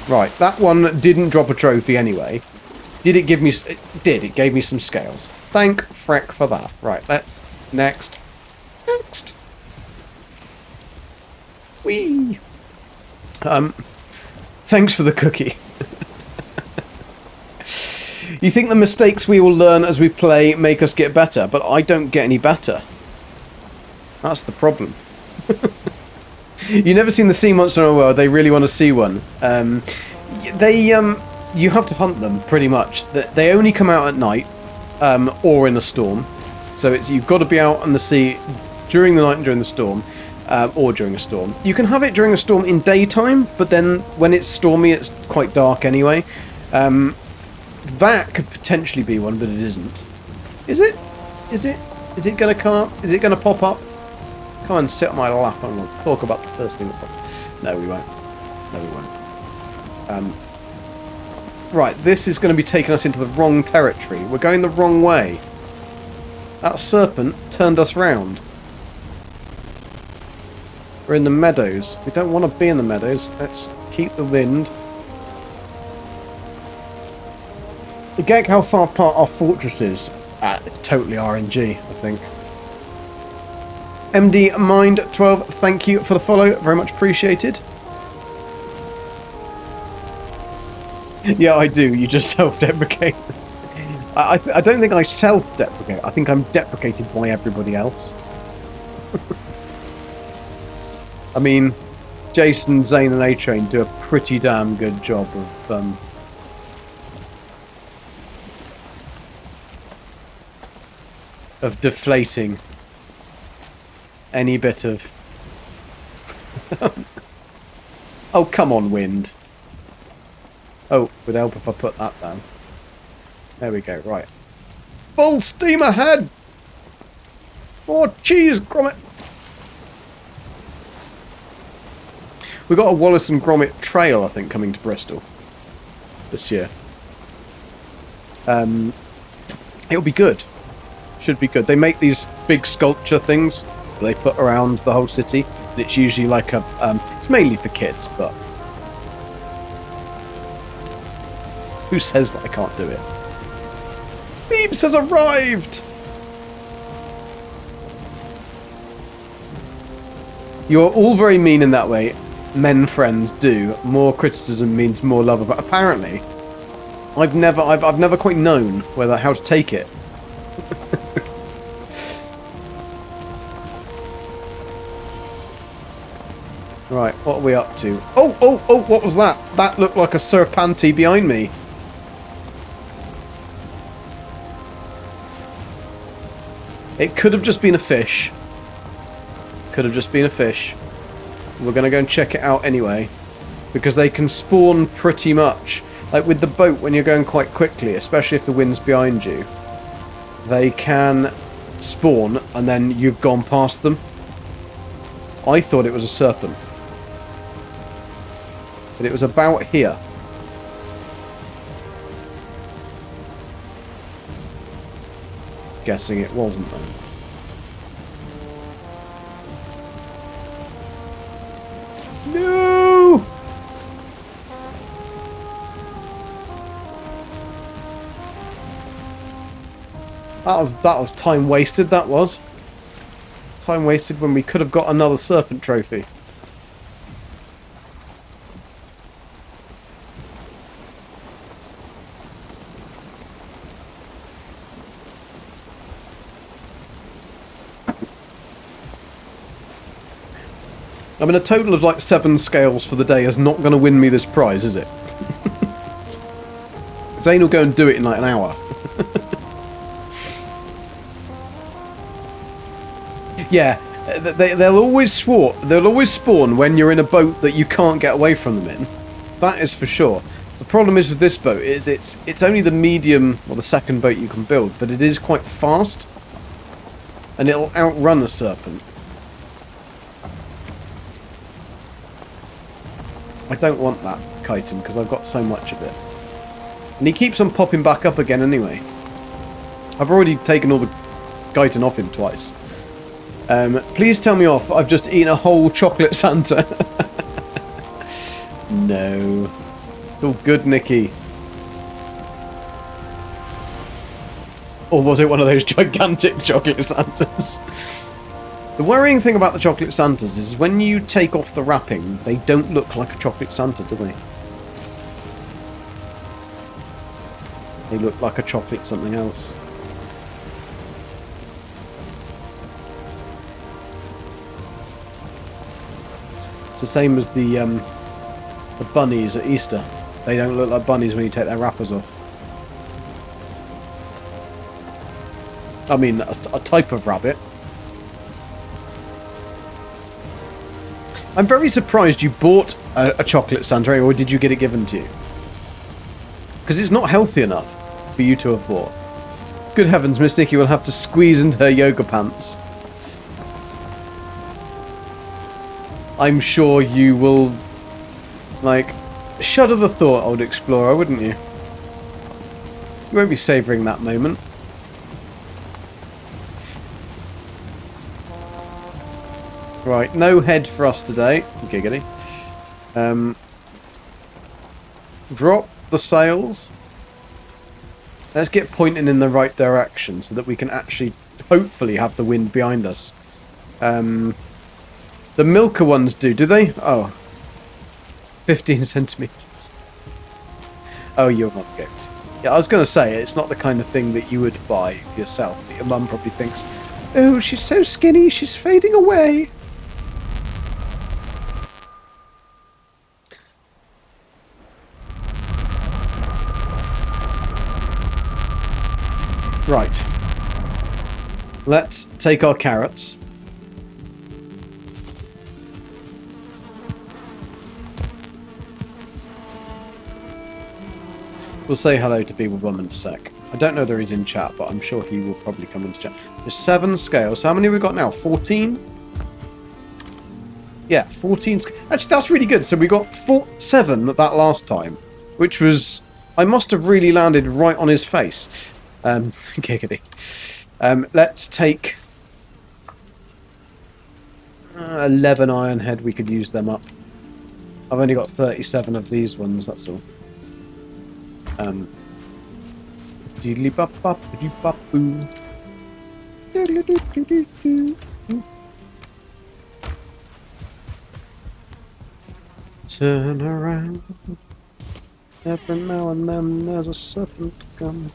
Right, that one didn't drop a trophy anyway. Did it give me... It did. It gave me some scales. Thank Freck for that. Right, let's... Next. Whee! Thanks for the cookie. You think the mistakes we will learn as we play make us get better, but I don't get any better. That's the problem. You never seen the sea monster in a world. They really want to see one. You have to hunt them pretty much. They only come out at night, or in a storm. So you've got to be out on the sea during the night and during the storm, or during a storm. You can have it during a storm in daytime, but then when it's stormy, it's quite dark anyway. That could potentially be one, but it isn't. Is it? Is it going to come up? Is it going to pop up? Come and sit on my lap and we'll talk about the first thing that pops up. No, we won't. Right, this is going to be taking us into the wrong territory. We're going the wrong way. That serpent turned us round. We're in the meadows. We don't want to be in the meadows. Let's keep the wind. Get how far apart our fortress is. It's totally RNG, I think. MD Mind 12, thank you for the follow. Very much appreciated. Yeah, I do. You just self-deprecate. I don't think I self-deprecate. I think I'm deprecated by everybody else. I mean, Jason, Zane, and A-Train do a pretty damn good job of deflating any bit of... Oh, come on, wind. Oh, would help if I put that down. There we go, right. Full steam ahead! More cheese, Gromit! We've got a Wallace and Gromit trail, I think, coming to Bristol this year. It'll be good. Should be good. They make these big sculpture things that they put around the whole city. And it's usually like a... it's mainly for kids, but... Who says that I can't do it? Beebs has arrived! You're all very mean in that way. Men friends do. More criticism means more love. But apparently, I've never quite known how to take it. Right, what are we up to? Oh, what was that? That looked like a serpenti behind me. It could have just been a fish. Could have just been a fish. We're going to go and check it out anyway. Because they can spawn pretty much. Like with the boat, when you're going quite quickly, especially if the wind's behind you, they can spawn and then you've gone past them. I thought it was a serpent. But it was about here. Guessing it wasn't then. No! That was time wasted, that was. Time wasted when we could have got another serpent trophy. I mean, a total of like 7 scales for the day is not going to win me this prize, is it? Zane will go and do it in like an hour. Yeah, they'll always spawn when you're in a boat that you can't get away from them in. That is for sure. The problem is with this boat is it's only the medium or the second boat you can build, but it is quite fast, and it'll outrun a serpent. I don't want that chitin because I've got so much of it, and he keeps on popping back up again anyway. I've already taken all the chitin off him twice. Please tell me off. I've just eaten a whole chocolate Santa. No. It's all good, Nikki. Or was it one of those gigantic chocolate Santas? The worrying thing about the chocolate Santas is when you take off the wrapping, they don't look like a chocolate Santa, do they? They look like a chocolate something else. It's the same as the bunnies at Easter. They don't look like bunnies when you take their wrappers off. I mean, a type of rabbit. I'm very surprised you bought a chocolate Santa, or did you get it given to you? Because it's not healthy enough for you to have bought. Good heavens, Miss Nikki will have to squeeze into her yoga pants. I'm sure you will, like, shudder the thought, old explorer, wouldn't you? You won't be savouring that moment. Right, no head for us today. Giggity. Drop the sails. Let's get pointing in the right direction so that we can actually, hopefully, have the wind behind us. The milker ones do they? Oh. 15 centimetres. Oh, you're not good. Yeah, I was going to say, it's not the kind of thing that you would buy for yourself. But your mum probably thinks, oh, she's so skinny, she's fading away. Right. Let's take our carrots. We'll say hello to Beeblebum in a sec. I don't know whether he's in chat, but I'm sure he will probably come into chat. There's 7 scales. How many have we got now? 14? Yeah, 14. Actually, that's really good. So we got 7 that last time, which was... I must have really landed right on his face. Giggity. Let's take 11 iron head. We could use them up. I've only got 37 of these ones, that's all. Doodly bop bop doodly bop boo. Doodly doo doo doo doo. Turn around. Every now and then there's a serpent coming.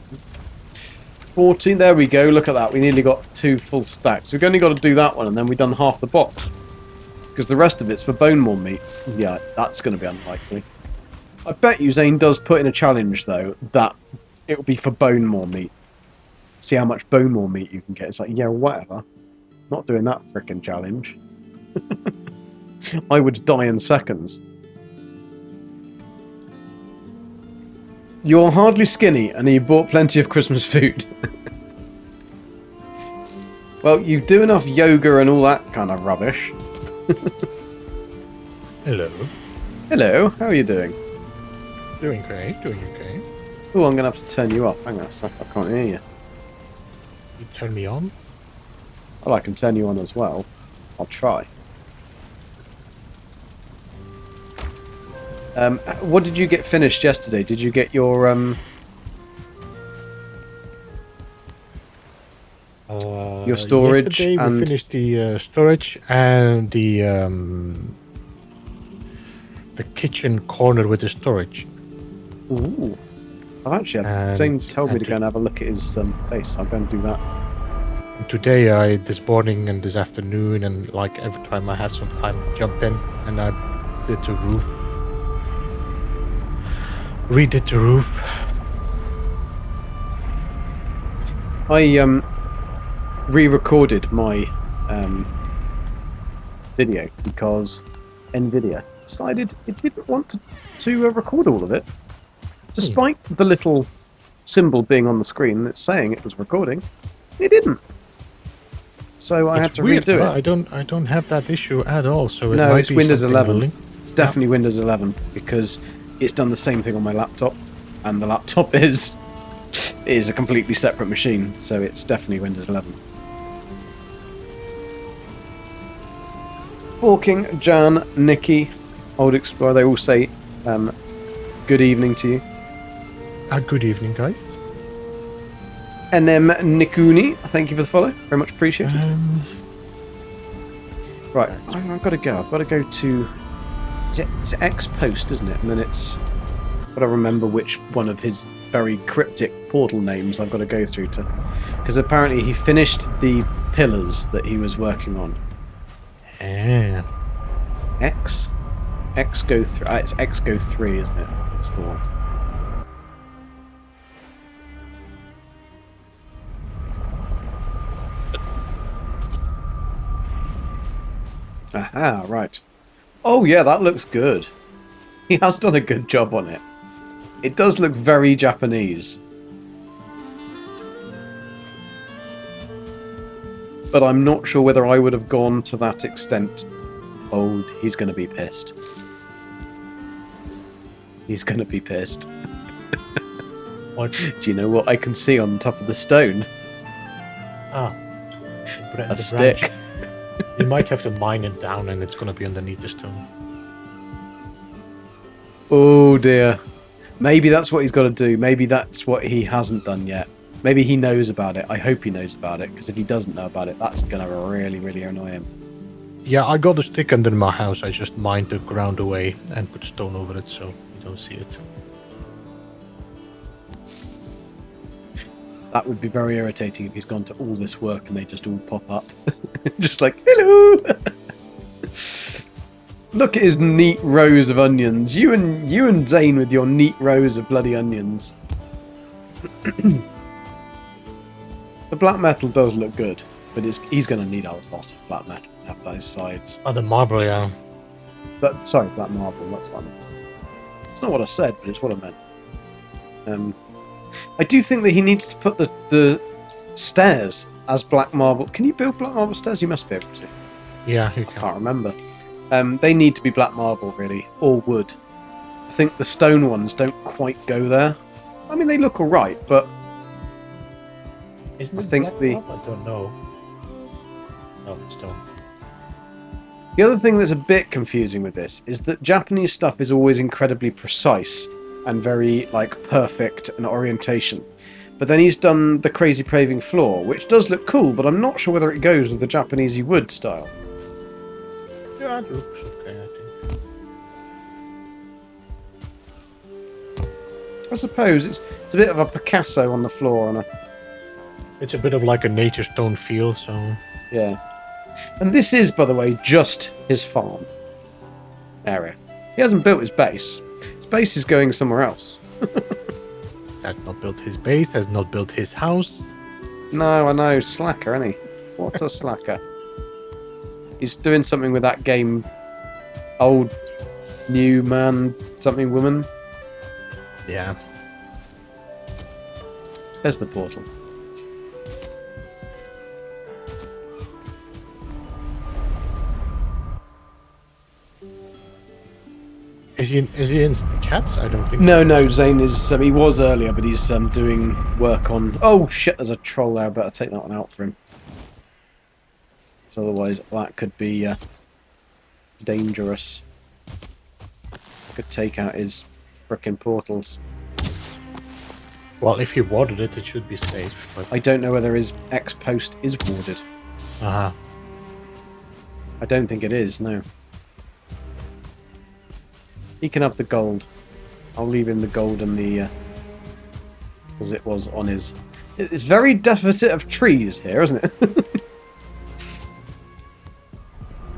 14, there we go, look at that. We nearly got 2 full stacks. We've only got to do that one and then we've done half the box. Because the rest of it's for bone maw meat. Yeah, that's going to be unlikely. I bet you Zane does put in a challenge, though, that it will be for bone maw meat. See how much bone maw meat you can get. It's like, yeah, whatever. Not doing that frickin' challenge. I would die in seconds. You're hardly skinny, and you bought plenty of Christmas food. Well, you do enough yoga and all that kind of rubbish. Hello. Hello, how are you doing? Doing great, doing okay. Oh, I'm going to have to turn you up. Hang on a sec, I can't hear you. You turn me on? Well, I can turn you on as well. I'll try. What did you get finished yesterday? Did you get your storage? Yesterday and we finished the storage and the kitchen corner with the storage. Ooh. I've actually had Zane told me to go and have a look at his face. I'll go and do that. Today, this morning and this afternoon, and like every time I had some time, jumped in and I did the roof. Redid the roof. I re-recorded my video because Nvidia decided it didn't want to record all of it, despite the little symbol being on the screen that's saying it was recording. It didn't. So I had to weird, redo it. I don't have that issue at all. So No, might it's be Windows something 11. linked. It's definitely Windows 11 because it's done the same thing on my laptop, and the laptop is a completely separate machine, so it's definitely Windows 11. Forking, Jan, Nikki, Old Explorer, they all say good evening to you. Good evening, guys. NM Nikuni, thank you for the follow. Very much appreciated. Right, I've got to go. I've got to go to... It's X Post, isn't it? And then it's... I've got to remember which one of his very cryptic portal names I've got to go through to... Because apparently he finished the pillars that he was working on. X? X go through... it's X go 3, isn't it? That's the one. Aha, right. Oh yeah, that looks good. He has done a good job on it. It does look very Japanese. But I'm not sure whether I would have gone to that extent. Oh, he's going to be pissed. He's going to be pissed. What? Do you know what I can see on top of the stone? Ah. A stick. You might have to mine it down and it's going to be underneath the stone. Oh dear. Maybe that's what he's got to do. Maybe that's what he hasn't done yet. Maybe he knows about it. I hope he knows about it, because if he doesn't know about it, that's going to really, really annoy him. Yeah, I got a stick under my house. I just mined the ground away and put stone over it so you don't see it. That would be very irritating if he's gone to all this work and they just all pop up. Just like, hello! Look at his neat rows of onions. You and Zane with your neat rows of bloody onions. The black metal does look good, but he's going to need a lot of black metal to have those sides. Oh, the marble, yeah. But sorry, black marble. That's what I meant. It's not what I said, but it's what I meant. I do think that he needs to put the stairs as black marble. Can you build black marble stairs? You must be able to. Yeah, you I can. can't remember. They need to be black marble, really, or wood. I think the stone ones don't quite go there. I mean, they look alright, but Isn't I it think black the- marble? I don't know. Oh, it's stone. the other thing that's a bit confusing with this is that Japanese stuff is always incredibly precise and very, like, perfect and orientation. But then he's done the crazy paving floor, which does look cool, but I'm not sure whether it goes with the Japanesey wood style. Yeah, it looks okay, I think. I suppose it's a bit of a Picasso on the floor and It's a bit of like a nature stone feel, so... yeah. And this is, by the way, just his farm area. He hasn't built his base. His base is going somewhere else. Has not built his base, has not built his house. No, I know. Slacker, isn't he? What a slacker. He's doing something with that game. Old, new man, something woman. Yeah. There's the portal. Is he in chats? I don't think. No, Zane is. He was earlier, but he's doing work on. Oh shit! There's a troll there. I better take that one out for him. So otherwise, that could be dangerous. Could take out his frickin' portals. Well, if he warded it, it should be safe. But I don't know whether his X post is warded. uh-huh. I don't think it is. No. He can have the gold. I'll leave him the gold and the... as it was on his... It's very deficit of trees here, isn't it?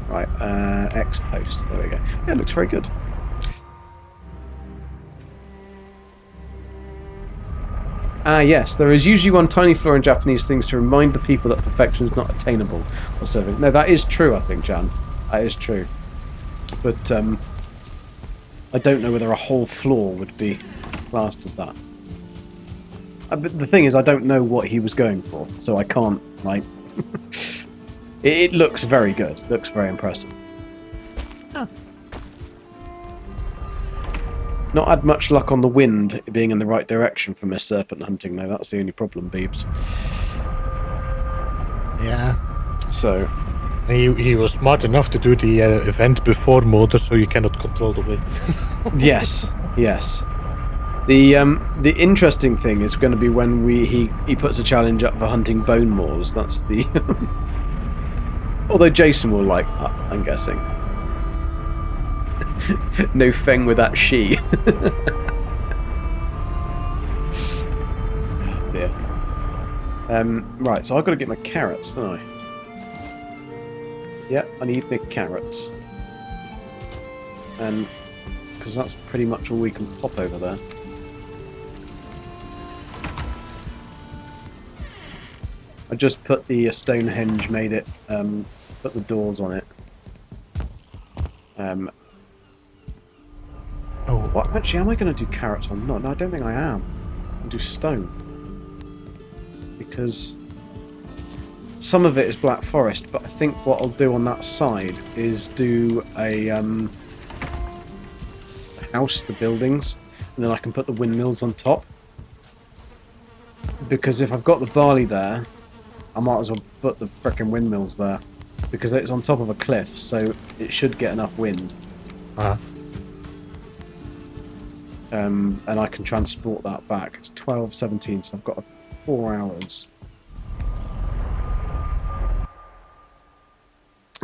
Right, X post. There we go. Yeah, it looks very good. Ah, yes, there is usually one tiny flaw in Japanese things to remind the people that perfection is not attainable or serving. No, that is true, I think, Jan. That is true. But I don't know whether a whole floor would be classed as that. But the thing is, I don't know what he was going for, so I can't, like... It looks very good. It looks very impressive. Oh. Not had much luck on the wind being in the right direction for Miss Serpent hunting, though. That's the only problem, Beebs. Yeah. So... He was smart enough to do the event before motor, so you cannot control the wind. Yes, yes. The interesting thing is going to be when he puts a challenge up for hunting bone moors. That's the... Although Jason will like that, I'm guessing. No Feng with that she. Oh dear. Right, so I've got to get my carrots, don't I? Yep, I need my carrots. And because that's pretty much all we can pop over there. I just put the Stonehenge, made it, put the doors on it. Oh, what? Actually, am I going to do carrots or not? No, I don't think I am. I'll do stone. Because some of it is Black Forest, but I think what I'll do on that side is do a house, the buildings, and then I can put the windmills on top. Because if I've got the barley there, I might as well put the frickin' windmills there. Because it's on top of a cliff, so it should get enough wind. Uh-huh. And I can transport that back. It's 12:17, so I've got 4 hours.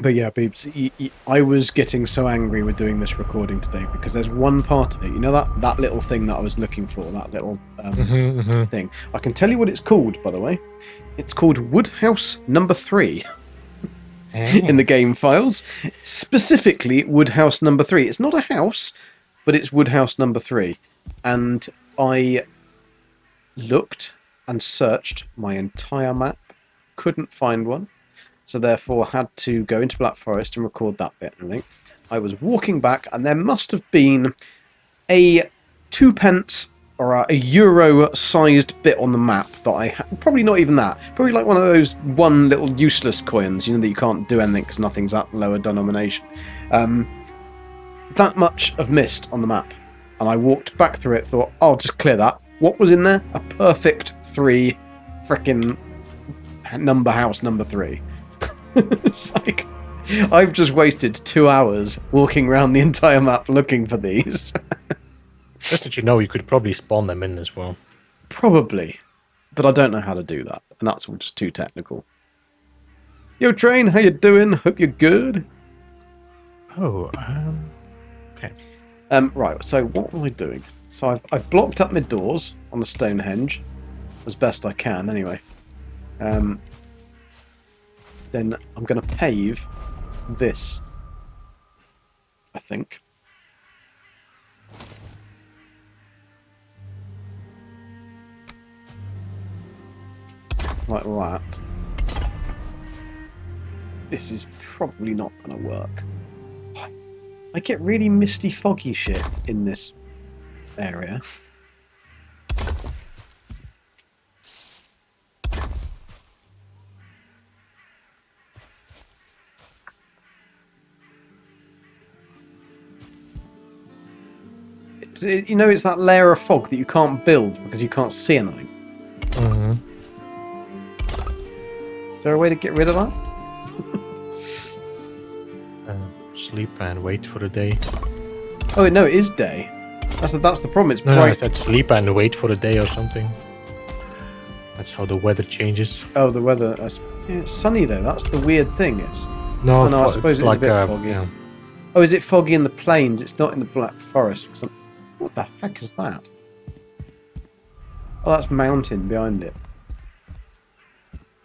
But yeah, Beebs, I was getting so angry with doing this recording today because there's one part of it, you know that little thing that I was looking for, that little thing. I can tell you what it's called, by the way. It's called Woodhouse Number 3 in the game files. Specifically, Woodhouse Number 3. It's not a house, but it's Woodhouse Number 3. And I looked and searched my entire map, couldn't find one. So therefore had to go into Black Forest and record that bit, I think. I was walking back and there must have been a 2 pence or a euro-sized bit on the map that I had. Probably not even that. Probably like one of those one little useless coins, you know, that you can't do anything because nothing's at lower denomination. That much of mist on the map. And I walked back through it, thought, I'll just clear that. What was in there? A perfect 3 frickin' house number 3. It's like, I've just wasted 2 hours walking around the entire map looking for these. Just that you know, you could probably spawn them in as well. Probably. But I don't know how to do that. And that's all just too technical. Yo, Train, how you doing? Hope you're good. Oh, okay. Right, so what am I doing? So I've blocked up my doors on the Stonehenge. As best I can, anyway. Then I'm going to pave this, I think. Like that. This is probably not going to work. I get really misty, foggy shit in this area. You know, it's that layer of fog that you can't build because you can't see anything. Mm-hmm. Is there a way to get rid of that? Sleep and wait for the day. Oh no, it is day. That's the problem. It's No, bright. I said sleep and wait for the day or something. That's how the weather changes. Oh, the weather. Yeah, it's sunny though. That's the weird thing. It's No, I suppose it's like a bit foggy. Yeah. Oh, is it foggy in the plains? It's not in the Black Forest. What the heck is that? Oh, that's mountain behind it.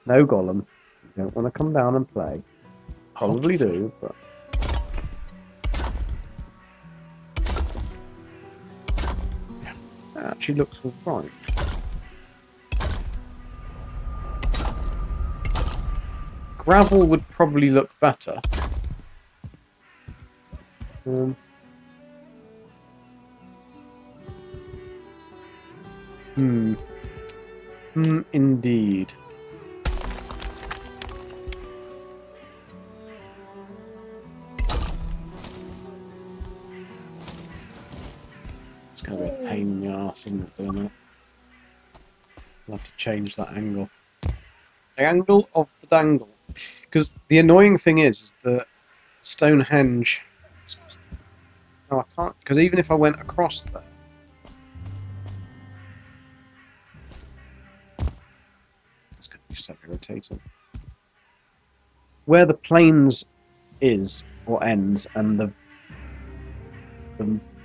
No Gollum. You don't want to come down and play. Probably do, but... That actually looks alright. Gravel would probably look better. Indeed. It's going to be a pain in the arse, isn't it, doing that? I'll have to change that angle. The angle of the dangle. Because the annoying thing is that Stonehenge... No, I can't, because even if I went across there... It's going to be so irritating. Where the plains is, or ends, and the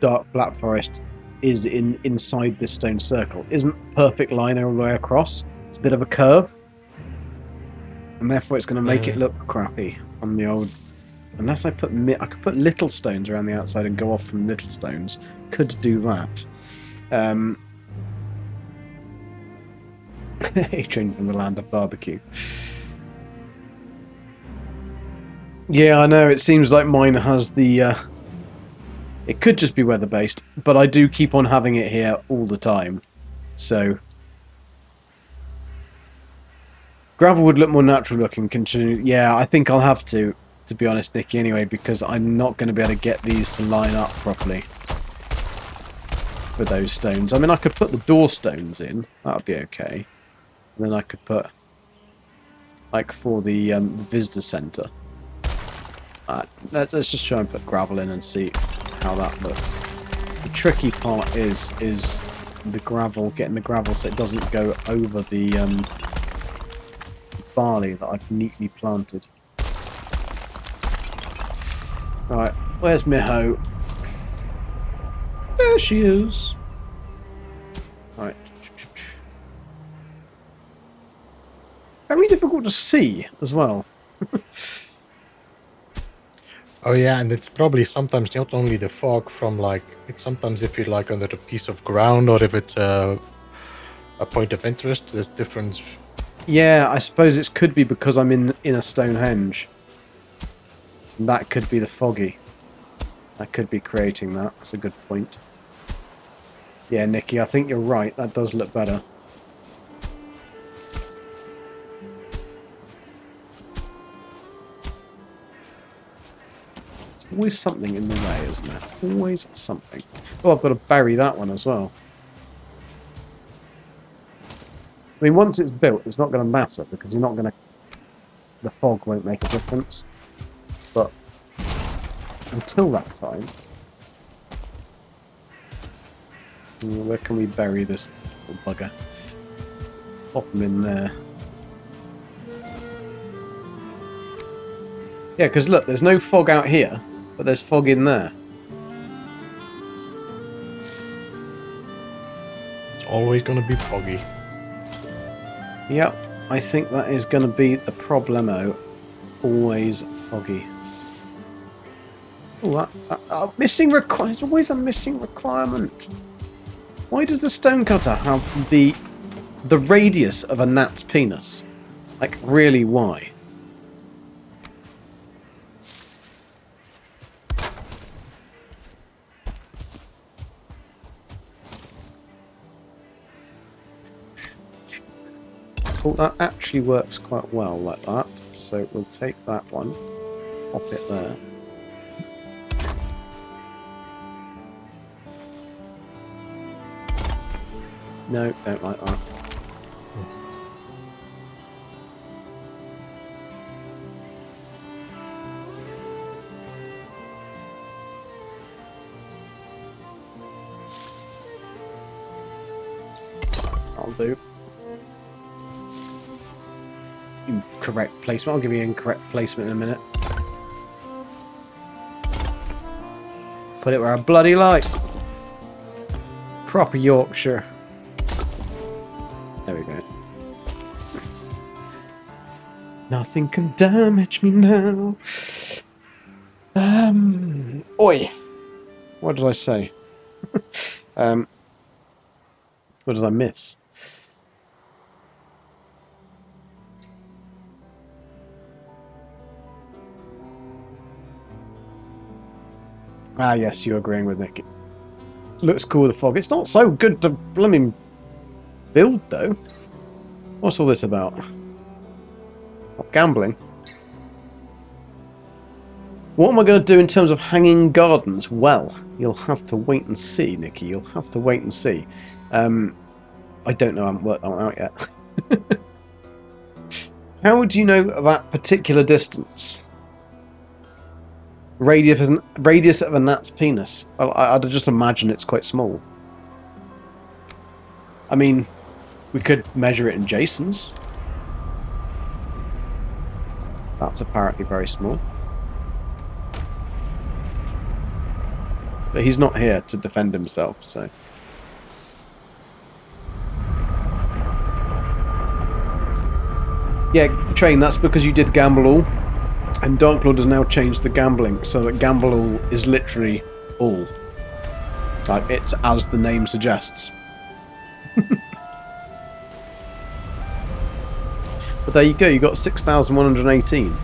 dark black forest is inside this stone circle, isn't a perfect line all the way across. It's a bit of a curve. And therefore it's going to make it look crappy on the old... Unless I put... I could put little stones around the outside and go off from little stones. Could do that. A-train from the land of barbecue. Yeah, I know. It seems like mine has the... It could just be weather-based, but I do keep on having it here all the time. So... Gravel would look more natural looking. Continue. Yeah, I think I'll have to be honest, Nicky, anyway, because I'm not going to be able to get these to line up properly for those stones. I mean, I could put the door stones in. That would be okay. And then I could put, like, for the visitor centre. Let's just try and put gravel in and see how that looks. The tricky part is the gravel, getting the gravel so it doesn't go over the barley that I've neatly planted. Right, where's my hoe? There she is. Right. Very difficult to see as well. Oh yeah, and it's probably sometimes not only the fog from like, it's sometimes if you're like under a piece of ground or if it's a point of interest, there's different. Yeah, I suppose it could be because I'm in a Stonehenge. And that could be the foggy. That could be creating that. That's a good point. Yeah, Nicky, I think you're right. That does look better. There's always something in the way, isn't there? Always something. Oh, I've got to bury that one as well. I mean, once it's built, it's not going to matter because you're not going to... The fog won't make a difference. But until that time... Where can we bury this little bugger? Pop them in there. Yeah, because look, there's no fog out here, but there's fog in there. It's always going to be foggy. Yep, I think that is going to be the problemo. Always foggy. Oh, missing requirement. There's always a missing requirement. Why does the stonecutter have the radius of a gnat's penis? Like, really, why? Well, that actually works quite well like that. So we'll take that one, pop it there. No, don't like that. I'll do. Incorrect placement. I'll give you incorrect placement in a minute. Put it where I bloody like. Proper Yorkshire. There we go. Nothing can damage me now. Oi. What did I say? What did I miss? Ah, yes, you're agreeing with Nick. Looks cool, the fog. It's not so good to blooming build, though. What's all this about? Not gambling. What am I going to do in terms of hanging gardens? Well, you'll have to wait and see, Nikki. You'll have to wait and see. I don't know. I haven't worked that one out yet. How would you know that particular distance? Radius of a gnat's penis. Well, I'd just imagine it's quite small. I mean, we could measure it in Jason's. That's apparently very small. But he's not here to defend himself, so... Yeah, Train, that's because you did Gamble All. And Dark Lord has now changed the gambling so that Gamble All is literally all. Like, it's as the name suggests. But there you go, you got 6,118.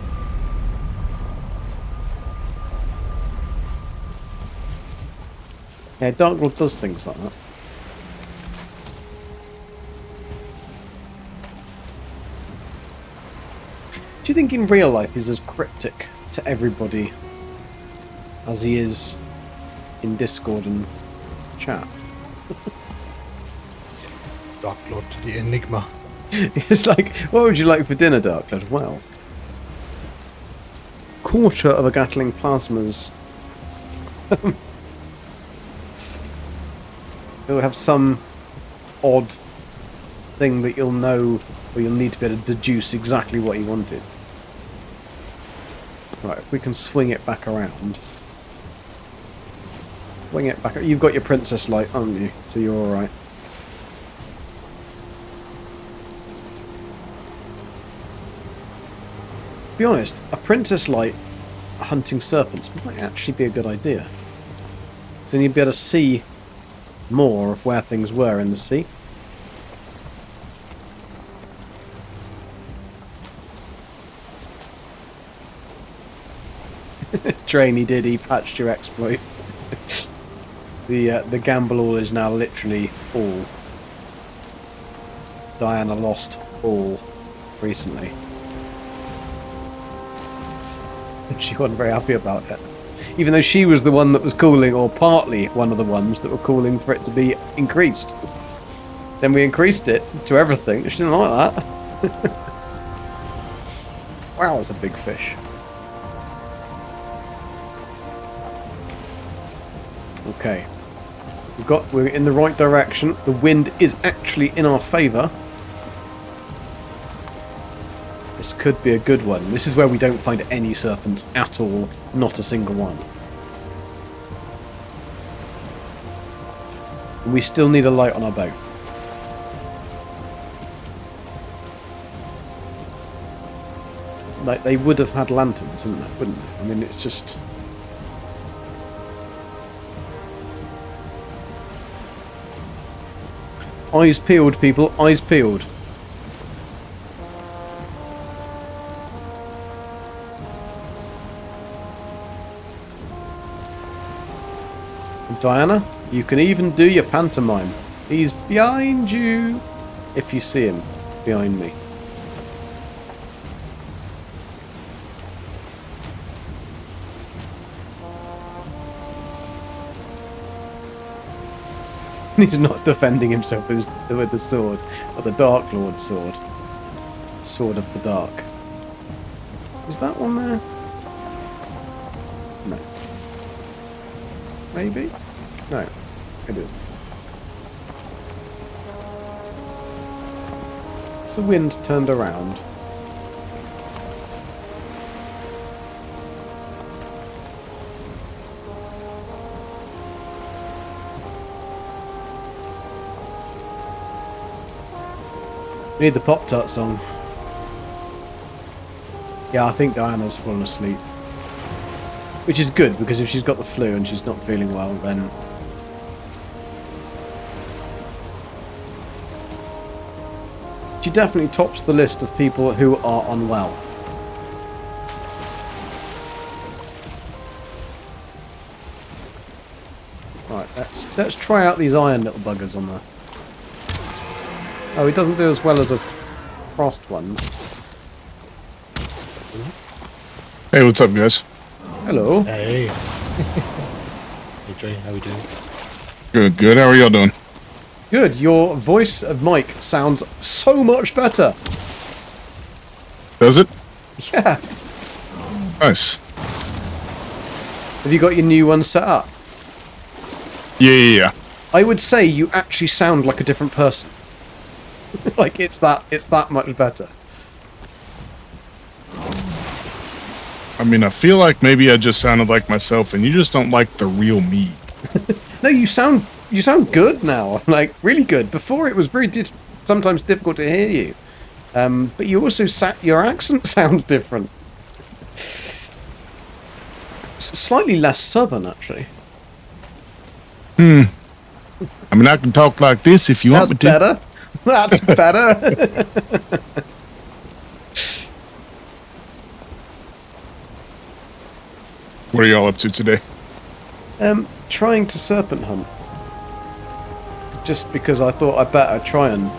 Yeah, Dark Lord does things like that. Do you think in real life he's as cryptic to everybody as he is in Discord and chat? Dark Lord, the enigma. It's like, what would you like for dinner, Dark Lord? Well, quarter of a Gatling plasmas. He'll have some odd thing that you'll know, or you'll need to be able to deduce exactly what he wanted. Right, if we can swing it back around. Swing it back. You've got your princess light, haven't you? So you're alright. To be honest, a princess light hunting serpents might actually be a good idea. So then you'd be able to see more of where things were in the sea. Train, he patched your exploit. The gamble all is now literally all. Diana lost all recently. She wasn't very happy about it. Even though she was the one that was calling, or partly one of the ones that were calling for it to be increased. Then we increased it to everything. She didn't like that. Wow, that's a big fish. Okay. We're in the right direction. The wind is actually in our favour. This could be a good one. This is where we don't find any serpents at all. Not a single one. And we still need a light on our boat. Like, they would have had lanterns, wouldn't they? I mean, it's just... Eyes peeled, people. Eyes peeled. Diana, you can even do your pantomime. He's behind you. If you see him behind me. He's not defending himself with the sword, or the Dark Lord sword. Sword of the Dark. Is that one there? No. Maybe? No. It is. The wind turned around. We need the Pop-Tart song. Yeah, I think Diana's fallen asleep. Which is good, because if she's got the flu and she's not feeling well, then... She definitely tops the list of people who are unwell. Right, let's try out these iron little buggers on there. Oh, he doesn't do as well as the frost ones. Hey, what's up, guys? Hello. Hey. Hey Trey, how we doing? Good, good. How are y'all doing? Good. Your voice of Mike sounds so much better. Does it? Yeah. Nice. Have you got your new one set up? Yeah. I would say you actually sound like a different person. Like it's that much better. I mean, I feel like maybe I just sounded like myself, and you just don't like the real me. No, you sound good now. Like really good. Before it was very sometimes difficult to hear you. But you also your accent sounds different. Slightly less southern, actually. I mean, I can talk like this if you want me to. Better. That's better. What are y'all up to today? Trying to serpent hunt. Just because I thought I'd better try and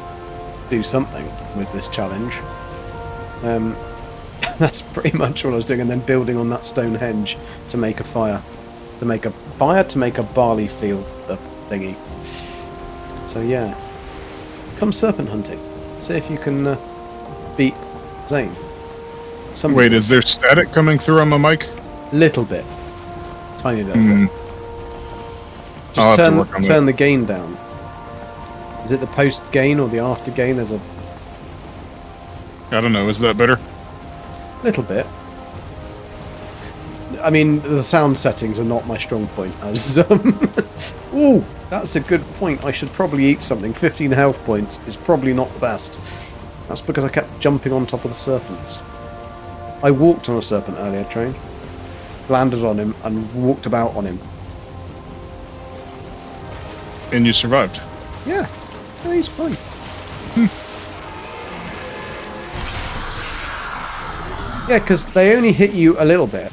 do something with this challenge. That's pretty much all I was doing, and then building on that stone henge to make a fire. To make a barley field thingy. So yeah. Come serpent hunting. See if you can beat Zane. Wait, is there static coming through on my mic? Little bit. Tiny little bit. I'll Just have to work on turn that. the gain down. Is it the post gain or the after gain? There's a I don't know. Is that better? little bit. I mean, the sound settings are not my strong point. As ooh, that's a good point. I should probably eat something. 15 health points is probably not the best. That's because I kept jumping on top of the serpents. I walked on a serpent earlier, train. Landed on him and walked about on him. And you survived. Yeah, he's fine. Yeah, because they only hit you a little bit.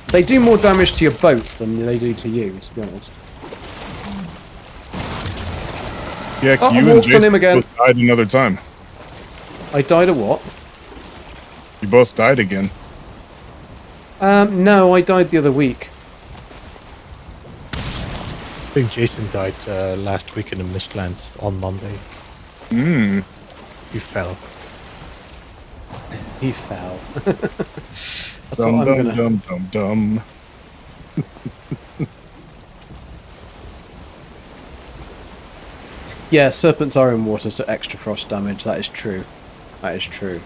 They do more damage to your boat than they do to you, to be honest. Yeah, Oh, I you and walked on Jason him again. both died another time. I died of what? You both died again. No, I died the other week. I think Jason died last week in the Mistlands on Monday. He fell. He fell. That's Dum what I'm dum gonna... dum dum dum. Yeah, serpents are in water, so extra frost damage. That is true. That is true.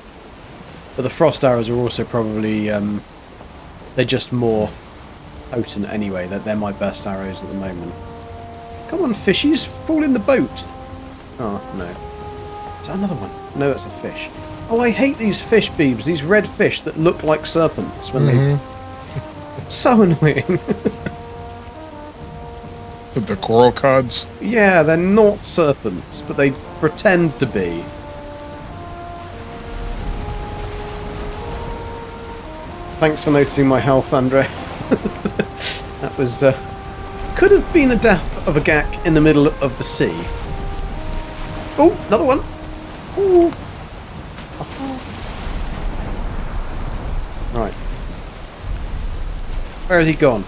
But the frost arrows are also probably... they're just more potent anyway. They're my best arrows at the moment. Come on, fishies. Fall in the boat. Oh, no. Is that another one? No, it's a fish. Oh, I hate these fish, Beebs. These red fish that look like serpents when they... So annoying. The coral cods. Yeah, they're not serpents, but they pretend to be. Thanks for noticing my health, Andre. That was... could have been a death of a gak in the middle of the sea. Oh, another one. Ooh. Right. Where has he gone?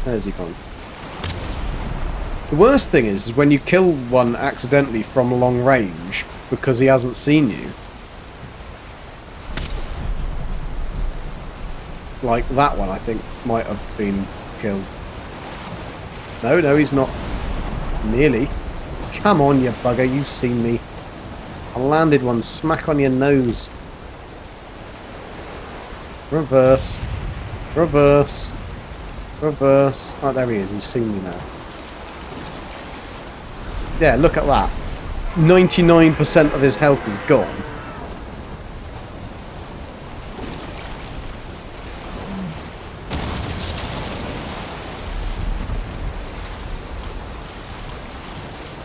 Where's he gone? The worst thing is when you kill one accidentally from long range because he hasn't seen you. Like that one, I think, might have been killed. No, he's not. Nearly. Come on, you bugger, you've seen me. I landed one smack on your nose. Reverse. Reverse. Reverse. Oh, there he is. He's seen me now. Yeah, look at that. 99% of his health is gone.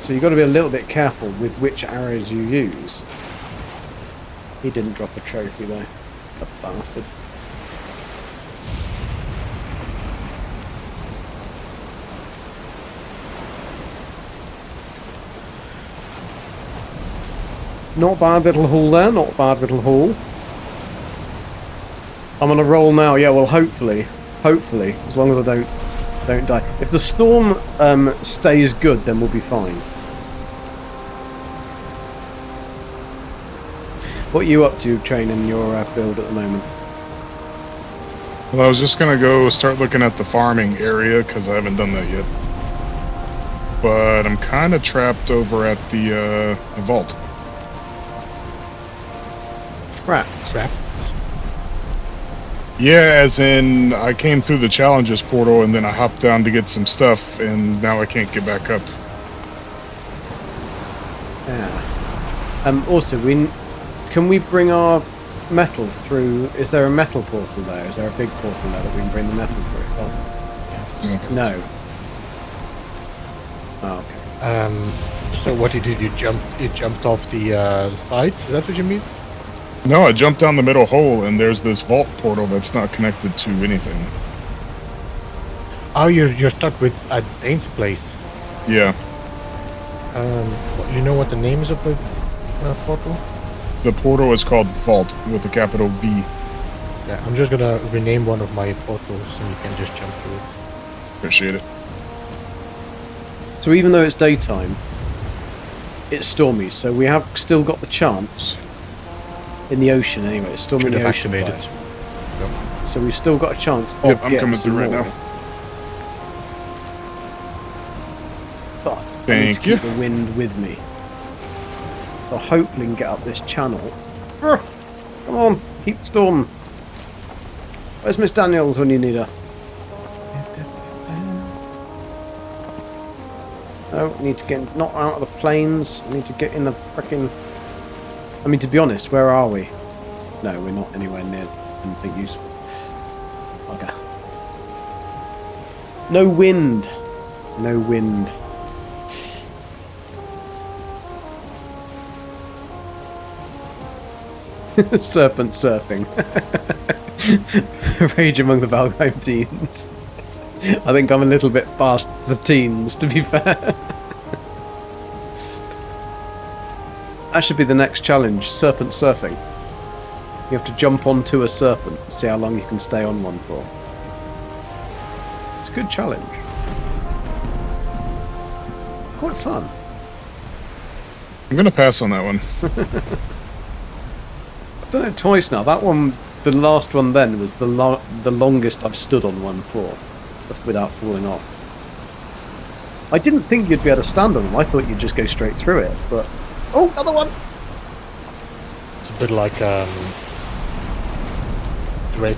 So you've got to be a little bit careful with which arrows you use. He didn't drop a trophy though. That bastard. Not bad little haul there, not bad little haul. I'm on a roll now, yeah, well hopefully, as long as I don't die. If the storm stays good, then we'll be fine. What are you up to training your build at the moment? Well, I was just gonna go start looking at the farming area because I haven't done that yet. But I'm kind of trapped over at the vault. Trapped. Yeah, as in I came through the challenges portal and then I hopped down to get some stuff and now I can't get back up. Yeah. Also, can we bring our metal through? Is there a metal portal there? Is there a big portal there that we can bring the metal through? Oh. No. Oh, okay. So what you did? You jumped off the side? Is that what you mean? No, I jumped down the middle hole and there's this vault portal that's not connected to anything. Oh, you're stuck with at Zane's place. Yeah. You know what the name is of the portal? The portal is called Vault with a capital V. Yeah, I'm just gonna rename one of my portals and you can just jump through it. Appreciate it. So even though it's daytime, it's stormy. So we have still got the chance in the ocean anyway. It's stormy in the ocean. Activated. Yep. So we've still got a chance of Yep, I'm getting coming some through right more. now. But I need to Thank you. keep the wind with me. So hopefully we can get up this channel. Come on, keep the storm. Where's Miss Daniels when you need her? No, I need to get not out of the plains. I need to get in the frickin'... I mean, to be honest, where are we? No, we're not anywhere near anything useful. Okay. No wind. No wind. Serpent surfing. Rage among the Valheim teens. I think I'm a little bit past the teens, to be fair. That should be the next challenge, serpent surfing. You have to jump onto a serpent, see how long you can stay on one for. It's a good challenge. Quite fun. I'm gonna pass on that one. I've done it twice now. That one, the last one then, was the longest I've stood on one for, without falling off. I didn't think you'd be able to stand on them. I thought you'd just go straight through it, but... Oh, another one! It's a bit like Drake.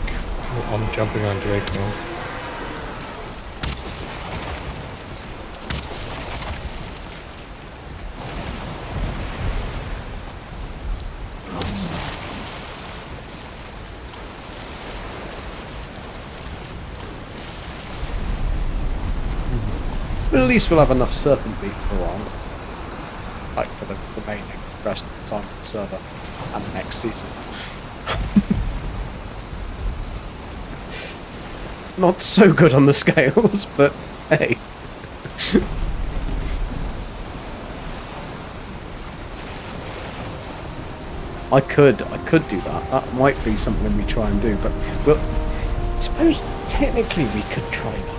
I'm jumping on Drake now. But at least we'll have enough serpent beef for a while. Like for the remaining rest of the time of the server and the next season. Not so good on the scales, but hey. I could do that. That might be something we try and do, but well, I suppose technically we could try that.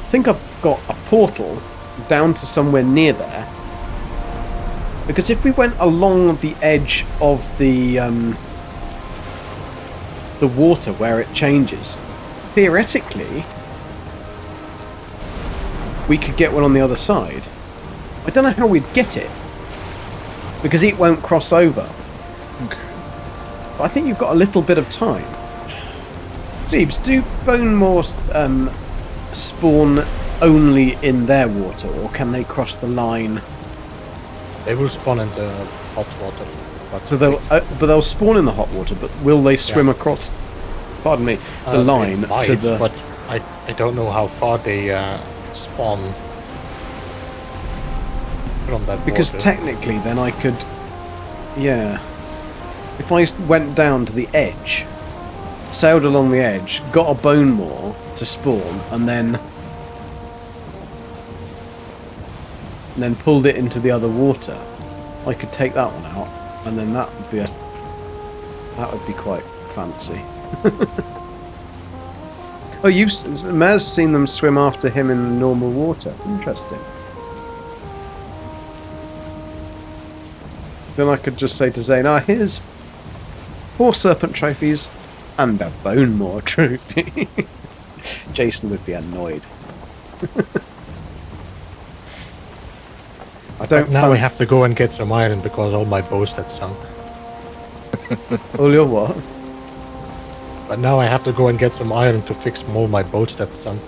I think I've got a portal down to somewhere near there, because if we went along the edge of the water where it changes, theoretically we could get one on the other side. I don't know how we'd get it, because it won't cross over. Okay. But I think you've got a little bit of time. Beebs, do bone maw spawn only in their water, or can they cross the line? They will spawn in the hot water. But So they'll spawn in the hot water, but will they swim across? pardon me, the It line might, to the. But I don't know how far they spawn from that. Because border. technically, then I could. Yeah. If I went down to the edge, sailed along the edge, got a bone maw to spawn, and then pulled it into the other water, I could take that one out, and then that would be quite fancy. Oh, Maz seen them swim after him in normal water. Interesting. Then I could just say to Zane, here's 4 serpent trophies and a bone maw trophy. Jason would be annoyed. I don't. Now I have to go and get some iron because all my boats had sunk. All your what? But now I have to go and get some iron to fix all my boats that sunk.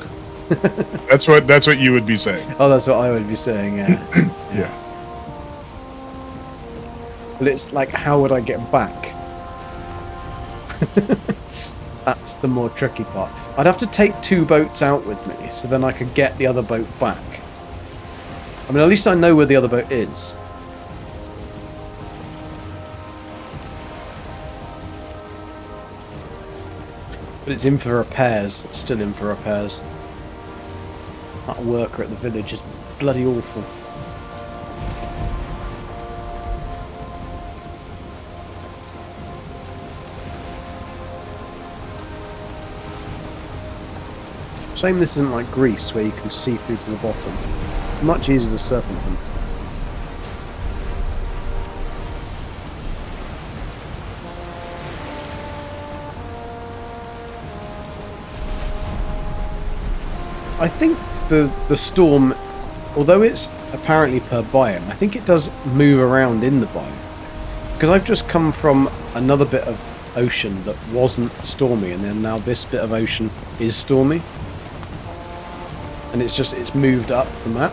That's what you would be saying. Oh, that's what I would be saying. Yeah. Yeah. But it's like, how would I get back? That's the more tricky part. I'd have to take 2 boats out with me, so then I could get the other boat back. I mean, at least I know where the other boat is. But it's in for repairs. It's still in for repairs. That worker at the village is bloody awful. Shame this isn't like Greece, where you can see through to the bottom. Much easier to serpent hunt. I think the storm, although it's apparently per biome, I think it does move around in the biome. Because I've just come from another bit of ocean that wasn't stormy, and then now this bit of ocean is stormy. And it's moved up the map.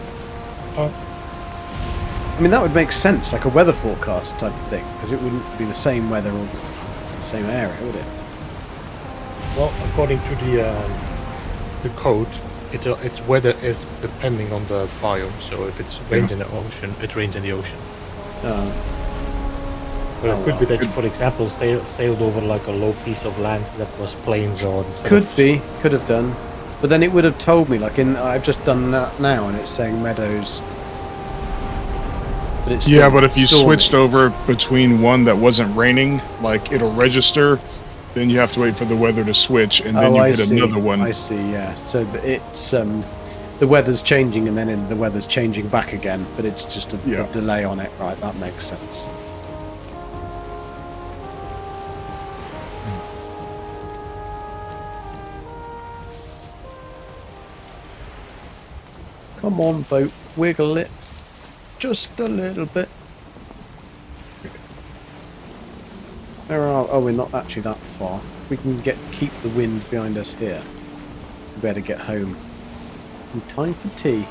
I mean, that would make sense, like a weather forecast type of thing, because it wouldn't be the same weather all the same area, would it? Well, according to the code, its weather is depending on the biome. So if it's rains in the ocean, it rains in the ocean. But it could be that, for example, sailed over like a low piece of land that was plains or. Could have done. But then it would have told me, like I've just done that now, and it's saying meadows. But it's still But if you stormy. switched over between one that wasn't raining, like it'll register, then you have to wait for the weather to switch, and then you hit another one. I see, yeah. So it's the weather's changing, and then the weather's changing back again, but it's just a delay on it, right? That makes sense. Come on, boat, wiggle it. Just a little bit. We're not actually that far. We can keep the wind behind us here. We better get home. In time for tea.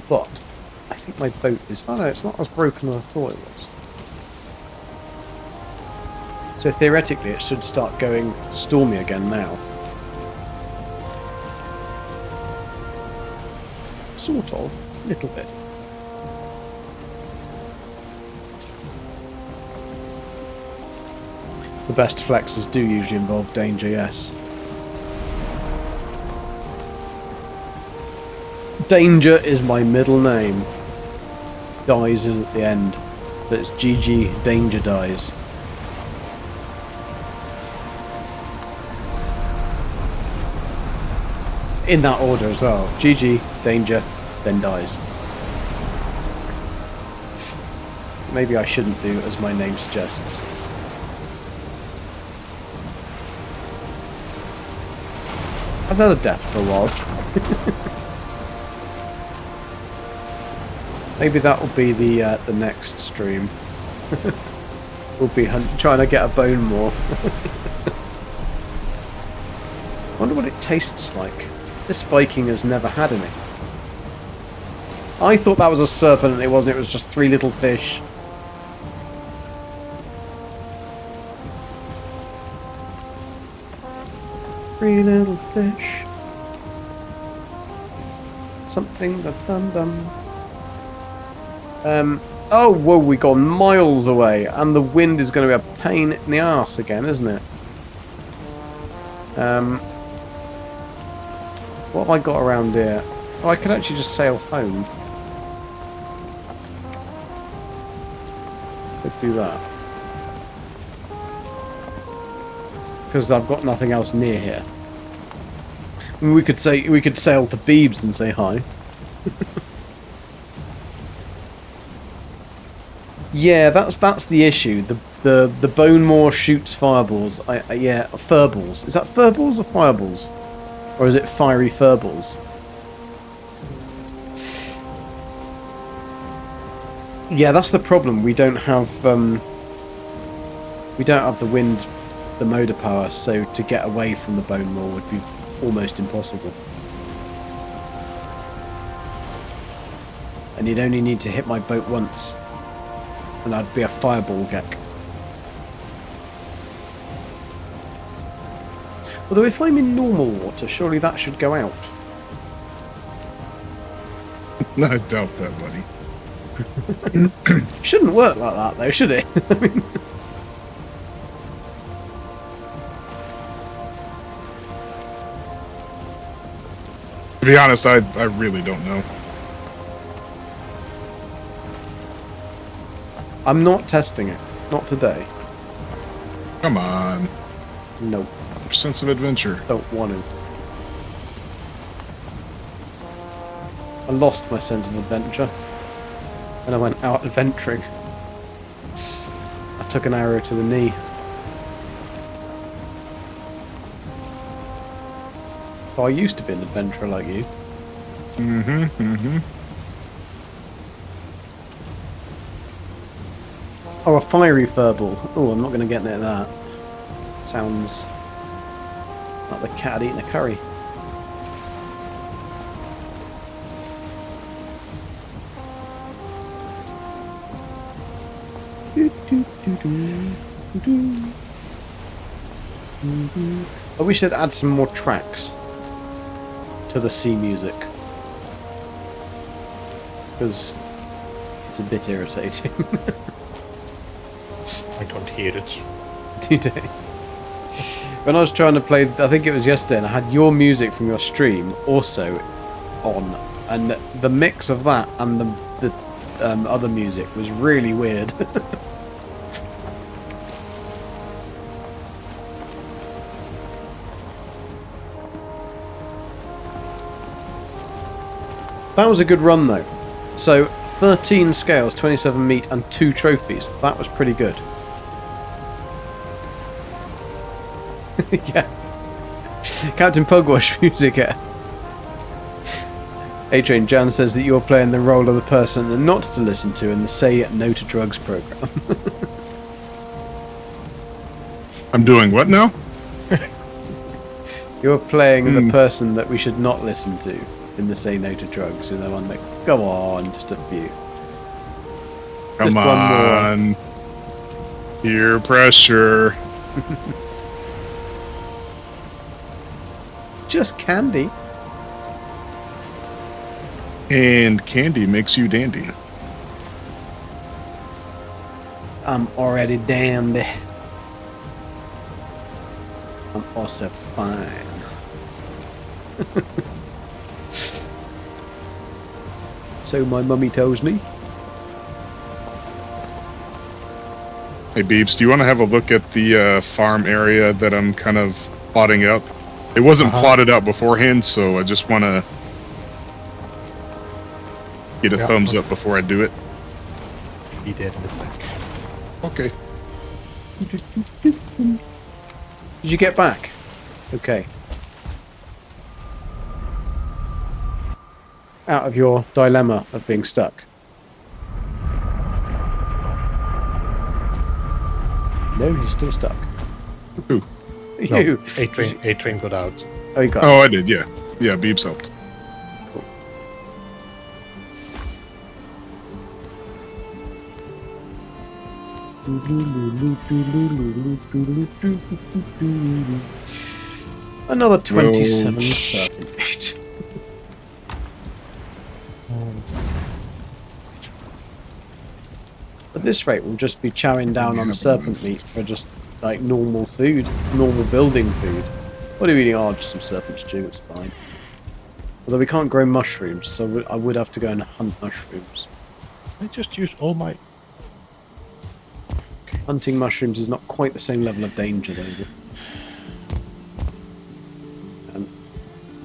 But I think my boat is. Oh no, it's not as broken as I thought it was. So theoretically, it should start going stormy again now. Sort of, a little bit. The best flexes do usually involve danger, yes. Danger is my middle name. Dies is at the end. So it's GG Danger Dies. In that order as well. GG, Danger, then Dies. Maybe I shouldn't do as my name suggests. I've had a death for a while. Maybe that will be the next stream. We'll be trying to get a bone maw. Wonder what it tastes like. This Viking has never had any. I thought that was a serpent and it wasn't, it was just 3 little fish. Three little fish. Something that dum. Oh, whoa, we gone miles away, and the wind is going to be a pain in the arse again, isn't it? What have I got around here? Oh, I could actually just sail home. Could do that. Because I've got nothing else near here. I mean, we could sail to Beebs and say hi. Yeah, that's the issue. The bone moor shoots fireballs. Yeah, furballs. Is that furballs or fireballs? Or is it fiery furballs? Yeah, that's the problem. We don't have the wind, the motor power, so to get away from the bone moor would be almost impossible. And you'd only need to hit my boat once, and I'd be a fireball geck. Although if I'm in normal water, surely that should go out. I doubt that, buddy. Shouldn't work like that though, should it? I mean, To be honest, I really don't know. I'm not testing it. Not today. Come on. Nope. Your sense of adventure. Don't want to. I lost my sense of adventure when I went out adventuring. I took an arrow to the knee. Oh, I used to be an adventurer like you. Oh, a fiery furball. Oh, I'm not going to get near that. Sounds like the cat eating a curry. Oh, we should add some more tracks to the sea music, because it's a bit irritating. I don't hear it. Today, when I was trying to play, I think it was yesterday, and I had your music from your stream also on, and the mix of that and the other music was really weird. That was a good run though. So 13 scales, 27 meat and 2 trophies. That was pretty good. Yeah. Captain Pugwash music here. A-Train Jan says that you're playing the role of the person not to listen to in the Say No to Drugs program. I'm doing what now? You're playing the person that we should not listen to in the Say No to Drugs. And the one that, go on, just a few. Come Just on. Peer pressure. It's just candy. And candy makes you dandy. I'm already damned. I'm also fine. So my mummy tells me. Hey, Beeps, do you want to have a look at the farm area that I'm kind of plotting out? It wasn't plotted out beforehand, so I just want to get a thumbs up before I do it. Be there in a sec. Okay. Did you get back? Okay. Out of your dilemma of being stuck. No, he's still stuck. Who? You. No, A-Train got out. Oh, you got Oh, I did, yeah. Yeah, Beeps helped. Cool. Another 27 serpent meat. At this rate, we'll just be chowing down on serpent meat for just like normal food, normal building food. What are we eating? Oh, just some serpent stew, it's fine. Although we can't grow mushrooms, so I would have to go and hunt mushrooms. I just use all my... Hunting mushrooms is not quite the same level of danger, though, is it? And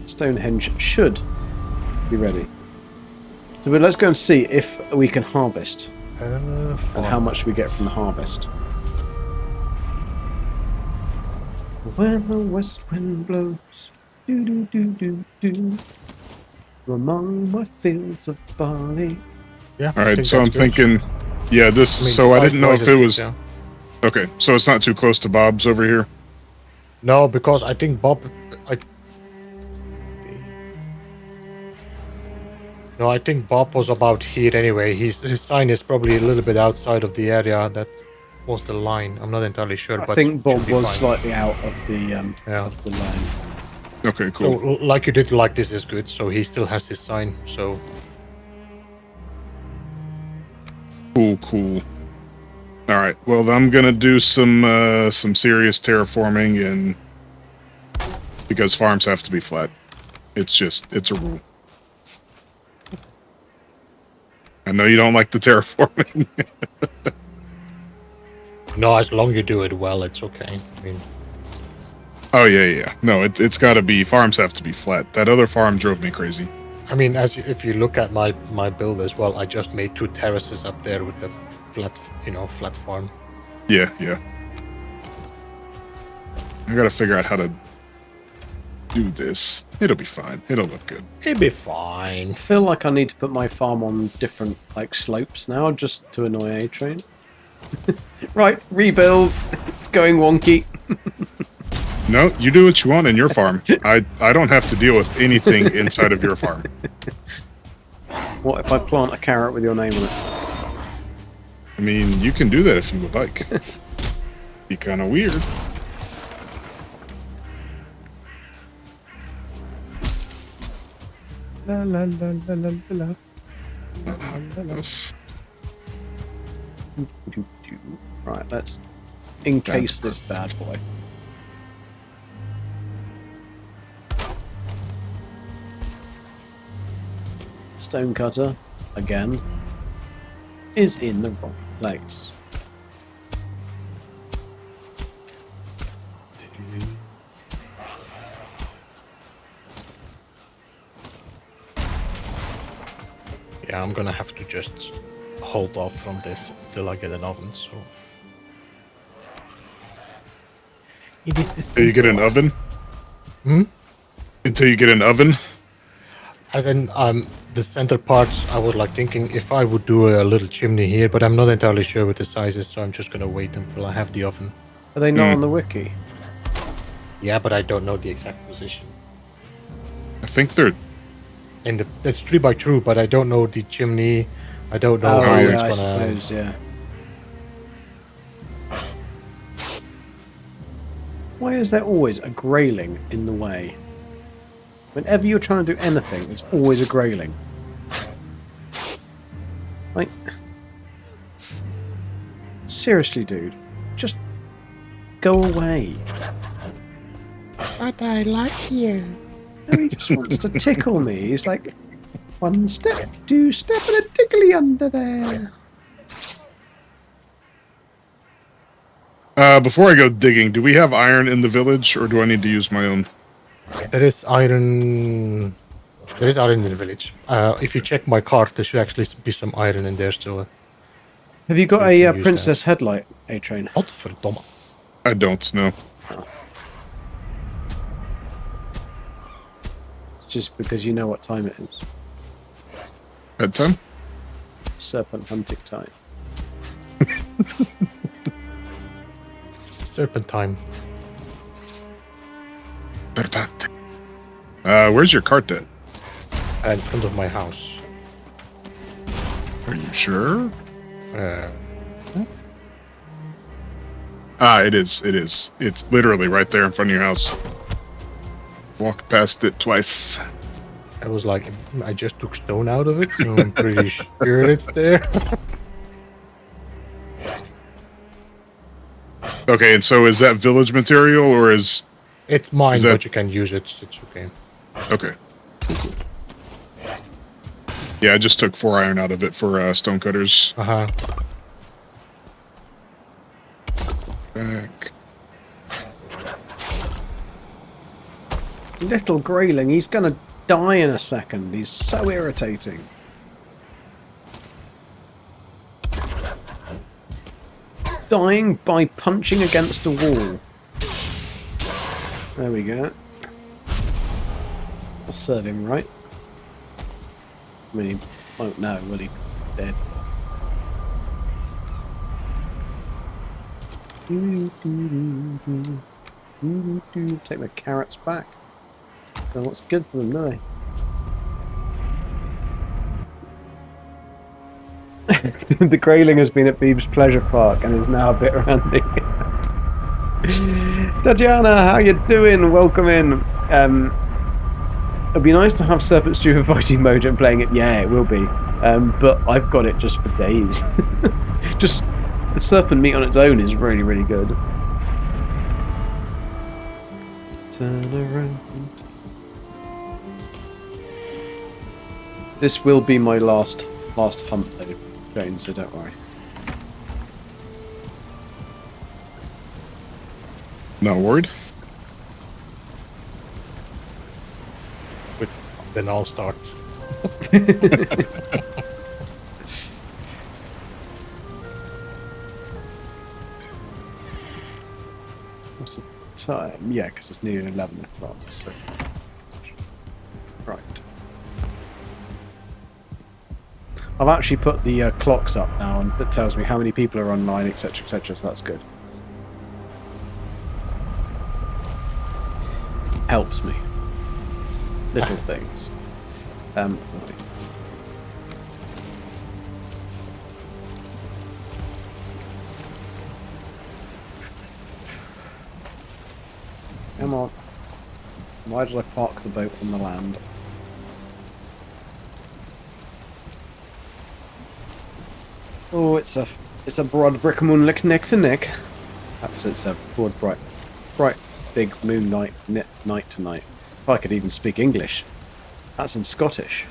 Stonehenge should be ready. So let's go and see if we can harvest. And how much we get from the harvest. When the west wind blows, do do do do do, among my fields of barley. Yeah. All right, so I'm thinking, yeah, this. I mean, so I didn't know if it was. Yeah. Okay, so it's not too close to Bob's over here. No, because I think Bob. No, I think Bob was about here anyway. His sign is probably a little bit outside of the area that was the line. I'm not entirely sure. I but think Bob should be was fine. slightly out of the of the line. Okay, So, cool. like you did, like this is good. So he still has his sign. So Cool. All right. Well, I'm gonna do some serious terraforming, and because farms have to be flat, it's a rule. I know you don't like the terraforming. no, as long as you do it well, it's okay. I mean, Oh yeah. No, it's got to be. Farms have to be flat. That other farm drove me crazy. I mean, if you look at my build as well, I just made 2 terraces up there with the flat farm. Yeah. I gotta figure out how to do this. It'll be fine. It'll look good. It'll be fine. I feel like I need to put my farm on different slopes now, just to annoy A-Train. Right, rebuild. It's going wonky. No, you do what you want in your farm. I don't have to deal with anything inside of your farm. What if I plant a carrot with your name on it? I mean, you can do that if you would like. Be kind of weird. La la la la la la la. Right, let's encase this bad boy. Stonecutter, again, is in the wrong place. Yeah, I'm gonna have to just hold off from this until I get an oven. So it is. Until you get an oven? Hmm? Until you get an oven? As in, the center part, I was thinking if I would do a little chimney here, but I'm not entirely sure with the sizes, so I'm just gonna wait until I have the oven. Are they not on the wiki? Yeah, but I don't know the exact position. I think they're... And it's 3x2, but I don't know the chimney. I don't know how yeah, it's I gonna. suppose, yeah. Why is there always a grayling in the way? Whenever you're trying to do anything, there's always a grayling. Like, seriously, dude, just go away. But I like you. No, he just wants to tickle me. He's like, 1 step, 2 step, and a tickly under there. Before I go digging, do we have iron in the village, or do I need to use my own? There is iron. There is iron in the village. If you check my cart, there should actually be some iron in there still. Have you got You a can use princess headlight, A-Train? Godverdomme. I don't know. It's just because you know what time it is. Bedtime? Serpent hunting time. Serpentine. Serpent. Where's your cart at? In front of my house. Are you sure? Uh, It is. It's literally right there in front of your house. Walk past it twice. I was like, I just took stone out of it, so I'm pretty sure it's there. Okay, and so is that village material or is... It's mine, Is that- but you can use it. It's okay. Okay. Yeah, I just took 4 iron out of it for stonecutters. Uh-huh. Back. Little grayling, he's gonna die in a second. He's so irritating. Dying by punching against a wall. There we go. I'll serve him right. I mean, he won't know, will he? Dead. Take my carrots back. Don't know what's good for them, do they? The grayling has been at Beeb's Pleasure Park and is now a bit randy. Tatiana, how you doing? Welcome in. It'd be nice to have Serpent Stew in fighting mode and playing it. Yeah, it will be. But I've got it just for days. Just the serpent meat on its own is really, really good. Turn around. This will be my last hunt though, Jane, so don't worry. Not worried. Then I'll start. What's the time? Yeah, because it's nearly 11 o'clock, so... Right. I've actually put the clocks up now, and that tells me how many people are online, etc, etc, so that's good. Helps me. Little things. Right. Come on. Why did I park the boat on the land? Oh, it's a broad brick moonlight neck to neck. It's a broad bright big moonlight night to night. If I could even speak English. That's in Scottish.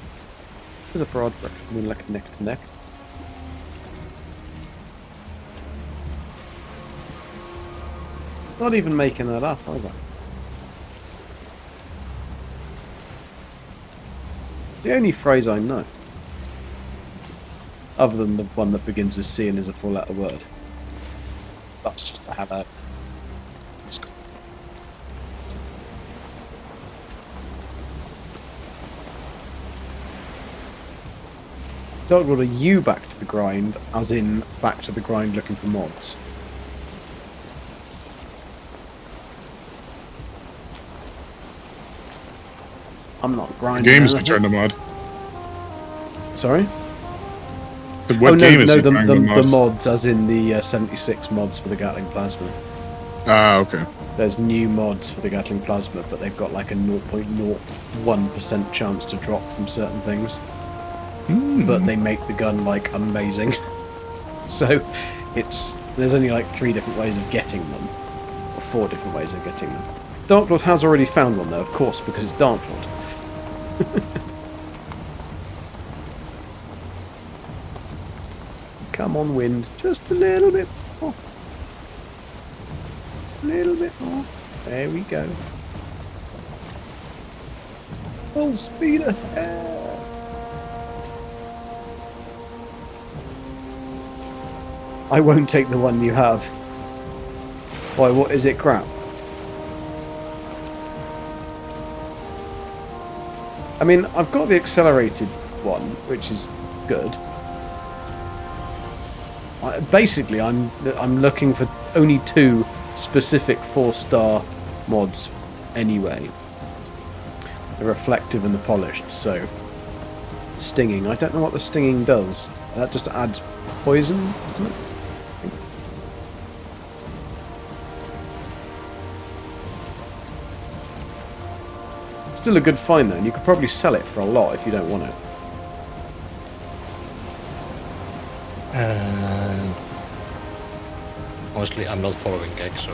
There's a broad brick moonlight neck to neck. Not even making that up either. It's the only phrase I know. Other than the one that begins with C and is a 4-letter word. That's just a habit. Dogwood, are you back to the grind, as in back to the grind looking for mods? I'm not The grinding. game is anything. trying to mod. Sorry? What game is he the trying to mod? mods, as in the 76 mods for the Gatling Plasma. Ah, okay. There's new mods for the Gatling Plasma, but they've got like a 0.01% chance to drop from certain things. But they make the gun like amazing. So there's only like 3 different ways of getting them, or 4 different ways of getting them. Darklord has already found one though, of course, because it's Darklord. Come on, wind, just a little bit more. A little bit more. There we go. Full speed ahead. I won't take the one you have. Why, what is it, crap? I mean, I've got the accelerated one, which is good. Basically, I'm looking for only 2 specific 4-star mods anyway. The reflective and the polished, so... Stinging, I don't know what the stinging does. That just adds poison, doesn't it? still a good find though, and you could probably sell it for a lot if you don't want it. Honestly, I'm not following Gag, so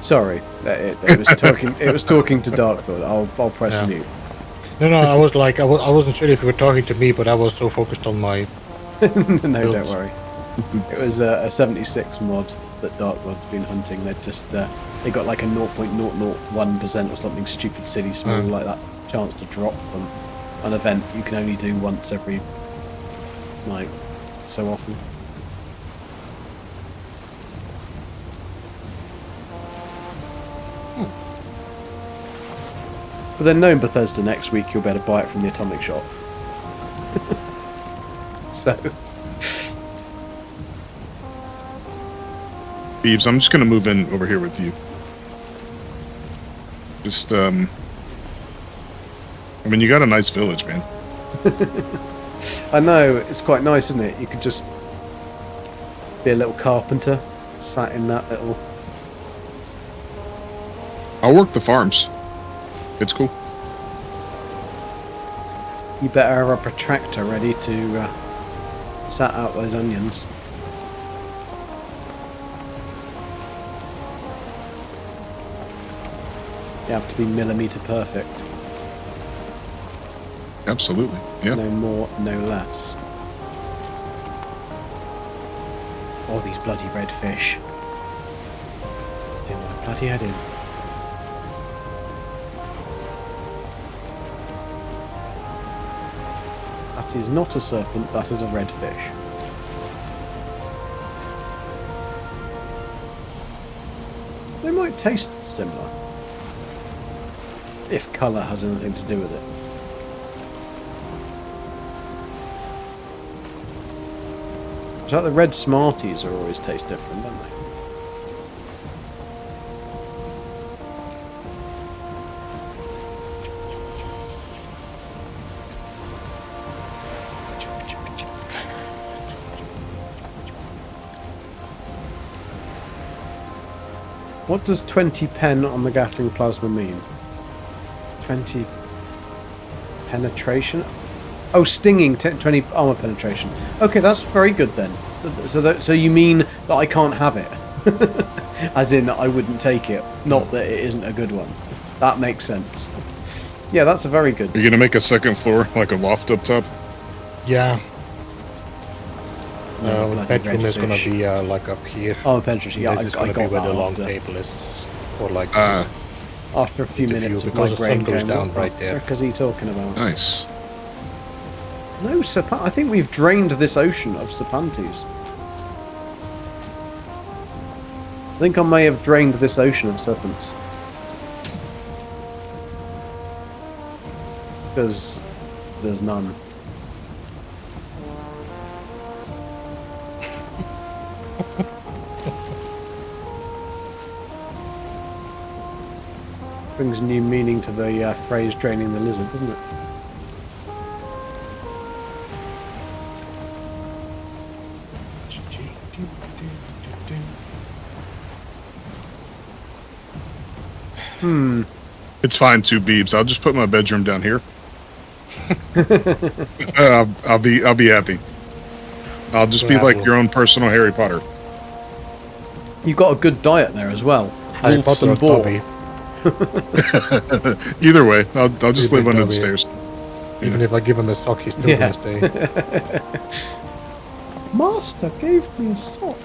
Sorry, it was talking. It was talking to Darkwood. I'll press Yeah. mute. no, I was like, I wasn't sure if you were talking to me, but I was so focused on my. No, don't Builds. worry. It was a 76 mod that Darkwood's been hunting. They just they got like a 0.001% or something stupid, silly, small like that chance to drop from an event you can only do once every like so often. But then knowing Bethesda, next week you'll be able to buy it from the Atomic Shop. So Beebs, I'm just gonna move in over here with you. Just I mean, you got a nice village, man. I know, it's quite nice, isn't it? You could just be a little carpenter, sat in that little... I'll work the farms. It's cool. You better have a protractor ready to sat out those onions. You have to be millimetre perfect. Absolutely. Yeah. No more, no less. All these bloody red fish. Do my bloody head in. That is not a serpent, that is a red fish. They might taste similar. If colour has anything to do with it. It's like the red Smarties are always taste different, don't they? What does 20 pen on the Gatling plasma mean? 20 penetration? Oh, stinging, 20 armor penetration. Okay, that's very good then. So you mean that I can't have it? As in, I wouldn't take it. Not that it isn't a good one. That makes sense. Yeah, that's a very good. You're gonna make a second floor, like a loft up top? Yeah. No, The bloody bedroom red is gonna fish. be like up here. Oh, penetration. Yeah, This is I gonna be got where that the long after. table is, or like After a few the view, minutes of because my the brain sun goes going, down what right the there. frick is he talking about? Nice. No, I think we've drained this ocean of Serpantes. I think I may have drained this ocean of serpents. Because there's none. Brings new meaning to the phrase draining the lizard, doesn't it? It's fine, two Beebs. I'll just put my bedroom down here. I'll be happy. I'll just be Yeah, like well. your own personal Harry Potter. You've got a good diet there as well. Harry Wolves Potter and or boar. Dobby. Either way, I'll just Either live under the Dobby. stairs. Even if I give him a sock, he's still Yeah. gonna stay. Master gave me a sock.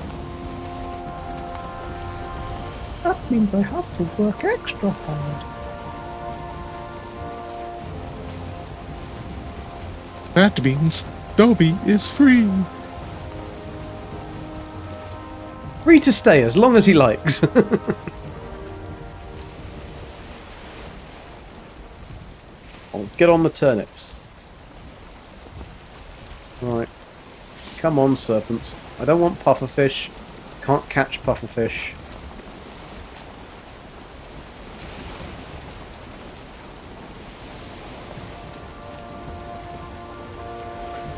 That means I have to work extra hard. That means Dobby is free. Free to stay as long as he likes. Oh, get on the turnips. Right. Come on, serpents. I don't want pufferfish. Can't catch pufferfish.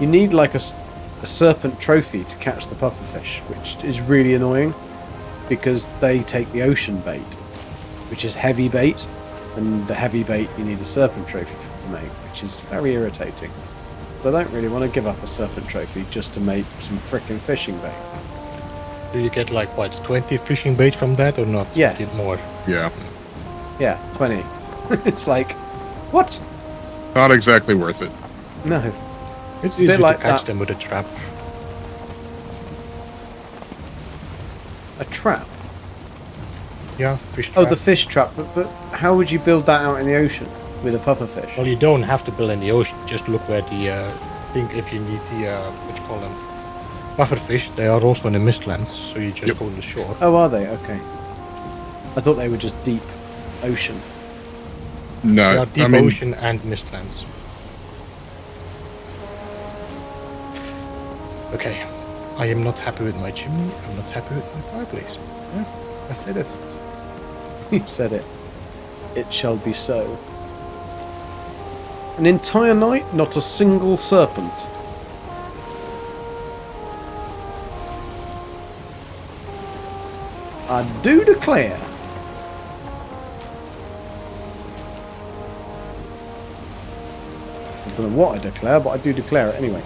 You need like a serpent trophy to catch the pufferfish, which is really annoying because they take the ocean bait, which is heavy bait, And the heavy bait you need a serpent trophy to make, which is very irritating. So I don't really want to give up a serpent trophy just to make some frickin' fishing bait. Do you get like what 20 fishing bait from that or not? Yeah. Get more. Yeah. Yeah, 20. It's like, what? Not exactly worth it. No. It's a bit easy like to catch that. them with a trap. A trap? Yeah, fish trap. Oh, the fish trap. But how would you build that out in the ocean with a pufferfish? Well, you don't have to build in the ocean. Just look where the think if you need the what you call them, pufferfish. They are also in the mistylands, so you just go to the shore. Oh, are they? Okay. I thought they were just deep ocean. They No, are deep I mean, ocean and mistylands. Okay, I am not happy with my chimney. I'm not happy with my fireplace. Yeah, I said it. You said it. It shall be so. An entire night, not a single serpent. I do declare. I don't know what I declare, but I do declare it anyway.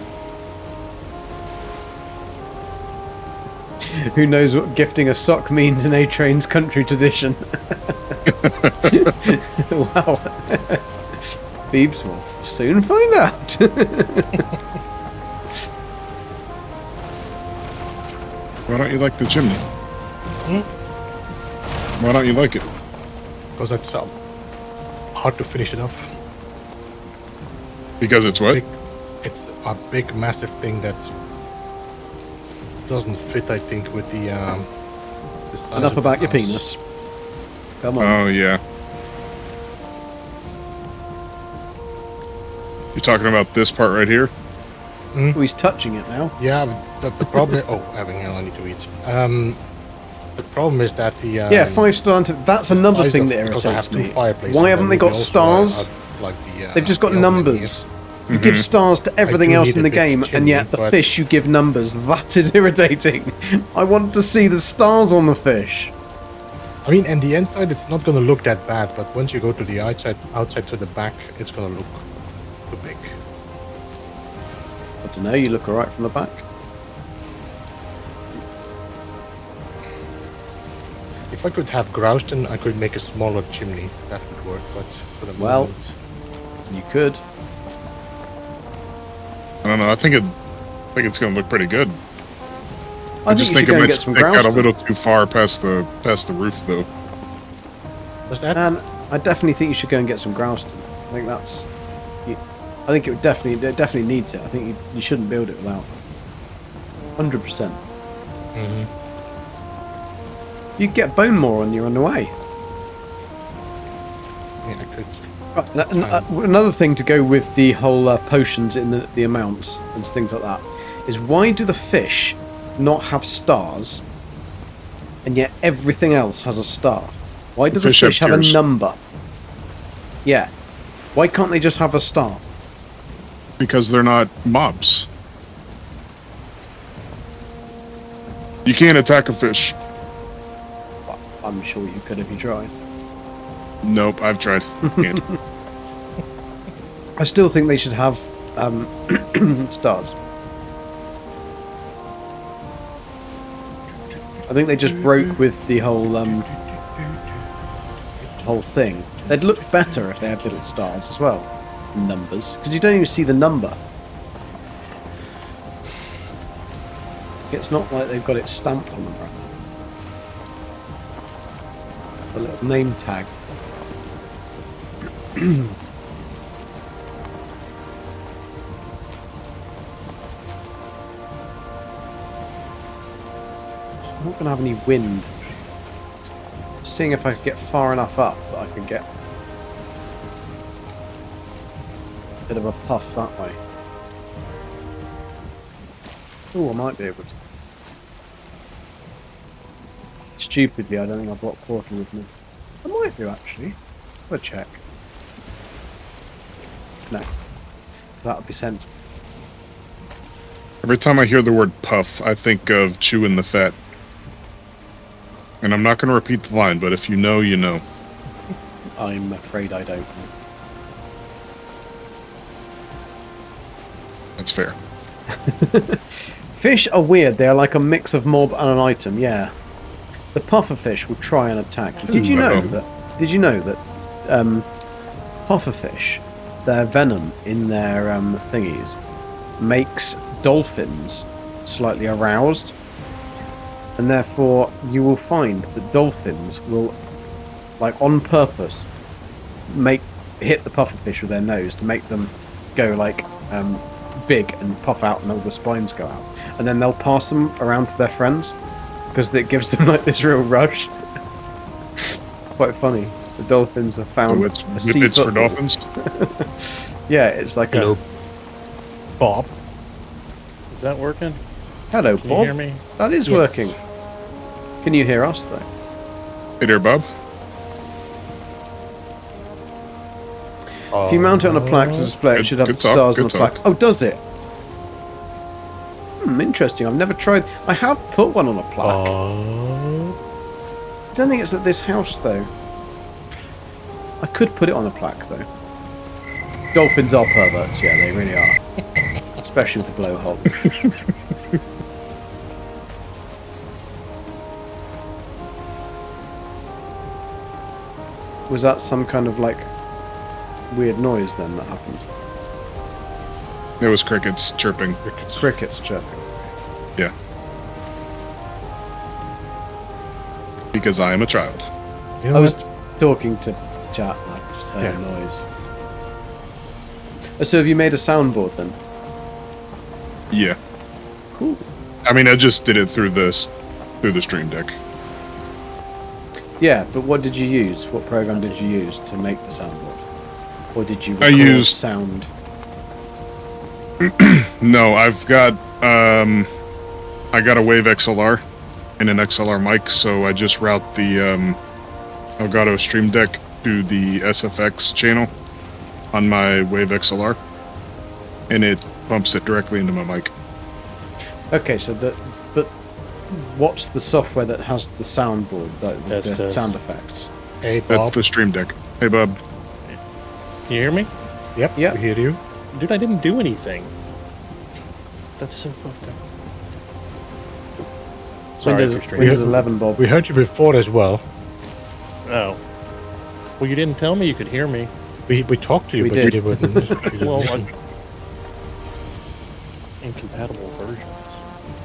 Who knows what gifting a sock means in A-Train's country tradition? Well, Beebs will soon find out. why don't you like the chimney? Why don't you like it? Because it's hard to finish it off. Because it's what? It's a big, massive thing that doesn't fit, I think, with the size Enough of the about your house. penis. Come on. Oh, yeah. You're talking about this part right here? Oh, he's touching it now. Yeah, but the problem. Oh, having hell, I need to eat. The problem is that the Yeah, 5-star hunter. That's the another size thing of- that because I irritates have two me. fireplaces, Why and haven't they then got also stars? like the, They've just got the opening numbers. here. You give stars to everything do else need in a the big game, and chimney, yet the but- fish you give numbers. That is irritating. I want to see the stars on the fish. I mean, and the inside, it's not going to look that bad, but once you go to the outside to the back, it's going to look too big. I don't know. You look alright from the back. If I could have Grouston, I could make a smaller chimney. That would work, but for the Well, moment, You could. I don't know. I think it's going to look pretty good. I just think think you it should go and might get some stick out a grouse. little too far past the roof, though. was that? And I definitely think you should go and get some grouston. I think that's. I think it definitely needs it. I think you shouldn't build it without. 100%. Mhm. You get bone more on your way. Yeah, I could. Another thing to go with the whole potions in the amounts and things like that is why do the fish not have stars and yet everything else has a star? Why do the fish have a tiers. number? Yeah. Why can't they just have a star? Because they're not mobs. You can't attack a fish. I'm sure you could if you tried. Nope, I've tried. Can't. I still think they should have stars. I think they just broke with the whole thing. They'd look better if they had little stars as well, numbers, because you don't even see the number. It's not like they've got it stamped on them. Right? A little name tag. I'm not going to have any wind. Seeing if I could get far enough up that I could get a bit of a puff that way. Oh, I might be able to. Stupidly, I don't think I've got portal with me. I might do actually. Let's check. No, that would be sensible. Every time I hear the word puff, I think of chewing the fat. And I'm not going to repeat the line, but if you know, you know. I'm afraid I don't. That's fair. Fish are weird. They are like a mix of mob and an item. Yeah. The pufferfish will try and attack you. Did you know that? Did you know that pufferfish, their venom in their thingies, makes dolphins slightly aroused, and therefore you will find that dolphins will, like on purpose, hit the pufferfish with their nose to make them go like big and puff out and all the spines go out, and then they'll pass them around to their friends because it gives them like this real rush. Quite funny. So dolphins have found a sea it's for football. dolphins. Yeah, it's like Hello, a Bob. Is that working? hello, Can Bob. you hear me? That is Yes. working. Can you hear us though? Hey there, Bob. If you mount it on a plaque to display, it Good- should have good the talk, stars on good the plaque. talk. Oh, does it? Interesting. I've never tried. I have put one on a plaque. I don't think it's at this house though. I could put it on a plaque though. Dolphins are perverts, yeah, they really are. Especially with the blowhole. Was that some kind of like weird noise then that happened? It was crickets chirping. Crickets chirping. Yeah. Because I am a child. You know I was what? talking to chat and I just heard Yeah. a noise. So have you made a soundboard then? Yeah. Cool. I mean, I just did it through the Stream Deck. Yeah, but what did you use? What program did you use to make the soundboard? Or did you I record used- sound? No, I've got I got a Wave XLR and an XLR mic, so I just route the Elgato Stream Deck to the SFX channel on my Wave XLR, and it pumps it directly into my mic. Okay, so but what's the software that has the soundboard, the That's- sound effects? Hey, That's Bob. the Stream Deck. Hey, Bob. Can you hear me? Yep, Yep. we hear you. Dude, I didn't do anything. That's so fucked up. Sorry, Windows, for stream. Windows 11, Bob. We heard you before as well. Oh. Well, you didn't tell me you could hear me. We talked to you, We but did. you didn't. You didn't Well, listen. Incompatible versions.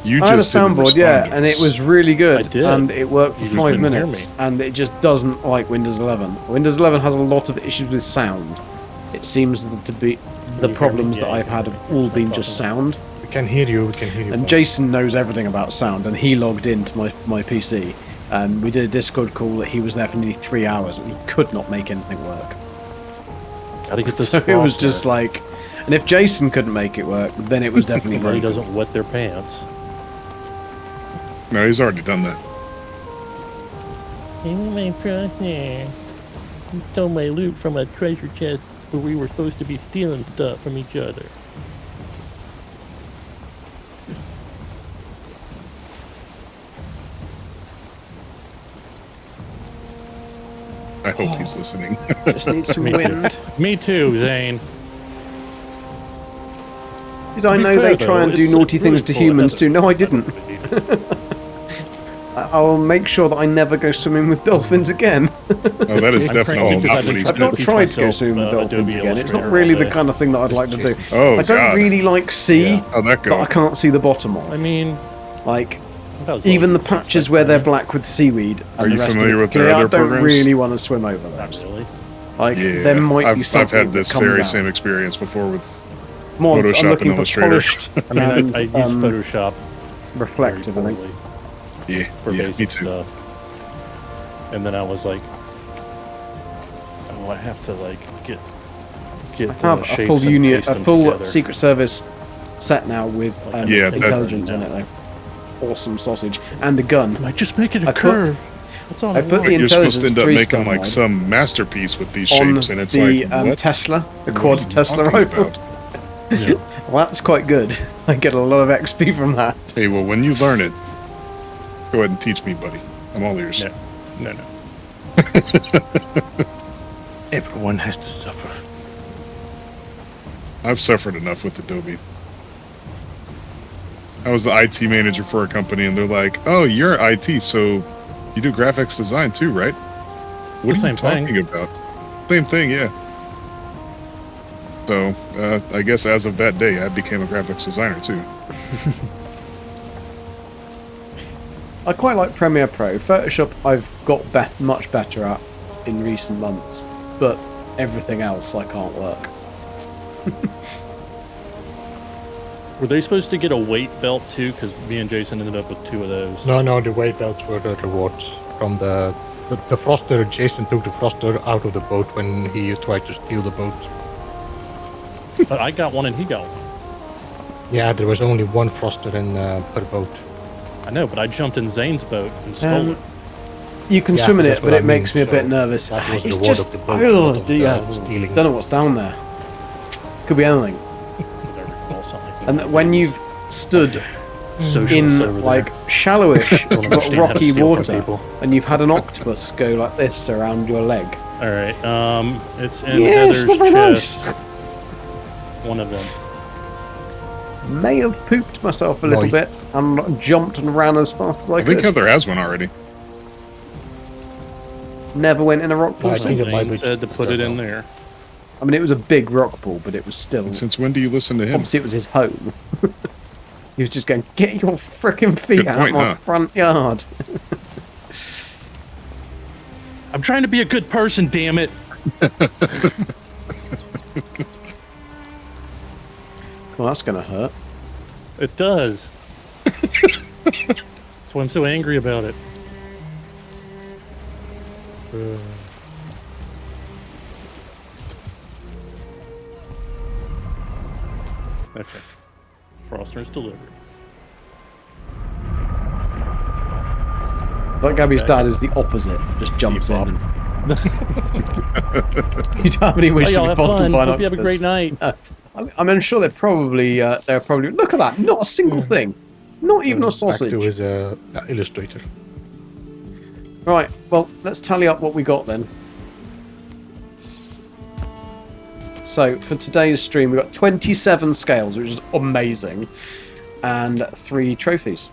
You I had a just didn't soundboard, yeah, respond to and us. it was really good, I did. and it worked for You just 5 didn't hear minutes, me. and it just doesn't like Windows 11. Windows 11 has a lot of issues with sound. It seems to be the hear me? problems that Yeah, I've you had can have hear me. all It's been no just problem. sound. We can hear you. We can hear you. And Bob. Jason knows everything about sound, and he logged into my PC, and we did a Discord call that he was there for nearly 3 hours, and he could not make anything work. Gotta get this So it was frost just in. like, and if Jason couldn't make it work, then it was definitely Everybody broken. doesn't wet their pants. No, he's already done that. Give me my frost there. You stole my loot from a treasure chest where we were supposed to be stealing stuff from each other. I hope he's listening. Just need some Me too. wind. Me too, Zane. Did I To be know they fair, try though, and do it's naughty really things to full of humans heather. too? No, I didn't. I will make sure that I never go swimming with dolphins again. Oh, that is I'm definitely cranky not because what he's I've not doing. tried to go myself, swimming with dolphins Adobe again. It's not Illustrator really all the day. kind of thing that I'd like to do. Oh, I don't God. really like sea, How'd that but I go? can't see the bottom of. I mean, Like, that was even the like- patches where they're black with seaweed Are and you the rest familiar of with it's their clear, I other don't programs? really want to swim over Not those. really. Like, Yeah, there might be I've something had this that comes very out. same experience before with Mods, Photoshop I'm looking and for Illustrator. polished I mean, and I use Photoshop reflective, I very think. poorly for me basic too. stuff. And then I was like, oh, I have to like get I have a shapes full and unit, paste a them full together. Secret Service set now with Like, Yeah, that- intelligence in it, though. Awesome sausage. And the gun. I just make it a I put- curve. That's all I I put want. the You're supposed to intelligence end up 3-star making like mod some masterpiece with these on shapes, and it's the like, what? Tesla, the What quad are you Tesla talking rifle. about? Well, that's quite good. I get a lot of XP from that. Hey, well, when you learn it, go ahead and teach me, buddy. I'm all ears. No. No. Everyone has to suffer. I've suffered enough with Adobe. I was the IT manager for a company, and they're like, "Oh, you're IT, so you do graphics design too, right?" What are you Same thing. talking about? Same thing, yeah. So I guess as of that day, I became a graphics designer too. I quite like Premiere Pro. Photoshop I've got much better at in recent months, but everything else I can't work. Were they supposed to get a weight belt too? Because me and Jason ended up with 2 of those. No, the weight belts were the rewards from the froster. Jason took the froster out of the boat when he tried to steal the boat. But I got one and he got one. Yeah, there was only one froster in per boat. I know, but I jumped in Zane's boat and stole it. You can Yeah, swim in that's it, but what I it makes me mean, a bit so nervous. that was the It's reward just, of the boat, not of the yeah, stealing. don't know what's down there. Could be anything. Whatever you call something. And when you've stood Socialists over in there. like shallowish, Don't but understand how to rocky steal from water, people. and you've had an octopus go like this around your leg. All right. It's in Yeah, it's Heather's not very chest. nice. One of them. May have pooped myself a little Nice. bit and jumped and ran as fast as I I think could. Heather has one already. Never went in a rock pool I think since. it might Zane be said to put it in there. I mean, it was a big rock pool, but it was still. And since when do you listen to him? Obviously, it was his home. He was just going, "Get your frickin' feet Good out point, my huh? front yard." I'm trying to be a good person, damn it. Well, that's gonna hurt. It does. That's why I'm so angry about it. Okay. Froster's delivered. Like Gabby's Okay. dad is the opposite. Just jumps in. Bob. And... you don't have any wish Oh, to y'all be have bottled fun. by an Hope you have a octopus. great night. I mean, I'm sure they're probably look at that, not a single thing, not even a Back sausage. to his illustrator. Right, well, let's tally up what we got then. So, for today's stream, we got 27 scales, which is amazing, and 3 trophies.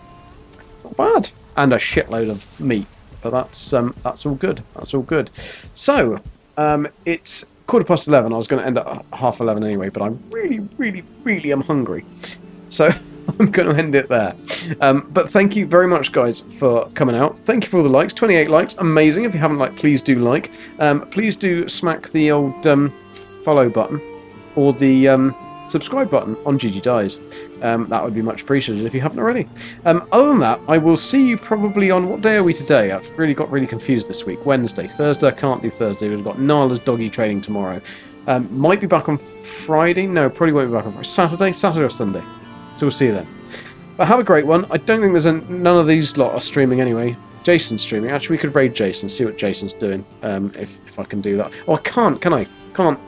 Not bad. And a shitload of meat. But that's all good. That's all good. So, it's 11:15. I was going to end at 11:30 anyway, but I really am hungry. So, I'm going to end it there. But thank you very much, guys, for coming out. Thank you for all the likes. 28 likes. Amazing. If you haven't liked, please do like. Please do smack the old follow button or the subscribe button on GG Dies. That would be much appreciated if you haven't already. Other than that, I will see you probably on... What day are we today? I've really got confused this week. Wednesday. Thursday, I can't do Thursday. We've got Nala's doggy training tomorrow. Might be back on Friday. No, probably won't be back on Friday. Saturday or Sunday. So we'll see you then. But have a great one. I don't think there's none of these lot are streaming anyway. Jason's streaming. Actually, we could raid Jason, see what Jason's doing. If I can do that. Oh, I can't. Can I? Can't.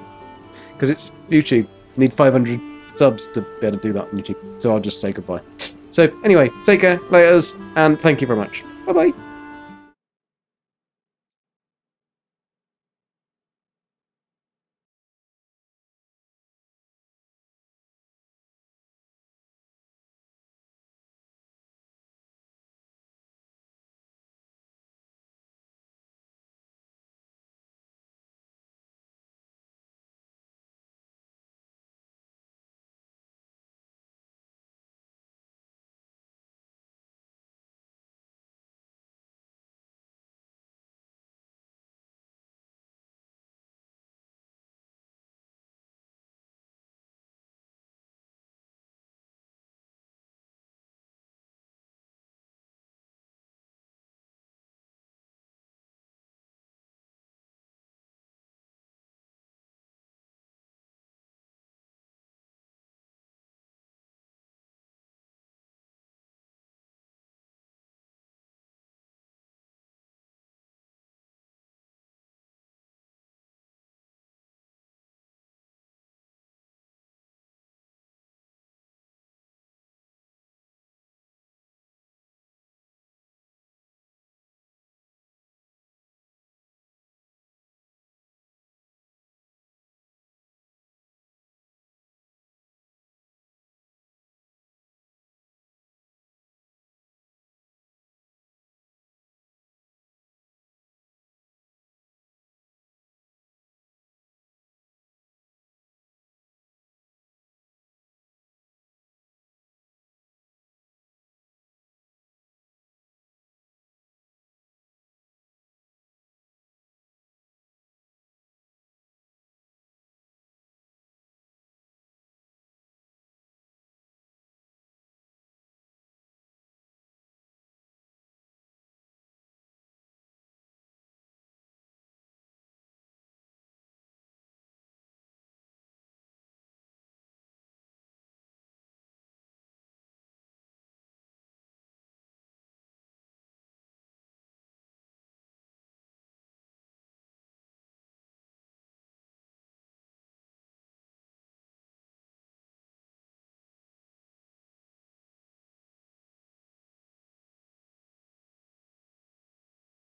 Because it's YouTube. Need 500 subs to be able to do that on YouTube. So I'll just say goodbye. So anyway, take care, laters, and thank you very much. Bye bye.